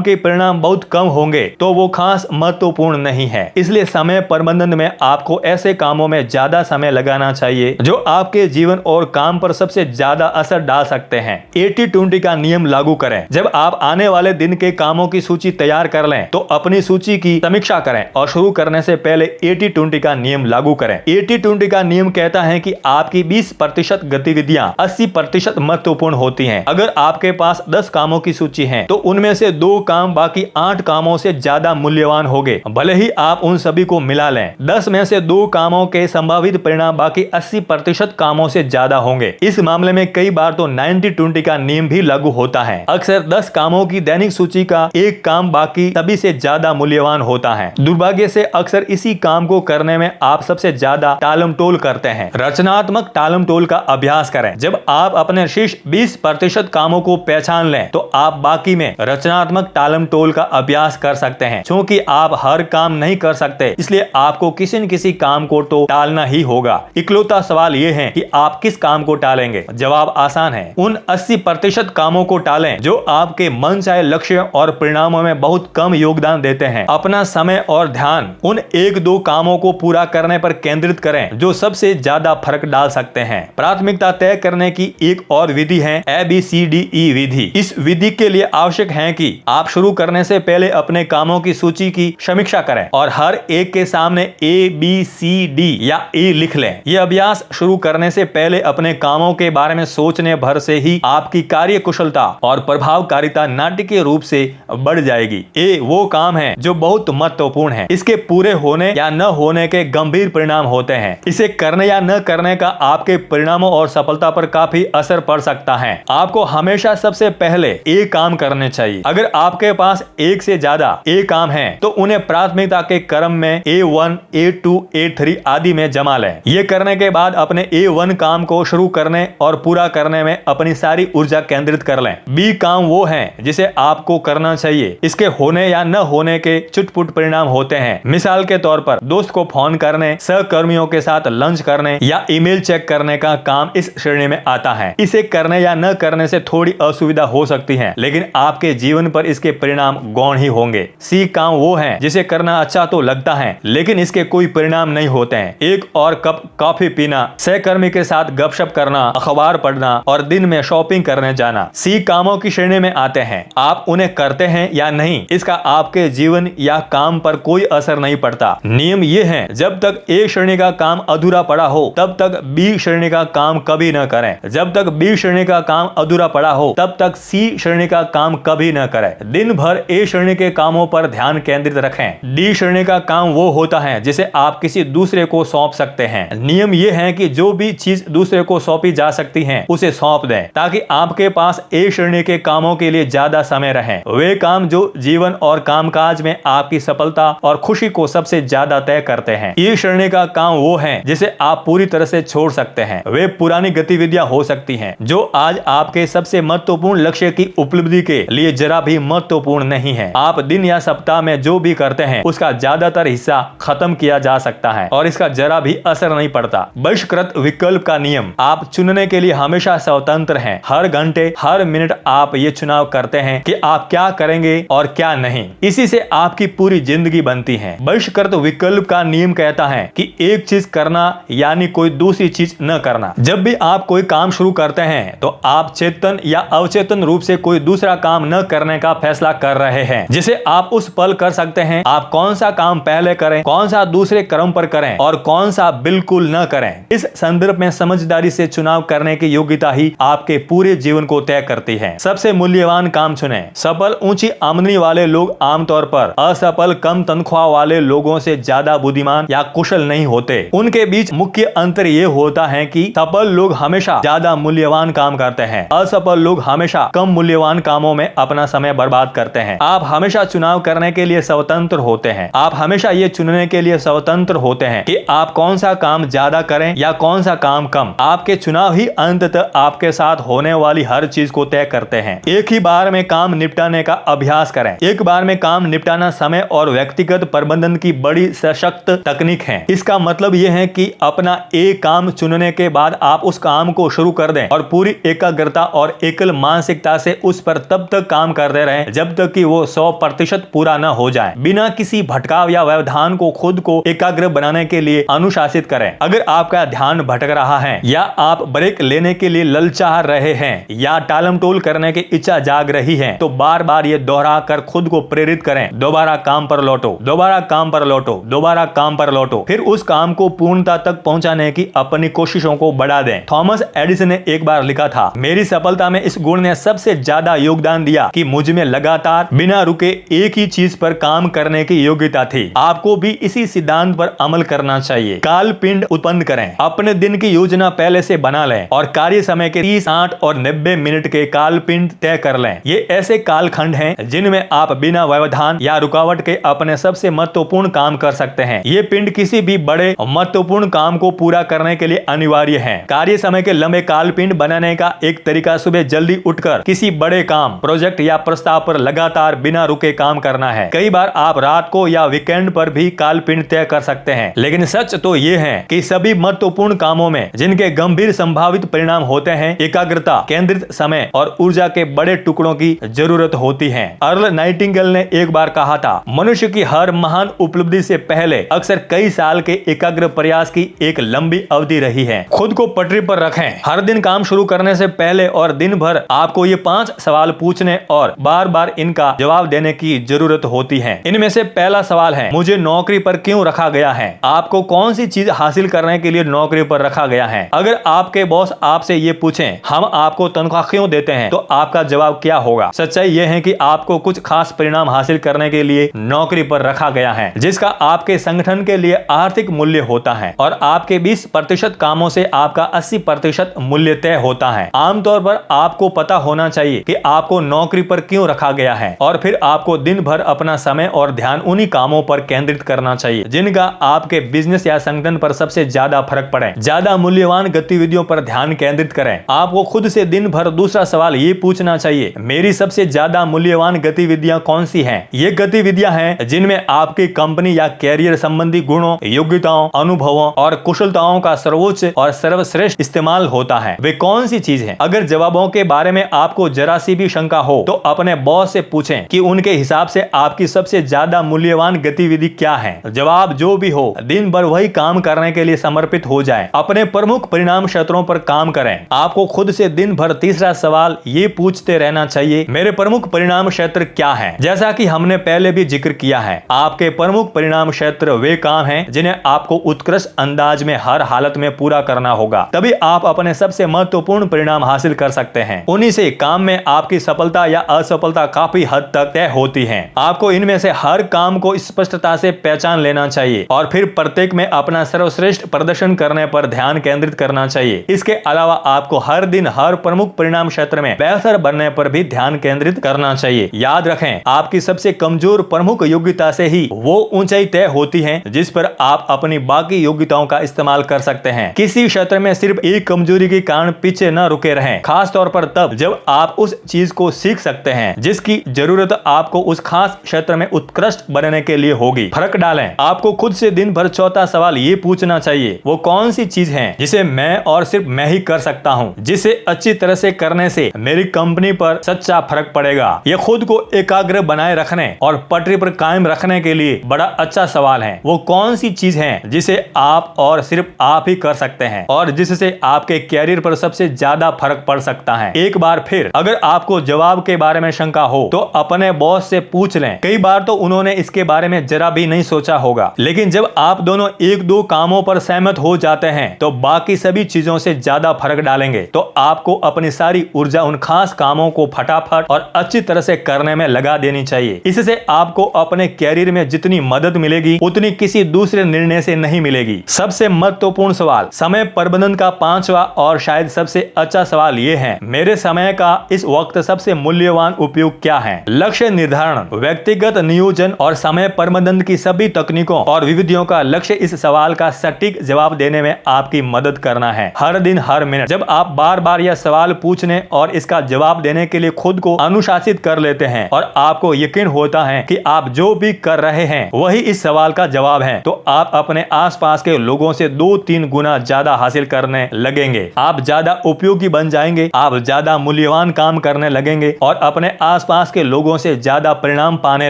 के परिणाम बहुत कम होंगे तो वो खास महत्वपूर्ण नहीं है। इसलिए समय प्रबंधन में आपको ऐसे कामों में ज्यादा समय लगाना चाहिए जो आपके जीवन और काम पर सबसे ज्यादा असर डाल सकते हैं। 80-20 का नियम लागू करें। जब आप आने वाले दिन के कामों की सूची तैयार कर लें तो अपनी सूची की समीक्षा करें और शुरू करने से पहले 80-20 का नियम लागू करें। 80-20 का नियम कहता है कि आपकी 20% गतिविधियां 80% महत्वपूर्ण होती हैं। अगर आपके पास 10 कामों की सूची है तो उनमें से 2 काम बाकी 8 कामों से ज्यादा मूल्यवान होंगे, भले ही आप उन सभी को मिला लें। 10 में से 2 कामों के संभावित परिणाम बाकी 80% कामों से ज्यादा होंगे। इस मामले में कई बार तो 90-20 का नियम भी लागू होता है। अक्सर 10 कामों की दैनिक सूची का एक काम बाकी सभी से ज्यादा मूल्यवान होता है। दुर्भाग्य से अक्सर इसी काम को करने में आप सबसे ज्यादा टालमटोल करते करते हैं। रचनात्मक टालमटोल का अभ्यास करें। जब आप अपने शीर्ष 20% कामों को पहचान लें तो आप बाकी में रचनात्मक टालमटोल का अभ्यास कर सकते हैं। क्योंकि आप हर काम नहीं कर सकते, इसलिए आपको किसी न किसी काम को तो टालना ही होगा। इकलौता सवाल यह है कि आप किस काम को टालेंगे। जवाब आसान है, उन 80% कामों को टालें जो आपके मनचाहे लक्ष्य और परिणामों में बहुत कम योगदान देते हैं। अपना समय और ध्यान उन 1-2 कामों को पूरा करने पर केंद्रित करें जो सबसे ज्यादा फर्क डाल सकते हैं। प्राथमिकता तय करने की एक और विधि है ABCDE विधि। इस विधि के लिए आवश्यक है कि आप शुरू करने से पहले अपने कामों की सूची की समीक्षा करें और हर एक के सामने ABCD या E लिख लें। यह अभ्यास शुरू करने से पहले अपने कामों के बारे में सोचने भर से ही आपकी कार्य कुशलता और प्रभावकारिता नाटकीय रूप से बढ़ जाएगी। ए वो काम है जो बहुत महत्वपूर्ण है। इसके पूरे होने या न होने के गंभीर परिणाम होते हैं। इसे करने या न करने का आपके परिणामों और सफलता पर काफी असर पड़ सकता है। आपको हमेशा सबसे पहले ए काम करने चाहिए। अगर आपके पास एक से ज्यादा ए काम है तो उन्हें प्राथमिकता के क्रम में A1, A2, A3 आदि में जमा लें। ये करने के बाद अपने A1 काम को शुरू करने और पूरा करने में अपनी सारी ऊर्जा केंद्रित कर लें। बी काम वो है जिसे आपको करना चाहिए। इसके होने या न होने के चुटपुट परिणाम होते हैं। मिसाल के तौर पर दोस्त को फोन करने, सहकर्मियों के साथ लंच करने या ईमेल चेक करने का काम इस श्रेणी में आता है। इसे करने या न करने से थोड़ी असुविधा हो सकती है, लेकिन आपके जीवन पर इसके परिणाम गौण ही होंगे। सी काम वो है जिसे करना अच्छा तो लगता है लेकिन इसके कोई परिणाम नहीं होते हैं। एक और कप कॉफी पीना, सहकर्मी के साथ गपशप करना, अखबार पढ़ना और दिन में शॉपिंग करने जाना सी कामों की श्रेणी में आते हैं। आप उन्हें करते हैं या नहीं, इसका आपके जीवन या काम पर कोई असर नहीं पड़ता। नियम ये है, जब तक ए श्रेणी का काम अधूरा पड़ा हो तब तक बी श्रेणी का काम कभी न करें। जब तक बी श्रेणी का काम अधूरा पड़ा हो तब तक सी श्रेणी का काम कभी न करें। दिन भर ए श्रेणी के कामों पर ध्यान केंद्रित रखें। डी श्रेणी का काम वो होता है जिसे आप किसी दूसरे को सौंप सकते हैं। नियम ये है कि जो भी चीज दूसरे को सौंपी जा सकती है उसे सौंप दें ताकि आपके पास ए श्रेणी के कामों के लिए ज्यादा समय रहे। वे काम जो जीवन और कामकाज में आपकी सफलता और खुशी को सबसे ज्यादा तय करते हैं। ई श्रेणी का काम वो है जिसे आप पूरी तरह से छोड़ सकते हैं। वे पुरानी गतिविधियां हो सकती हैं जो आज आपके सबसे महत्वपूर्ण लक्ष्य की उपलब्धि के लिए जरा भी महत्वपूर्ण नहीं है। आप दिन या सप्ताह में जो भी करते हैं उसका ज्यादातर हिस्सा खत्म किया जा सकता है और इसका जरा भी असर नहीं पड़ता। बहिष्कृत विकल्प का नियम, आप चुनने के लिए हमेशा स्वतंत्र हैं। हर घंटे हर मिनट आप ये चुनाव करते हैं कि आप क्या करेंगे और क्या नहीं। इसी से आपकी पूरी जिंदगी बनती है। बहिष्कृत विकल्प का नियम कहता है कि एक चीज करना यानी कोई दूसरी चीज न करना। जब भी आप कोई काम शुरू करते हैं तो आप चेतन या अवचेतन रूप से कोई दूसरा काम न करने का फैसला कर रहे हैं जिसे आप उस पल कर सकते हैं। आप कौन सा काम पहले करें, कौन सा दूसरे क्रम पर करें और कौन सा बिल्कुल न करें। इस संदर्भ में समझदारी से चुनाव करने की योग्यता ही आपके पूरे जीवन को तय करती है। सबसे मूल्यवान काम चुनें। सफल ऊंची आमदनी वाले लोग आमतौर पर असफल कम तनख्वाह वाले लोगों से ज्यादा बुद्धिमान या कुशल नहीं होते। उनके बीच मुख्य अंतर ये होता है कि सफल लोग हमेशा ज्यादा मूल्यवान काम करते हैं, असफल लोग हमेशा कम मूल्यवान कामों में अपना समय बर्बाद करते हैं। आप हमेशा चुनाव करने के लिए स्वतंत्र होते हैं। आप हमेशा ये चुनने के लिए स्वतंत्र होते हैं कि आप कौन सा काम ज्यादा करें या कौन सा काम कम। आपके चुनाव ही अंततः आपके साथ होने वाली हर चीज को तय करते हैं। एक ही बार में काम निपटाने का अभ्यास करें। एक बार में काम निपटाना समय और व्यक्तिगत प्रबंधन की बड़ी सशक्त तकनीक है। इसका मतलब यह है कि अपना एक काम चुनने के बाद आप उस काम को शुरू कर दें और पूरी एकाग्रता और एकल मानसिकता से उस पर तब तक काम करते रहें जब तक कि वो 100% पूरा न हो जाए। बिना किसी भटकाव या व्यवधान को खुद को एकाग्र बनाने के लिए अनुशासित करें। अगर आपका ध्यान भटक रहा है या आप ब्रेक लेने के लिए ललचा रहे हैं या टालमटोल करने की इच्छा जाग रही है तो बार बार ये दोहरा कर खुद को प्रेरित करें। दोबारा काम पर लौटो, दोबारा काम पर लौटो, दोबारा काम पर लौटो। फिर उस काम को पूर्णता तक पहुंचाने की अपनी कोशिशों को बढ़ा दें। थॉमस एडिसन ने एक बार लिखा था, मेरी सफलता में इस गुण ने सबसे ज्यादा योगदान दिया कि मुझ में लगातार बिना रुके एक ही चीज पर काम करने की योग्यता थी। आपको भी इसी सिद्धांत पर अमल करना चाहिए। काल पिंड उत्पन्न करें। अपने दिन की योजना पहले से बना लें और कार्य समय के 30, 60 और 90 मिनट के काल पिंड तय कर लें। ये ऐसे कालखंड हैं जिनमें आप बिना व्यवधान या रुकावट के अपने सबसे महत्वपूर्ण काम कर सकते हैं। ये पिंड किसी भी बड़े महत्वपूर्ण काम काम को पूरा करने के लिए अनिवार्य है। कार्य समय के लंबे कालपिंड बनाने का एक तरीका सुबह जल्दी उठकर किसी बड़े काम, प्रोजेक्ट या प्रस्ताव पर लगातार बिना रुके काम करना है। कई बार आप रात को या वीकेंड पर भी कालपिंड तय कर सकते हैं, लेकिन सच तो ये है कि सभी महत्वपूर्ण कामों में जिनके गंभीर संभावित परिणाम होते हैं, एकाग्रता, केंद्रित समय और ऊर्जा के बड़े टुकड़ों की जरूरत होती है। अर्ल नाइटिंगेल ने एक बार कहा था, मनुष्य की हर महान उपलब्धि से पहले अक्सर कई साल के एकाग्र प्रयास की एक लंबी अवधि रही है। खुद को पटरी पर रखें। हर दिन काम शुरू करने से पहले और दिन भर आपको ये 5 सवाल पूछने और बार बार इनका जवाब देने की जरूरत होती है। इनमें से पहला सवाल है, मुझे नौकरी पर क्यों रखा गया है? आपको कौन सी चीज हासिल करने के लिए नौकरी पर रखा गया है? अगर आपके बॉस आपसे ये पूछें, हम आपको तनख्वाह क्यों देते हैं, तो आपका जवाब क्या होगा? सच्चाई यह है कि आपको कुछ खास परिणाम हासिल करने के लिए नौकरी पर रखा गया है, जिसका आपके संगठन के लिए आर्थिक मूल्य होता है और आपके 20% कामों से आपका 80% मूल्य तय होता है। आमतौर पर आपको पता होना चाहिए कि आपको नौकरी पर क्यों रखा गया है और फिर आपको दिन भर अपना समय और ध्यान उन्हीं कामों पर केंद्रित करना चाहिए जिनका आपके बिजनेस या संगठन पर सबसे ज्यादा फर्क पड़े। ज्यादा मूल्यवान गतिविधियों पर ध्यान केंद्रित करें। आपको खुद से दिन भर दूसरा सवाल ये पूछना चाहिए, मेरी सबसे ज्यादा मूल्यवान गतिविधियां कौन सी हैं? ये गतिविधियां हैं जिनमें आपकी कंपनी या कैरियर संबंधी गुणों, योग्यताओं, अनुभवों और कुशलताओं का सर्वोच्च और सर्वश्रेष्ठ इस्तेमाल होता है। वे कौन सी चीज है? अगर जवाबों के बारे में आपको जरा सी भी शंका हो तो अपने बॉस से पूछें कि उनके हिसाब से आपकी सबसे ज्यादा मूल्यवान गतिविधि क्या है। जवाब जो भी हो, दिन भर वही काम करने के लिए समर्पित हो जाए। अपने प्रमुख परिणाम क्षेत्रों पर काम करें। आपको खुद से दिन भर तीसरा सवाल ये पूछते रहना चाहिए, मेरे प्रमुख परिणाम क्षेत्र क्या है? जैसा कि हमने पहले भी जिक्र किया है, आपके प्रमुख परिणाम क्षेत्र वे काम हैं जिन्हें आपको उत्कृष्ट अंदाज में हर हालत में पूरा करना होगा। तभी आप अपने सबसे महत्वपूर्ण परिणाम हासिल कर सकते हैं। उन्हीं से काम में आपकी सफलता या असफलता काफी हद तक तय होती है। आपको इनमें से हर काम को स्पष्टता से पहचान लेना चाहिए और फिर प्रत्येक में अपना सर्वश्रेष्ठ प्रदर्शन करने पर ध्यान केंद्रित करना चाहिए। इसके अलावा आपको हर दिन हर प्रमुख परिणाम क्षेत्र में बेहतर बनने पर भी ध्यान केंद्रित करना चाहिए। याद रखें, आपकी सबसे कमजोर प्रमुख योग्यता से ही वो ऊंचाई तय होती है जिस पर आप अपनी बाकी योग्यताओं का इस्तेमाल कर सकते हैं। किसी क्षेत्र में सिर्फ एक कमजोरी के कारण पीछे न रुके रहें, खास तौर पर तब जब आप उस चीज को सीख सकते हैं जिसकी जरूरत आपको उस खास क्षेत्र में उत्कृष्ट बनने के लिए होगी। फर्क डालें। आपको खुद से दिन भर चौथा सवाल ये पूछना चाहिए, वो कौन सी चीज है जिसे मैं और सिर्फ मैं ही कर सकता हूँ, जिसे अच्छी तरह से करने से मेरी कंपनी पर सच्चा फर्क पड़ेगा। यह खुद को एकाग्र बनाए रखने और पटरी पर कायम रखने के लिए बड़ा अच्छा सवाल है। वो कौन सी चीज है जिसे आप और सिर्फ आप ही कर सकते हैं और जिससे आपके कैरियर पर सबसे ज्यादा फर्क पड़ सकता है। एक बार फिर अगर आपको जवाब के बारे में शंका हो तो अपने बॉस से पूछ लें। कई बार तो उन्होंने इसके बारे में जरा भी नहीं सोचा होगा, लेकिन जब आप दोनों एक दो कामों पर सहमत हो जाते हैं तो बाकी सभी चीजों से ज्यादा फर्क डालेंगे। तो आपको अपनी सारी ऊर्जा उन खास कामों को फटाफट और अच्छी तरह से करने में लगा देनी चाहिए। इससे आपको अपने कैरियर में जितनी मदद मिलेगी उतनी किसी दूसरे निर्णय से नहीं मिलेगी। सबसे महत्वपूर्ण सवाल, समय प्रबंधन का 5वां और शायद सबसे अच्छा सवाल यह है, मेरे समय का इस वक्त सबसे मूल्यवान उपयोग क्या है? लक्ष्य निर्धारण, व्यक्तिगत नियोजन और समय प्रबंधन की सभी तकनीकों और विधियों का लक्ष्य इस सवाल का सटीक जवाब देने में आपकी मदद करना है। हर दिन हर मिनट जब आप बार बार यह सवाल पूछने और इसका जवाब देने के लिए खुद को अनुशासित कर लेते हैं और आपको यकीन होता है कि आप जो भी कर रहे हैं वही इस सवाल का जवाब है, तो आप अपने आसपास के लोगों से 2-3 गुना ज्यादा हासिल करने लगेंगे। आप ज्यादा उपयोगी बन जाएंगे, आप ज्यादा मूल्यवान काम करने लगेंगे और अपने आसपास के लोगों से ज्यादा परिणाम पाने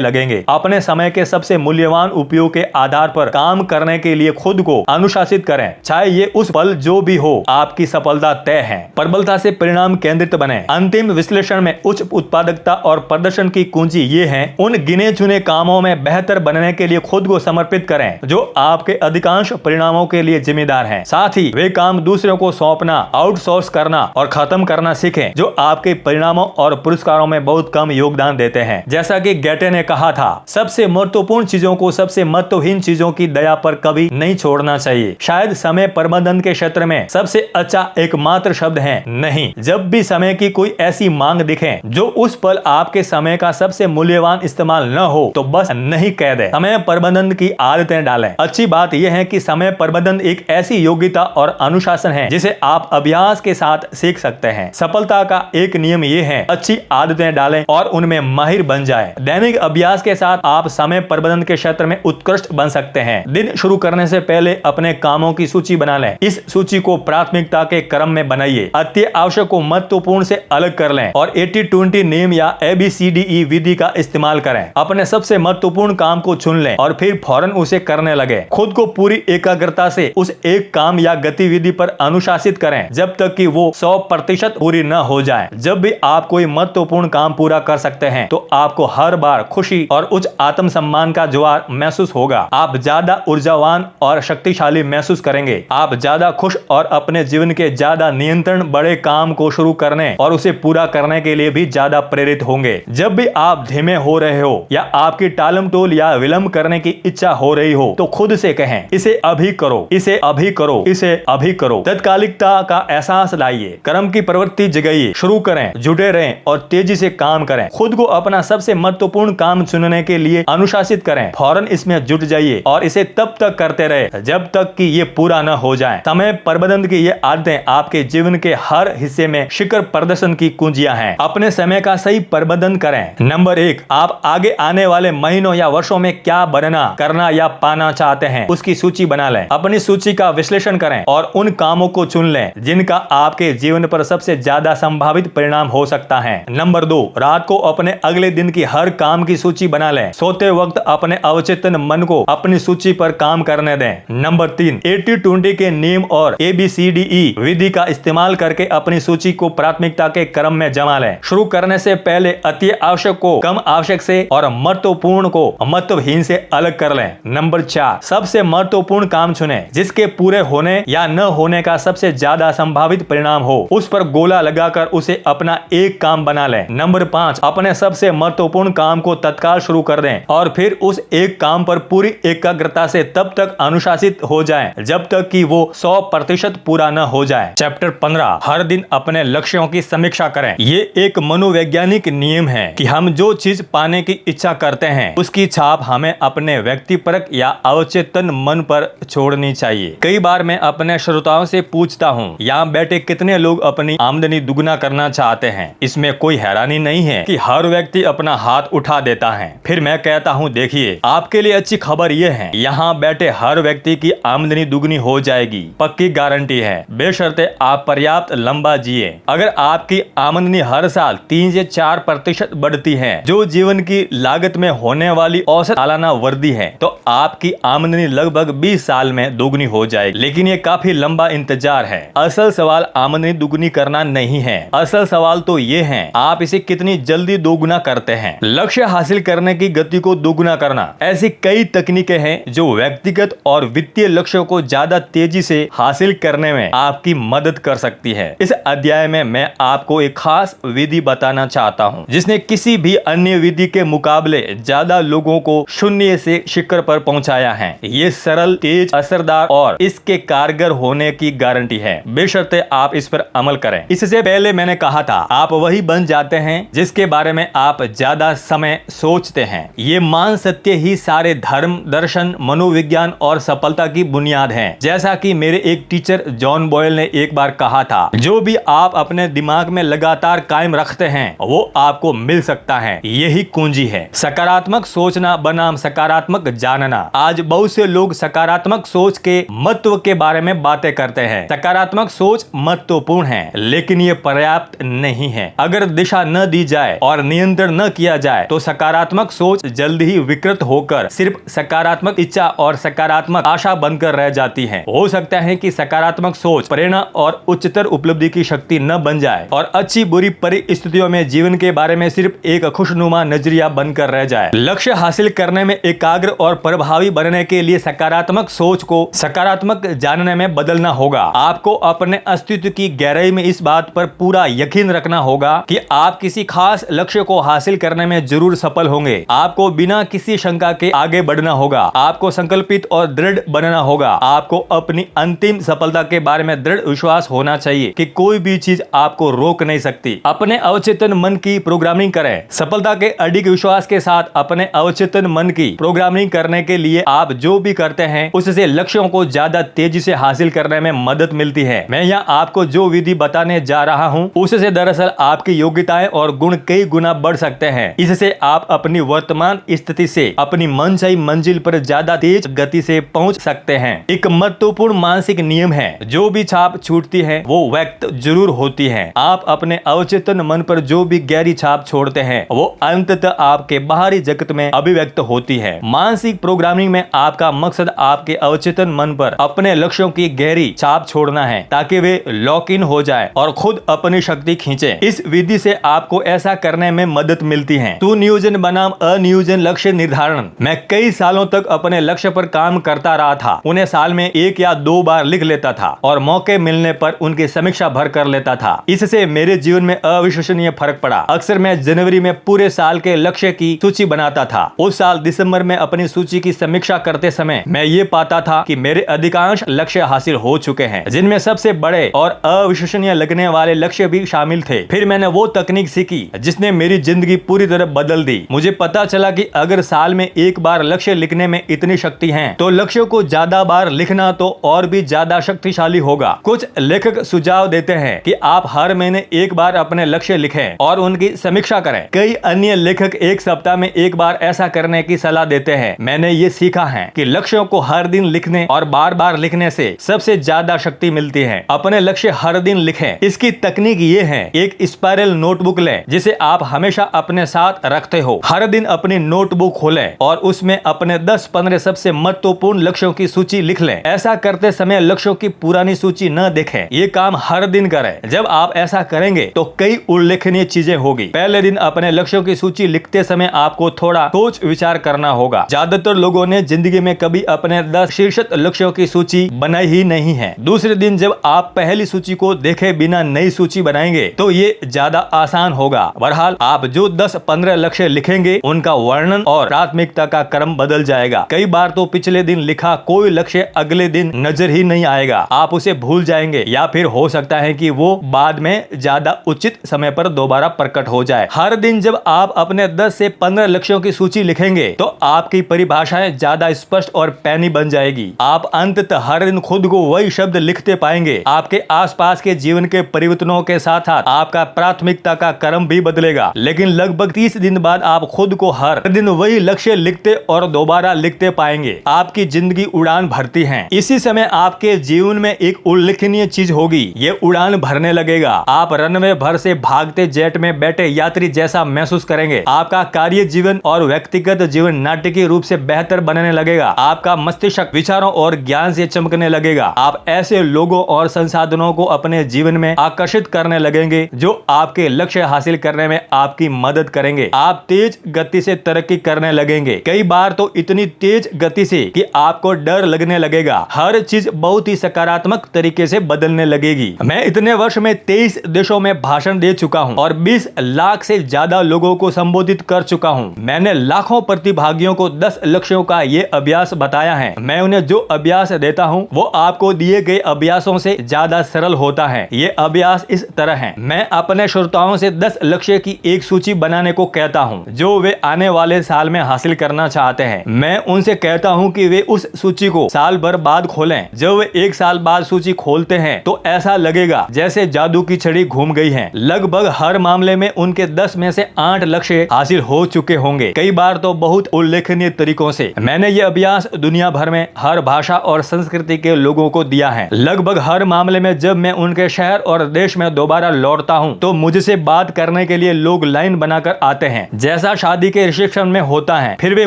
लगेंगे। अपने समय के सबसे मूल्यवान उपयोग के आधार पर काम करने के लिए खुद को अनुशासित करें, चाहे ये उस पल जो भी हो। आपकी सफलता तय है। प्रबलता से परिणाम केंद्रित बने। अंतिम विश्लेषण में उच्च उत्पादकता और प्रदर्शन की कुंजी ये है, उन गिने चुने कामों में बेहतर बनने के लिए खुद को समर्पित करें जो आपके अधिकांश परिणामों के लिए जिम्मेदार हैं। साथ ही वे काम दूसरों को सौंपना, आउटसोर्स करना और खत्म करना सीखें जो आपके परिणामों और पुरस्कारों में बहुत कम योगदान देते हैं। जैसा कि गेटे ने कहा था, सबसे महत्वपूर्ण चीजों को सबसे महत्वहीन चीजों की दया पर कभी नहीं छोड़ना चाहिए। शायद समय प्रबंधन के क्षेत्र में सबसे अच्छा एकमात्र शब्द है नहीं। जब भी समय की कोई ऐसी मांग दिखे जो उस पल आपके समय का सबसे मूल्यवान इस्तेमाल न हो तो बस नहीं कह दे। समय प्रबंधन की आदतें डालें। अच्छी बात यह है कि समय प्रबंधन प्रबंधन एक ऐसी योग्यता और अनुशासन है जिसे आप अभ्यास के साथ सीख सकते हैं। सफलता का एक नियम ये है, अच्छी आदतें डालें और उनमें माहिर बन जाएं। दैनिक अभ्यास के साथ आप समय प्रबंधन के क्षेत्र में उत्कृष्ट बन सकते हैं। दिन शुरू करने से पहले अपने कामों की सूची बना लें। इस सूची को प्राथमिकता के क्रम में बनाइए। अति आवश्यक को महत्वपूर्ण से अलग कर लें और 80-20 नियम या ABCDE विधि का इस्तेमाल करें। अपने सबसे महत्वपूर्ण काम को चुन लें और फिर फौरन उसे करने लगे। खुद को पूरी एकाग्रता से उस एक काम या गतिविधि पर अनुशासित करें जब तक कि वो 100% पूरी न हो जाए। जब भी आप कोई महत्वपूर्ण काम पूरा कर सकते हैं तो आपको हर बार खुशी और उच्च आत्मसम्मान का ज्वार महसूस होगा। आप ज्यादा ऊर्जावान और शक्तिशाली महसूस करेंगे। आप ज्यादा खुश और अपने जीवन के ज्यादा नियंत्रण बड़े काम को शुरू करने और उसे पूरा करने के लिए भी ज्यादा प्रेरित होंगे। जब भी आप धीमे हो रहे हो या आपकी टालमटोल या विलंब करने की इच्छा हो रही हो तो खुद से कहें, इसे अभी करो, इसे अभी करो, इसे अभी करो। तत्कालिकता का एहसास लाइए, कर्म की प्रवृत्ति जगाइए, शुरू करें, जुटे रहें और तेजी से काम करें। खुद को अपना सबसे महत्वपूर्ण काम चुनने के लिए अनुशासित करें। फौरन इसमें जुट जाइए और इसे तब तक करते रहे जब तक कि ये पूरा न हो जाए। समय प्रबंधन की ये आदतें आपके जीवन के हर हिस्से में शिखर प्रदर्शन की कुंजियां हैं। अपने समय का सही प्रबंधन करें। नंबर 1, आप आगे आने वाले महीनों या वर्षों में क्या बनना, करना या पाना चाहते हैं उसकी सूची बना लें। अपनी सूची का विश्लेषण करें और उन कामों को चुन लें जिनका आपके जीवन पर सबसे ज्यादा संभावित परिणाम हो सकता है। नंबर 2, रात को अपने अगले दिन की हर काम की सूची बना लें। सोते वक्त अपने अवचेतन मन को अपनी सूची पर काम करने दें। नंबर 3, 80-20 के नियम और ABCDE विधि का इस्तेमाल करके अपनी सूची को प्राथमिकता के क्रम में जमा लें। शुरू करने से पहले अति आवश्यक को कम आवश्यक से और महत्वपूर्ण को महत्वहीन से अलग कर लें। नंबर 4, सबसे महत्वपूर्ण काम चुनें जिसके पूरे होने या न होने का सबसे ज्यादा संभावित परिणाम हो। उस पर गोला लगाकर उसे अपना एक काम बना लें। नंबर 5, अपने सबसे महत्वपूर्ण काम को तत्काल शुरू कर दें और फिर उस एक काम पर पूरी एकाग्रता से तब तक अनुशासित हो जाएं जब तक कि वो 100% पूरा न हो जाए। चैप्टर 15, हर दिन अपने लक्ष्यों की समीक्षा करें। ये एक मनोवैज्ञानिक नियम है कि हम जो चीज पाने की इच्छा करते हैं उसकी छाप हमें अपने व्यक्तिपरक या अवचेतन मन पर छोड़नी चाहिए। कई बार मैं अपने श्रोताओं से पूछता हूँ, यहाँ बैठे कितने लोग अपनी आमदनी दुगना करना चाहते हैं? इसमें कोई हैरानी नहीं है कि हर व्यक्ति अपना हाथ उठा देता है। फिर मैं कहता हूँ, देखिए आपके लिए अच्छी खबर यह है, यहाँ बैठे हर व्यक्ति की आमदनी दुगनी हो जाएगी, पक्की गारंटी है, बेशर्ते आप पर्याप्त लंबा जिए। अगर आपकी आमदनी हर साल 3 से 4% बढ़ती है, जो जीवन की लागत में होने वाली औसत सालाना वृद्धि है, तो आपकी आमदनी लगभग 20 साल में दोगुनी हो जाएगी। लेकिन ये काफी लंबा इंतजार है। असल सवाल आमदनी दुगुनी करना नहीं है। असल सवाल तो ये है, आप इसे कितनी जल्दी दोगुना करते हैं। लक्ष्य हासिल करने की गति को दोगुना करना, ऐसी कई तकनीकें हैं जो व्यक्तिगत और वित्तीय लक्ष्यों को ज्यादा तेजी से हासिल करने में आपकी मदद कर सकती है। इस अध्याय में मैं आपको एक खास विधि बताना चाहता हूँ जिसने किसी भी अन्य विधि के मुकाबले ज्यादा लोगों को शून्य से शिखर पर पहुंचाया है। ये सरल, तेज, असरदार और इसके कारगर होने की गारंटी है, बेशर्ते आप इस पर अमल करें। इससे पहले मैंने कहा था, आप वही बन जाते हैं जिसके बारे में आप ज्यादा समय सोचते हैं। ये मान सत्य ही सारे धर्म, दर्शन, मनोविज्ञान और सफलता की बुनियाद है। जैसा कि मेरे एक टीचर जॉन बॉयल ने एक बार कहा था, जो भी आप अपने दिमाग में लगातार कायम रखते हैं वो आपको मिल सकता है। यही कुंजी है। सकारात्मक सोचना बनाम सकारात्मक जानना। आज बहुत से लोग सकारात्मक सोच के महत्व के बारे में बातें करते हैं। सकारात्मक सोच महत्वपूर्ण है लेकिन ये पर्याप्त नहीं है। अगर दिशा न दी जाए और नियंत्रण न किया जाए तो सकारात्मक सोच जल्द ही विकृत होकर सिर्फ सकारात्मक इच्छा और सकारात्मक आशा बनकर रह जाती है। हो सकता है कि सकारात्मक सोच प्रेरणा और उच्चतर उपलब्धि की शक्ति न बन जाए और अच्छी बुरी परिस्थितियों में जीवन के बारे में सिर्फ एक खुशनुमा नजरिया बनकर रह जाए। लक्ष्य हासिल करने में एकाग्र और प्रभावी बनने के लिए सकारात्मक सोच को सकारात्मक जानने में बदलना होगा। आपको अपने अस्तित्व की गहराई में इस बात पर पूरा यकीन रखना होगा कि आप किसी खास लक्ष्य को हासिल करने में जरूर सफल होंगे। आपको बिना किसी शंका के आगे बढ़ना होगा। आपको संकल्पित और दृढ़ बनना होगा। आपको अपनी अंतिम सफलता के बारे में दृढ़ विश्वास होना चाहिए कि कोई भी चीज आपको रोक नहीं सकती। अपने अवचेतन मन की प्रोग्रामिंग करें। सफलता के अडिग विश्वास के साथ अपने अवचेतन मन की प्रोग्रामिंग करने के लिए आप जो भी करते हैं उससे लक्ष्यों को ज्यादा तेजी से हासिल करने में मदद मिलती है। मैं यहाँ आपको जो विधि बताने जा रहा हूँ उससे दरअसल आपकी योग्यताएं और गुण कई गुना बढ़ सकते हैं। इससे आप अपनी वर्तमान स्थिति से अपनी मनचाही मंजिल पर ज्यादा तेज गति से पहुंच सकते हैं। एक महत्वपूर्ण मानसिक नियम है, जो भी छाप छूटती है वो व्यक्त जरूर होती है। आप अपने अवचेतन मन पर जो भी गहरी छाप छोड़ते हैं वो अंततः आपके बाहरी जगत में अभिव्यक्त होती है। मानसिक प्रोग्रामिंग में आपका मकसद आपके अवचेतन मन पर अपने लक्ष्यों की गहरी छाप छोड़ना है ताकि वे लॉक इन हो जाए और खुद अपनी शक्ति खींचे। इस विधि से आपको ऐसा करने में मदद मिलती है। सुनियोजन बनाम अनियोजन लक्ष्य निर्धारण। मैं कई सालों तक अपने लक्ष्य पर काम करता रहा था। उन्हें साल में 1 या 2 बार लिख लेता था और मौके मिलने पर उनकी समीक्षा भर कर लेता था। इससे मेरे जीवन में अविश्वसनीय फर्क पड़ा। अक्सर मैं जनवरी में पूरे साल के लक्ष्य की सूची बनाता था। उस साल दिसंबर में अपनी सूची की समीक्षा करते समय मैं ये पाता था कि मेरे अधिकांश लक्ष्य हासिल हो चुके हैं, जिनमें सबसे बड़े और अविश्वसनीय लगने वाले लक्ष्य भी शामिल थे। फिर मैंने वो तकनीक सीखी जिसने मेरी जिंदगी पूरी तरह बदल दी। मुझे पता चला कि अगर साल में 1 बार लक्ष्य लिखने में इतनी शक्ति है तो लक्ष्यों को ज्यादा बार लिखना तो और भी ज्यादा शक्तिशाली होगा। कुछ लेखक सुझाव देते हैं कि आप हर महीने 1 बार अपने लक्ष्य लिखें और उनकी समीक्षा करें। कई अन्य लेखक 1 सप्ताह में 1 बार ऐसा करने की सलाह देते हैं। मैंने ये सीखा है कि लक्ष्यों को हर दिन लिखने और बार बार लिखने से सबसे ज्यादा शक्ति मिलती है। अपने लक्ष्य हर दिन लिखें। इसकी तकनीक ये है, एक स्पाइरल नोटबुक लें जिसे आप हमेशा अपने साथ रखते हो। हर दिन अपनी नोटबुक खोलें और उसमें अपने 10-15 सबसे महत्वपूर्ण लक्ष्यों की सूची लिख लें। ऐसा करते समय लक्ष्यों की पुरानी सूची न देखें। ये काम हर दिन करें। जब आप ऐसा करेंगे तो कई उल्लेखनीय चीजें होगी। पहले दिन अपने लक्ष्यों की सूची लिखते समय आपको थोड़ा सोच विचार करना होगा। ज्यादातर लोगों ने जिंदगी में कभी अपने 10 शीर्षक लक्ष्यों की सूची बनाई ही नहीं है। दूसरे दिन जब आप पहली सूची को देखे बिना नई सूची बनाएंगे तो ये ज्यादा आसान होगा। बहरहाल आप जो 10-15 लक्ष्य लिखेंगे उनका वर्णन और प्राथमिकता का क्रम बदल जाएगा। कई बार तो पिछले दिन लिखा कोई लक्ष्य अगले दिन नजर ही नहीं आएगा। आप उसे भूल जाएंगे या फिर हो सकता है कि वो बाद में ज्यादा उचित समय पर दोबारा प्रकट हो जाए। हर दिन जब आप अपने 10 से 15 लक्ष्यों की सूची लिखेंगे तो आपकी परिभाषाएं ज्यादा स्पष्ट और पैनी बन जाएगी। आप अंततः हर दिन खुद को वही शब्द लिखते पाएंगे। आपके आसपास के जीवन के परिवर्तनों के साथ साथ आपका प्राथमिकता का क्रम भी बदलेगा। लेकिन लगभग 30 दिन बाद आप खुद को हर दिन वही लक्ष्य लिखते और दोबारा लिखते पाएंगे। आपकी जिंदगी उड़ान भरती है। इसी समय आपके जीवन में एक उल्लेखनीय चीज होगी, ये उड़ान भरने लगेगा। आप रनवे भर से भागते जेट में बैठे यात्री जैसा महसूस करेंगे। आपका कार्य जीवन और व्यक्तिगत जीवन नाटकीय रूप से बेहतर बनने लगेगा। आपका मस्तिष्क विचारों और ज्ञान से चमकने लगेगा। आप ऐसे लोगों और संसाधनों को अपने जीवन में आकर्षित करने लगेंगे जो आपके लक्ष्य हासिल करने में आपकी मदद करेंगे। आप तेज गति से तरक्की करने लगेंगे, कई बार तो इतनी तेज गति से कि आपको डर लगने लगेगा। हर चीज बहुत ही सकारात्मक तरीके से बदलने लगेगी। मैं इतने वर्ष में 23 देशों में भाषण दे चुका हूँ और 20 लाख से ज्यादा लोगों को संबोधित कर चुका हूँ। मैंने लाखों प्रतिभागियों को 10 लक्ष्यों का ये अभ्यास बताया है। मैं उन्हें जो अभ्यास देता हूँ वो आपको दिए गए अभ्यासों से ज्यादा सरल होता है। ये अभ्यास इस तरह है, मैं अपने श्रोताओं से 10 लक्ष्य की एक सूची बनाने को कहता हूँ जो वे आने वाले साल में हासिल करना चाहते हैं। मैं उनसे कहता हूँ कि वे उस सूची को साल भर बाद खोलें। जब वे 1 साल बाद सूची खोलते हैं तो ऐसा लगेगा जैसे जादू की छड़ी घूम गई है। लगभग हर मामले में उनके 10 में से 8 लक्ष्य हासिल हो चुके होंगे, कई बार तो बहुत उल्लेखनीय तरीकों से। मैंने ये अभ्यास दुनिया भर में हर भाषा और संस्कृति के लोगों को दिया है। लगभग हर मामले में जब मैं उनके शहर और देश में दोबारा लौटता हूँ तो मुझसे बात करने के लिए लोग लाइन बनाकर आते हैं, जैसा शादी के रिसेप्शन में होता है। फिर वे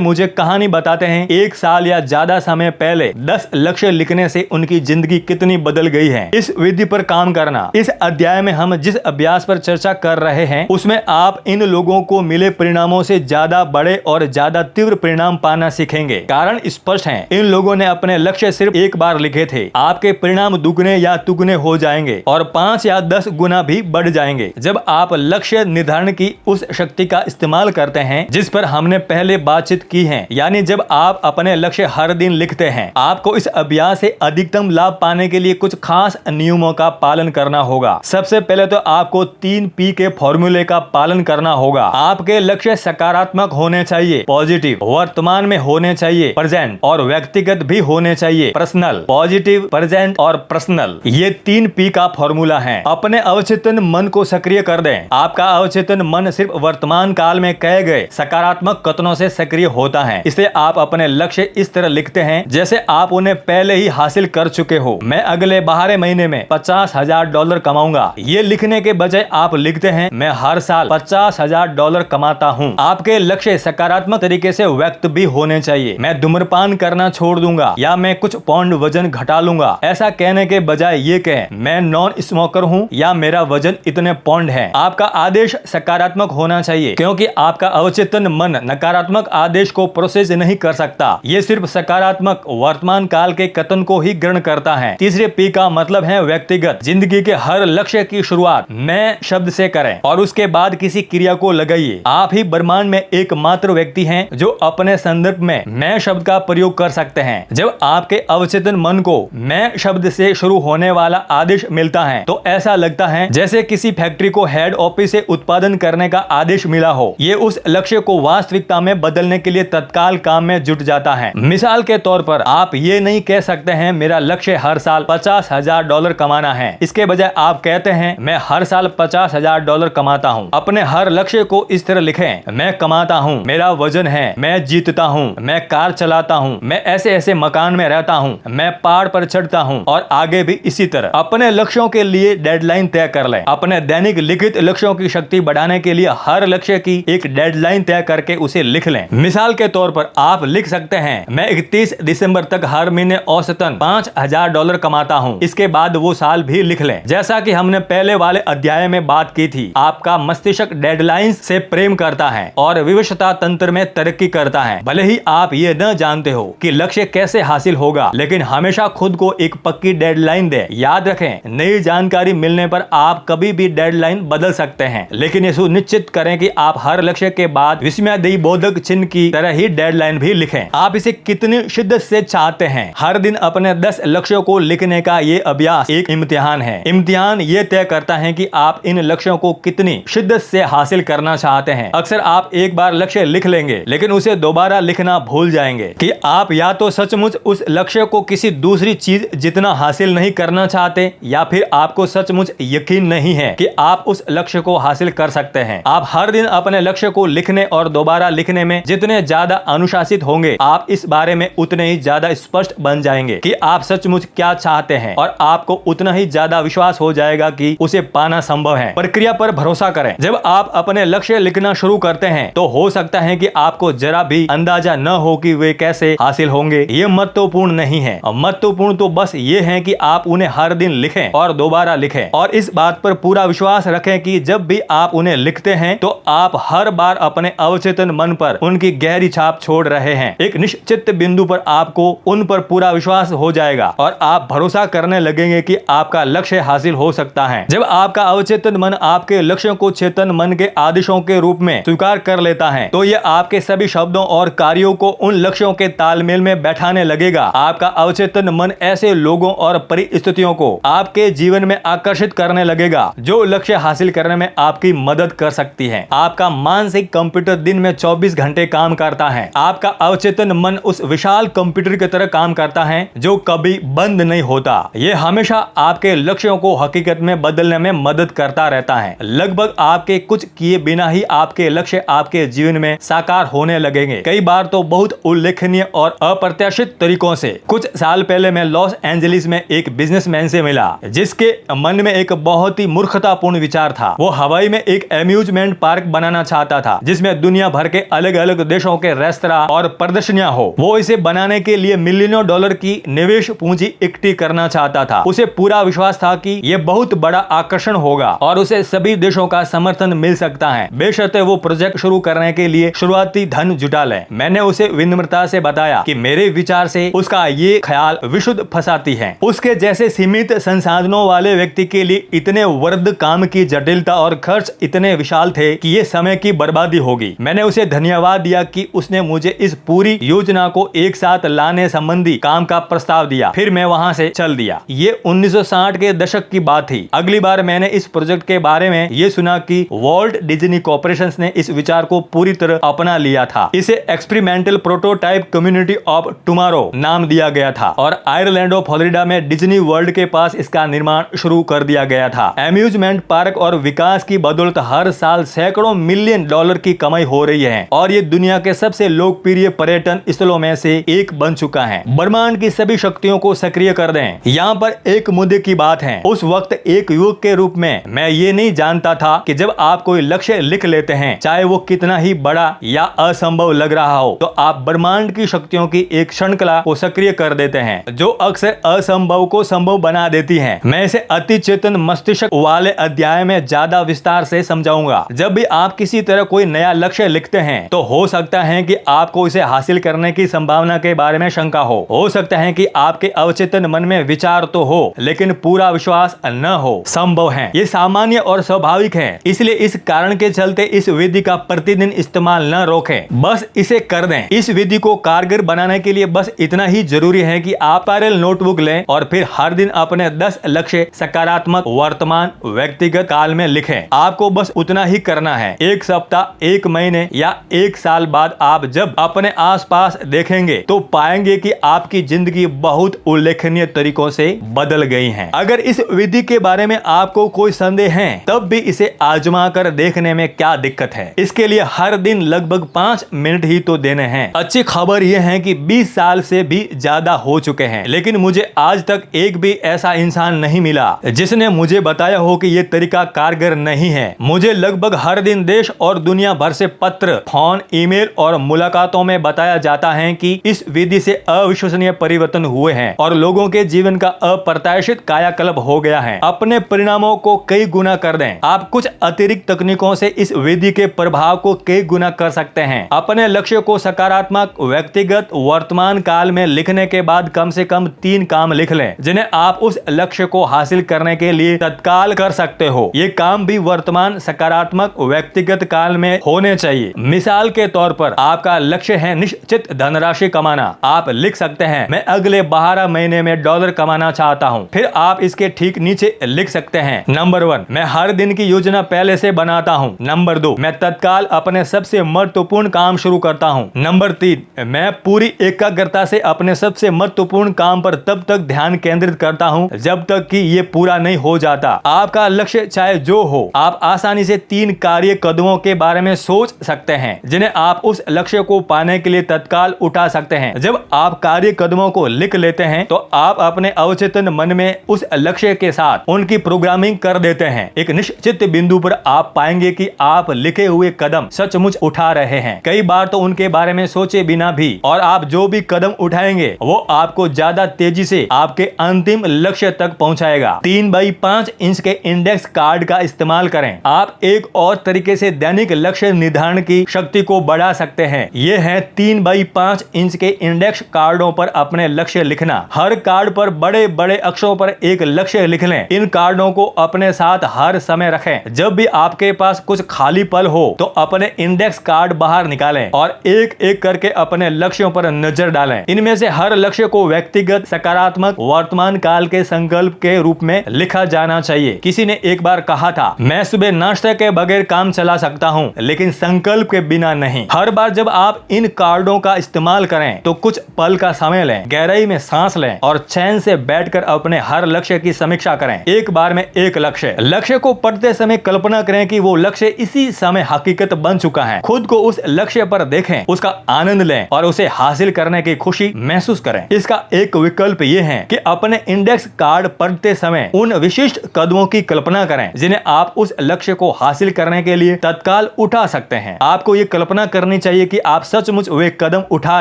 मुझे कहानी बताते हैं 1 साल या ज्यादा समय पहले 10 लक्ष्य लिखने से उनकी जिंदगी कितनी बदल गई है। इस विधि पर काम करना। इस अध्याय में हम जिस अभ्यास पर चर्चा कर रहे हैं उसमें आप इन लोगों को मिले परिणामों से ज्यादा बड़े और ज्यादा तीव्र परिणाम पाना सीखेंगे। कारण स्पष्ट है, इन लोगों ने अपने लक्ष्य सिर्फ 1 बार लिखे थे। आपके परिणाम दुगने या तुगने हो जाएंगे और 5 या 10 गुना भी बढ़ जाएंगे जब आप लक्ष्य निर्धारण की उस शक्ति का इस्तेमाल करते हैं जिस पर हमने पहले बातचीत की है। यानी जब आप अपने लक्ष्य हर दिन लिखते हैं। आपको इस अभ्यास से अधिकतम लाभ पाने के लिए कुछ खास नियमों का पालन करना होगा। सबसे पहले तो आपको 3P के फॉर्मूले का पालन करना होगा। आपके लक्ष्य सकारात्मक होने चाहिए, पॉजिटिव, वर्तमान में होने चाहिए, प्रेजेंट, और व्यक्तिगत भी होने चाहिए। पर्सनल, पॉजिटिव, प्रेजेंट और पर्सनल, ये 3 P का फॉर्मूला है। अपने अवचेतन मन को सक्रिय कर दें। आपका अवचेतन मन सिर्फ वर्तमान काल में कहे गए सकारात्मक कथनों से सक्रिय होता है। इसलिए आप अपने लक्ष्य इस तरह लिखते हैं जैसे आप उन्हें पहले ही हासिल कर चुके हो। मैं अगले 12 महीने में $50,000 कमाऊंगा। ये लिखने के बजाय आप लिखते हैं मैं हर साल $50,000 कमाता हूँ। आपके लक्ष्य सकारात्मक तरीके से व्यक्त भी होने चाहिए। मैं धूम्रपान करना छोड़ दूंगा या मैं कुछ पाउंड वजन घटा लूंगा। ऐसा कहने के बजाय ये कहें मैं नॉन स्मोकर हूँ या मेरा वजन इतने पाउंड है। आपका आदेश सकारात्मक होना चाहिए क्योंकि आपका अवचेतन मन नकारात्मक आदेश को प्रोसेस नहीं कर सकता। ये सिर्फ सकारात्मक वर्तमान काल के कथन को ही ग्रहण करता है। तीसरे P का मतलब है व्यक्तिगत। जिंदगी के हर लक्ष्य की शुरुआत मैं शब्द से करें और उसके बाद किसी क्रिया को लगाइए। आप ही ब्रह्मांड में एकमात्र व्यक्ति हैं जो अपने संदर्भ में मैं शब्द का प्रयोग कर सकते हैं। जब आपके अवचेतन मन को मैं शब्द से शुरू होने वाला आदेश मिलता है तो ऐसा लगता है जैसे किसी फैक्ट्री को हेड ऑफिस से उत्पादन करने का आदेश मिला हो। ये उस लक्ष्य को वास्तविकता में बदलने के लिए तत्काल काम में जुट जाता है। मिसाल के तौर पर आप ये नहीं कह सकते हैं मेरा लक्ष्य हर साल $50,000 कमाना है। इसके बजाय आप कहते हैं मैं हर साल $50,000 कमाता हूँ। अपने हर लक्ष्य को इस तरह लिखें मैं कमाता हूँ, मेरा वजन है, मैं जीतता हूँ, मैं कार चलाता हूँ, मैं ऐसे ऐसे मकान में रहता हूँ, मैं पहाड़ पर चढ़ता हूँ और आगे भी इसी तरह। अपने लक्ष्यों के लिए डेडलाइन तय कर लें। अपने दैनिक लिखित लक्ष्यों की शक्ति बढ़ाने के लिए हर लक्ष्य की एक डेडलाइन तय करके उसे लिख लें। मिसाल के तौर पर आप लिख सकते हैं मैं 31 दिसंबर तक हर महीने औसतन $5,000 कमाता हूँ। इसके बाद वो साल भी लिख लें। जैसा कि हमने पहले वाले अध्याय में बात की थी, आपका मस्तिष्क डेडलाइंस से प्रेम करता है और विवशता तंत्र में तरक्की करता है। भले ही आप ये न जानते हो कि लक्ष्य कैसे हासिल होगा, लेकिन हमेशा खुद को एक पक्की डेडलाइन दे। याद रखें, नई जानकारी मिलने पर आप कभी भी डेडलाइन बदल सकते हैं, लेकिन ये सुनिश्चित करें कि आप हर लक्ष्य के बाद विस्मयदेही बोधक चिन्ह की तरह ही डेडलाइन भी लिखें। आप इसे कितनी शिद्दत से चाहते हैं। हर दिन अपने 10 लक्ष्यों को लिखने का ये अभ्यास एक इम्तिहान है। इम्तिहान ये तय करता है कि आप इन लक्ष्यों को कितनी शिद्दत से हासिल करना चाहते हैं। अक्सर आप एक बार लक्ष्य लिख लेंगे लेकिन उसे दोबारा लिखना भूल जाएंगे कि आप या तो सचमुच उस लक्ष्य को किसी दूसरी चीज जितना हासिल नहीं करना चाहते या फिर आपको सचमुच यकीन नहीं है कि आप उस लक्ष्य को हासिल कर सकते हैं। आप हर दिन अपने लक्ष्य को लिखने और दोबारा लिखने में जितने ज्यादा अनुशासित होंगे, आप इस बारे में उतने ही ज्यादा स्पष्ट बन जाएंगे कि आप सचमुच क्या चाहते हैं और आपको उतना ही ज्यादा विश्वास हो जाएगा कि उसे पाना संभव है। प्रक्रिया पर भरोसा करें। जब आप अपने लक्ष्य लिखना शुरू करते हैं तो हो सकता है कि आपको जरा भी अंदाजा न हो कि वे कैसे हासिल होंगे। ये महत्वपूर्ण नहीं है। महत्वपूर्ण तो बस ये है कि आप उन्हें हर दिन लिखें और दोबारा लिखें और इस बात पर पूरा विश्वास रखें कि जब भी आप उन्हें लिखते हैं तो आप हर बार अपने अवचेतन मन पर उनकी गहरी छाप छोड़ रहे हैं। एक निश्चित बिंदु पर आपको उन पर पूरा विश्वास हो जाएगा और आप भरोसा करने लगेंगे कि आपका लक्ष्य हासिल हो सकता है। जब आपका अवचेतन मन आपके लक्ष्यों को चेतन मन के आदेशों के रूप में स्वीकार कर लेता है तो यह आपके सभी शब्दों और कार्यों को उन लक्ष्यों के तालमेल में बैठाने लगेगा। आपका अवचेतन मन ऐसे लोगों और परिस्थितियों को आपके जीवन में आकर्षित करने लगेगा जो लक्ष्य हासिल करने में आपकी मदद कर सकती है। आपका मानसिक कंप्यूटर दिन में 24 घंटे काम करता है। आपका अवचेतन मन उस विशाल कंप्यूटर की तरह काम करता है जो कभी बंद नहीं होता। यह हमेशा आपके लक्ष्यों को हकीकत में बदलने में मदद करता रहता है। लगभग आपके कुछ किए बिना ही आपके लक्ष्य आपके जीवन में साकार होने लगेंगे, कई बार तो बहुत उल्लेखनीय और अप्रत्याशित तरीकों से। कुछ साल पहले मैं लॉस एंजलिस में एक बिजनेसमैन से मिला जिसके मन में एक बहुत ही मूर्खतापूर्ण विचार था। वो हवाई में एक अम्यूजमेंट पार्क बनाना चाहता था जिसमें दुनिया भर के अलग अलग देशों के रेस्तरां और प्रदर्शनियां हो। वो इसे बनाने के लिए मिलियनों डॉलर की निवेश पूंजी इकट्ठी करना चाहता था। उसे पूरा विश्वास था कि यह बहुत बड़ा आकर्षण होगा और उसे सभी देशों का समर्थन मिल सकता है, बेशर्ते वो प्रोजेक्ट शुरू करने के लिए शुरुआती धन जुटा ले। मैंने उसे विनम्रता से बताया कि मेरे विचार से उसका ये ख्याल विशुद्ध फंसाती है। उसके जैसे सीमित संसाधनों वाले व्यक्ति के लिए इतने वृद्ध काम की जटिलता और खर्च इतने विशाल थे कि ये समय की बर्बादी होगी। मैंने उसे धन्यवाद दिया कि उसने मुझे इस पूरी योजना को एक साथ लाने संबंधी काम का प्रस्ताव दिया। फिर मैं वहां से चल दिया। ये 1960 के दशक की बात थी। अगली बार मैंने इस प्रोजेक्ट के बारे में ये सुना कि वॉल्ट डिज्नी कॉर्पोरेशन ने इस विचार को पूरी तरह अपना लिया था। इसे experimental prototype community of tomorrow tomorrow नाम दिया गया था और आयरलैंडो फ्लोरिडा में डिज्नी वर्ल्ड के पास इसका निर्माण शुरू कर दिया गया था। एम्यूजमेंट पार्क और विकास की बदौलत हर साल सैकड़ों मिलियन डॉलर की कमाई हो रही है और ये दुनिया के सबसे लोकप्रिय पर्यटन स्थलों में से एक बन चुका है। ब्रह्मांड की सभी शक्तियों को सक्रिय कर दें। यहाँ पर एक मुद्दे की बात है। उस वक्त एक युवक के रूप में मैं ये नहीं जानता था कि जब आप कोई लक्ष्य लिख लेते हैं, चाहे वो कितना ही बड़ा या असंभव लग रहा हो, तो आप ब्रह्मांड की शक्तियों की एक श्रृंखला को सक्रिय कर देते हैं जो अक्सर असंभव को संभव बना देती है। मैं इसे अति चेतन मस्तिष्क वाले अध्याय में ज्यादा विस्तार से समझाऊंगा। जब भी आप किसी तरह कोई नया लक्ष्य लिखते हैं तो हो सकता है कि आपको इसे हासिल करने की संभावना के बारे में शंका हो सकता है कि आपके अवचेतन मन में विचार तो हो लेकिन पूरा विश्वास न हो। संभव है, ये सामान्य और स्वाभाविक है, इसलिए इस कारण के चलते इस विधि का प्रतिदिन इस्तेमाल न रोकें, बस इसे कर दें। इस विधि को कारगर बनाने के लिए बस इतना ही जरूरी है कि आप स्पाइरल नोटबुक लें और फिर हर दिन अपने 10 लक्ष्य सकारात्मक वर्तमान व्यक्तिगत काल में लिखें। आपको बस उतना ही करना है। एक सप्ताह, एक महीने या एक साल बाद आप जब अपने आसपास देखेंगे तो पाएंगे कि आपकी जिंदगी बहुत उल्लेखनीय तरीकों से बदल गई है। अगर इस विधि के बारे में आपको कोई संदेह है तब भी इसे आजमा कर देखने में क्या दिक्कत है। इसके लिए हर दिन लगभग 5 मिनट ही तो देने हैं। अच्छी खबर यह है कि 20 साल से भी ज्यादा हो चुके हैं लेकिन मुझे आज तक एक भी ऐसा इंसान नहीं मिला जिसने मुझे बताया हो कि यह तरीका कारगर नहीं है। मुझे लगभग हर दिन देश और दुनिया भर से पत्र, फोन, ईमेल और मुलाकातों में बताया जाता है कि इस विधि से अविश्वसनीय परिवर्तन हुए हैं और लोगों के जीवन का अप्रत्याशित कायाकल्प हो गया है। अपने परिणामों को कई गुना कर दें। आप कुछ अतिरिक्त तकनीकों से इस विधि के प्रभाव को कई गुना कर सकते हैं। अपने लक्ष्य को सकारात्मक व्यक्तिगत वर्तमान काल में लिखने के बाद कम से कम 3 काम लिख लें जिन्हें आप उस लक्ष्य को हासिल करने के लिए तत्काल कर सकते हो। ये काम भी वर्तमान सकारात्मक व्यक्तिगत काल में होने चाहिए। मिसाल के तौर पर आपका लक्ष्य है निश्चित धनराशि कमाना। आप लिख सकते हैं, मैं अगले 12 महीने में डॉलर कमाना चाहता हूं। फिर आप इसके ठीक नीचे लिख सकते हैं, नंबर 1, मैं हर दिन की योजना पहले से बनाता हूं। नंबर 2, मैं तत्काल अपने सबसे महत्वपूर्ण काम शुरू करता हूं। नंबर 3, मैं पूरी एकाग्रता से अपने सबसे महत्वपूर्ण काम पर तब तक ध्यान केंद्रित करता हूं जब तक कि ये पूरा नहीं हो जाता। आपका लक्ष्य चाहे जो हो, आप आसानी से 3 कार्य कदमों के बारे में सोच सकते हैं जिन्हें आप उस लक्ष्य को पाने के लिए तत्काल उठा सकते हैं। जब आप कार्य कदमों को लिख लेते हैं तो आप अपने अवचेतन मन में उस लक्ष्य के साथ उनकी प्रोग्रामिंग कर देते हैं। एक निश्चित बिंदु पर आप पाएंगे कि आप लिखे हुए कदम सचमुच उठा रहे हैं, कई बार तो उनके बारे में सोचे बिना भी, और आप जो भी कदम उठाएंगे वो आपको ज्यादा तेजी से आपके अंतिम लक्ष्य तक पहुंचाएगा। 3x5 इंच के इंडेक्स कार्ड का इस्तेमाल करें। आप एक और तरीके से दैनिक लक्ष्य निर्धारण की शक्ति को बढ़ा सकते हैं। ये है 3x5 इंच के इंडेक्स कार्डों पर अपने लक्ष्य लिखना। हर कार्ड पर बड़े बड़े अक्षरों पर एक लक्ष्य लिख लें। इन कार्डों को अपने साथ हर समय रखें। जब भी आपके पास कुछ खाली पल हो तो अपने इंडेक्स कार्ड बाहर निकालें और एक एक करके अपने लक्ष्यों पर नजर डालें। इनमें से हर लक्ष्य को व्यक्तिगत सकारात्मक वर्तमान काल के संकल्प के रूप में लिखा जाना चाहिए। किसी ने एक बार कहा था, मैं सुबह नाश्ते के बगैर काम चला सकता हूँ लेकिन संकल्प के बिना नहीं। हर बार जब आप इन कार्डों का इस्तेमाल करें तो कुछ पल का समय लें, गहराई में सांस लें और चैन से बैठकर अपने हर लक्ष्य की समीक्षा करें। एक बार में एक लक्ष्य को पढ़ते समय कल्पना करें कि वो लक्ष्य इसी समय हकीकत बन चुका है। खुद को उस लक्ष्य पर देखें, उसका आनंद लें और उसे हासिल करने की खुशी महसूस करें। इसका एक विकल्प ये है कि अपने इंडेक्स कार्ड पढ़ते समय उन विशिष्ट कदमों की कल्पना करें जिन्हें आप उस लक्ष्य को हासिल करने के लिए तत्काल उठा सकते हैं। आपको ये कल्पना करनी चाहिए कि आप सचमुच वे कदम उठा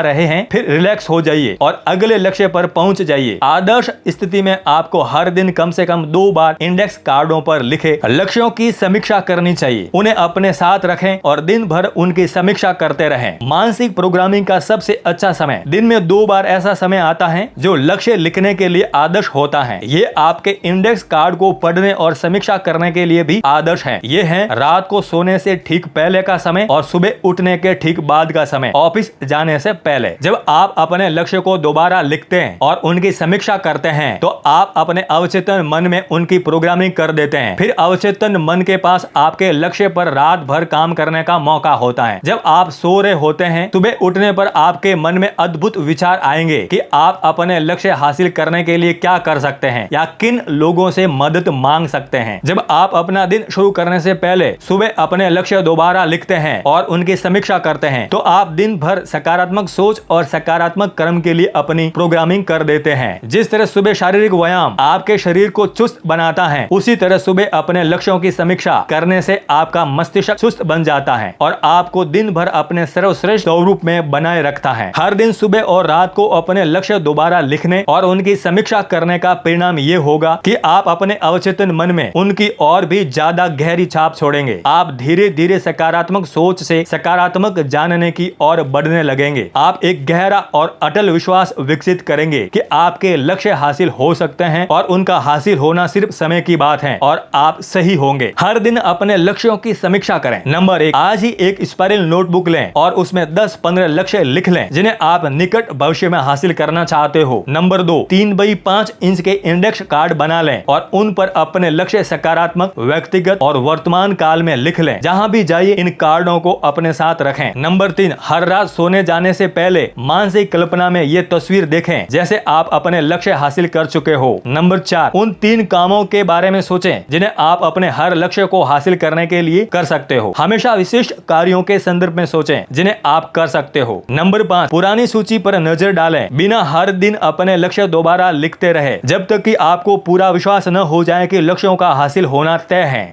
रहे हैं। फिर रिलैक्स हो जाइए और अगले लक्ष्य पर पहुंच जाइए। आदर्श स्थिति में आपको हर दिन कम से कम 2 बार इंडेक्स कार्डों पर लिखे लक्ष्यों की समीक्षा करनी चाहिए। उन्हें अपने साथ रखें और दिन भर उनकी समीक्षा करते रहें। मानसिक प्रोग्रामिंग का सबसे अच्छा समय दिन में 2 बार ऐसा समय आता है जो लक्ष्य लिखने के लिए आदर्श होता है। ये आपके इंडेक्स कार्ड को पढ़ने और समीक्षा करने के लिए भी आदर्श है। ये है रात को सोने से ठीक पहले का समय और सुबह उठने के ठीक बाद का समय, ऑफिस जाने से पहले। जब आप अपने लक्ष्य को दोबारा लिखते हैं और उनकी समीक्षा करते हैं तो आप अपने अवचेतन मन में उनकी प्रोग्रामिंग कर देते हैं। फिर अवचेतन मन के पास आपके लक्ष्य पर रात भर काम करने का मौका होता है। जब आप सो रहे होते हैं, सुबह उठने पर आपके मन में अद्भुत अद्भुत विचार आएंगे कि आप अपने लक्ष्य हासिल करने के लिए क्या कर सकते हैं या किन लोगों से मदद मांग सकते हैं। जब आप अपना दिन शुरू करने से पहले सुबह अपने लक्ष्य दोबारा लिखते हैं और उनकी समीक्षा करते हैं तो आप दिन भर सकारात्मक सोच और सकारात्मक कर्म के लिए अपनी प्रोग्रामिंग कर देते हैं। जिस तरह सुबह शारीरिक व्यायाम आपके शरीर को चुस्त बनाता है, उसी तरह सुबह अपने लक्ष्यों की समीक्षा करने से आपका मस्तिष्क चुस्त बन जाता है और आपको दिन भर अपने सर्वश्रेष्ठ स्वरूप में बनाए रखता है। हर दिन सुबह और रात को अपने लक्ष्य दोबारा लिखने और उनकी समीक्षा करने का परिणाम ये होगा कि आप अपने अवचेतन मन में उनकी और भी ज्यादा गहरी छाप छोड़ेंगे। आप धीरे धीरे सकारात्मक सोच से सकारात्मक जानने की ओर बढ़ने लगेंगे। आप एक गहरा और अटल विश्वास विकसित करेंगे कि आपके लक्ष्य हासिल हो सकते हैं और उनका हासिल होना सिर्फ समय की बात है और आप सही होंगे। हर दिन अपने लक्ष्यों की समीक्षा करें। नंबर 1, आज ही एक स्पाइरल नोटबुक लें और उसमें 10-15 लक्ष्य लिख लें जिन्हें आप निकट भविष्य में हासिल करना चाहते हो। नंबर 2, 3x5 इंच के इंडेक्स कार्ड बना लें और उन पर अपने लक्ष्य सकारात्मक, व्यक्तिगत और वर्तमान काल में लिख लें। जहां भी जाइए इन कार्डों को अपने साथ रखें। नंबर 3, हर रात सोने जाने से पहले मानसिक कल्पना में ये तस्वीर देखें जैसे आप अपने लक्ष्य हासिल कर चुके हो। नंबर 4, उन 3 कामों के बारे में सोचें जिन्हें आप अपने हर लक्ष्य को हासिल करने के लिए कर सकते हो। हमेशा विशिष्ट कार्यों के संदर्भ में सोचें जिन्हें आप कर सकते हो। नंबर 5, पुरानी सूची पर नजर डालें बिना हर दिन अपने लक्ष्य दोबारा लिखते रहे जब तक कि आपको पूरा विश्वास न हो जाए कि लक्ष्यों का हासिल होना तय है।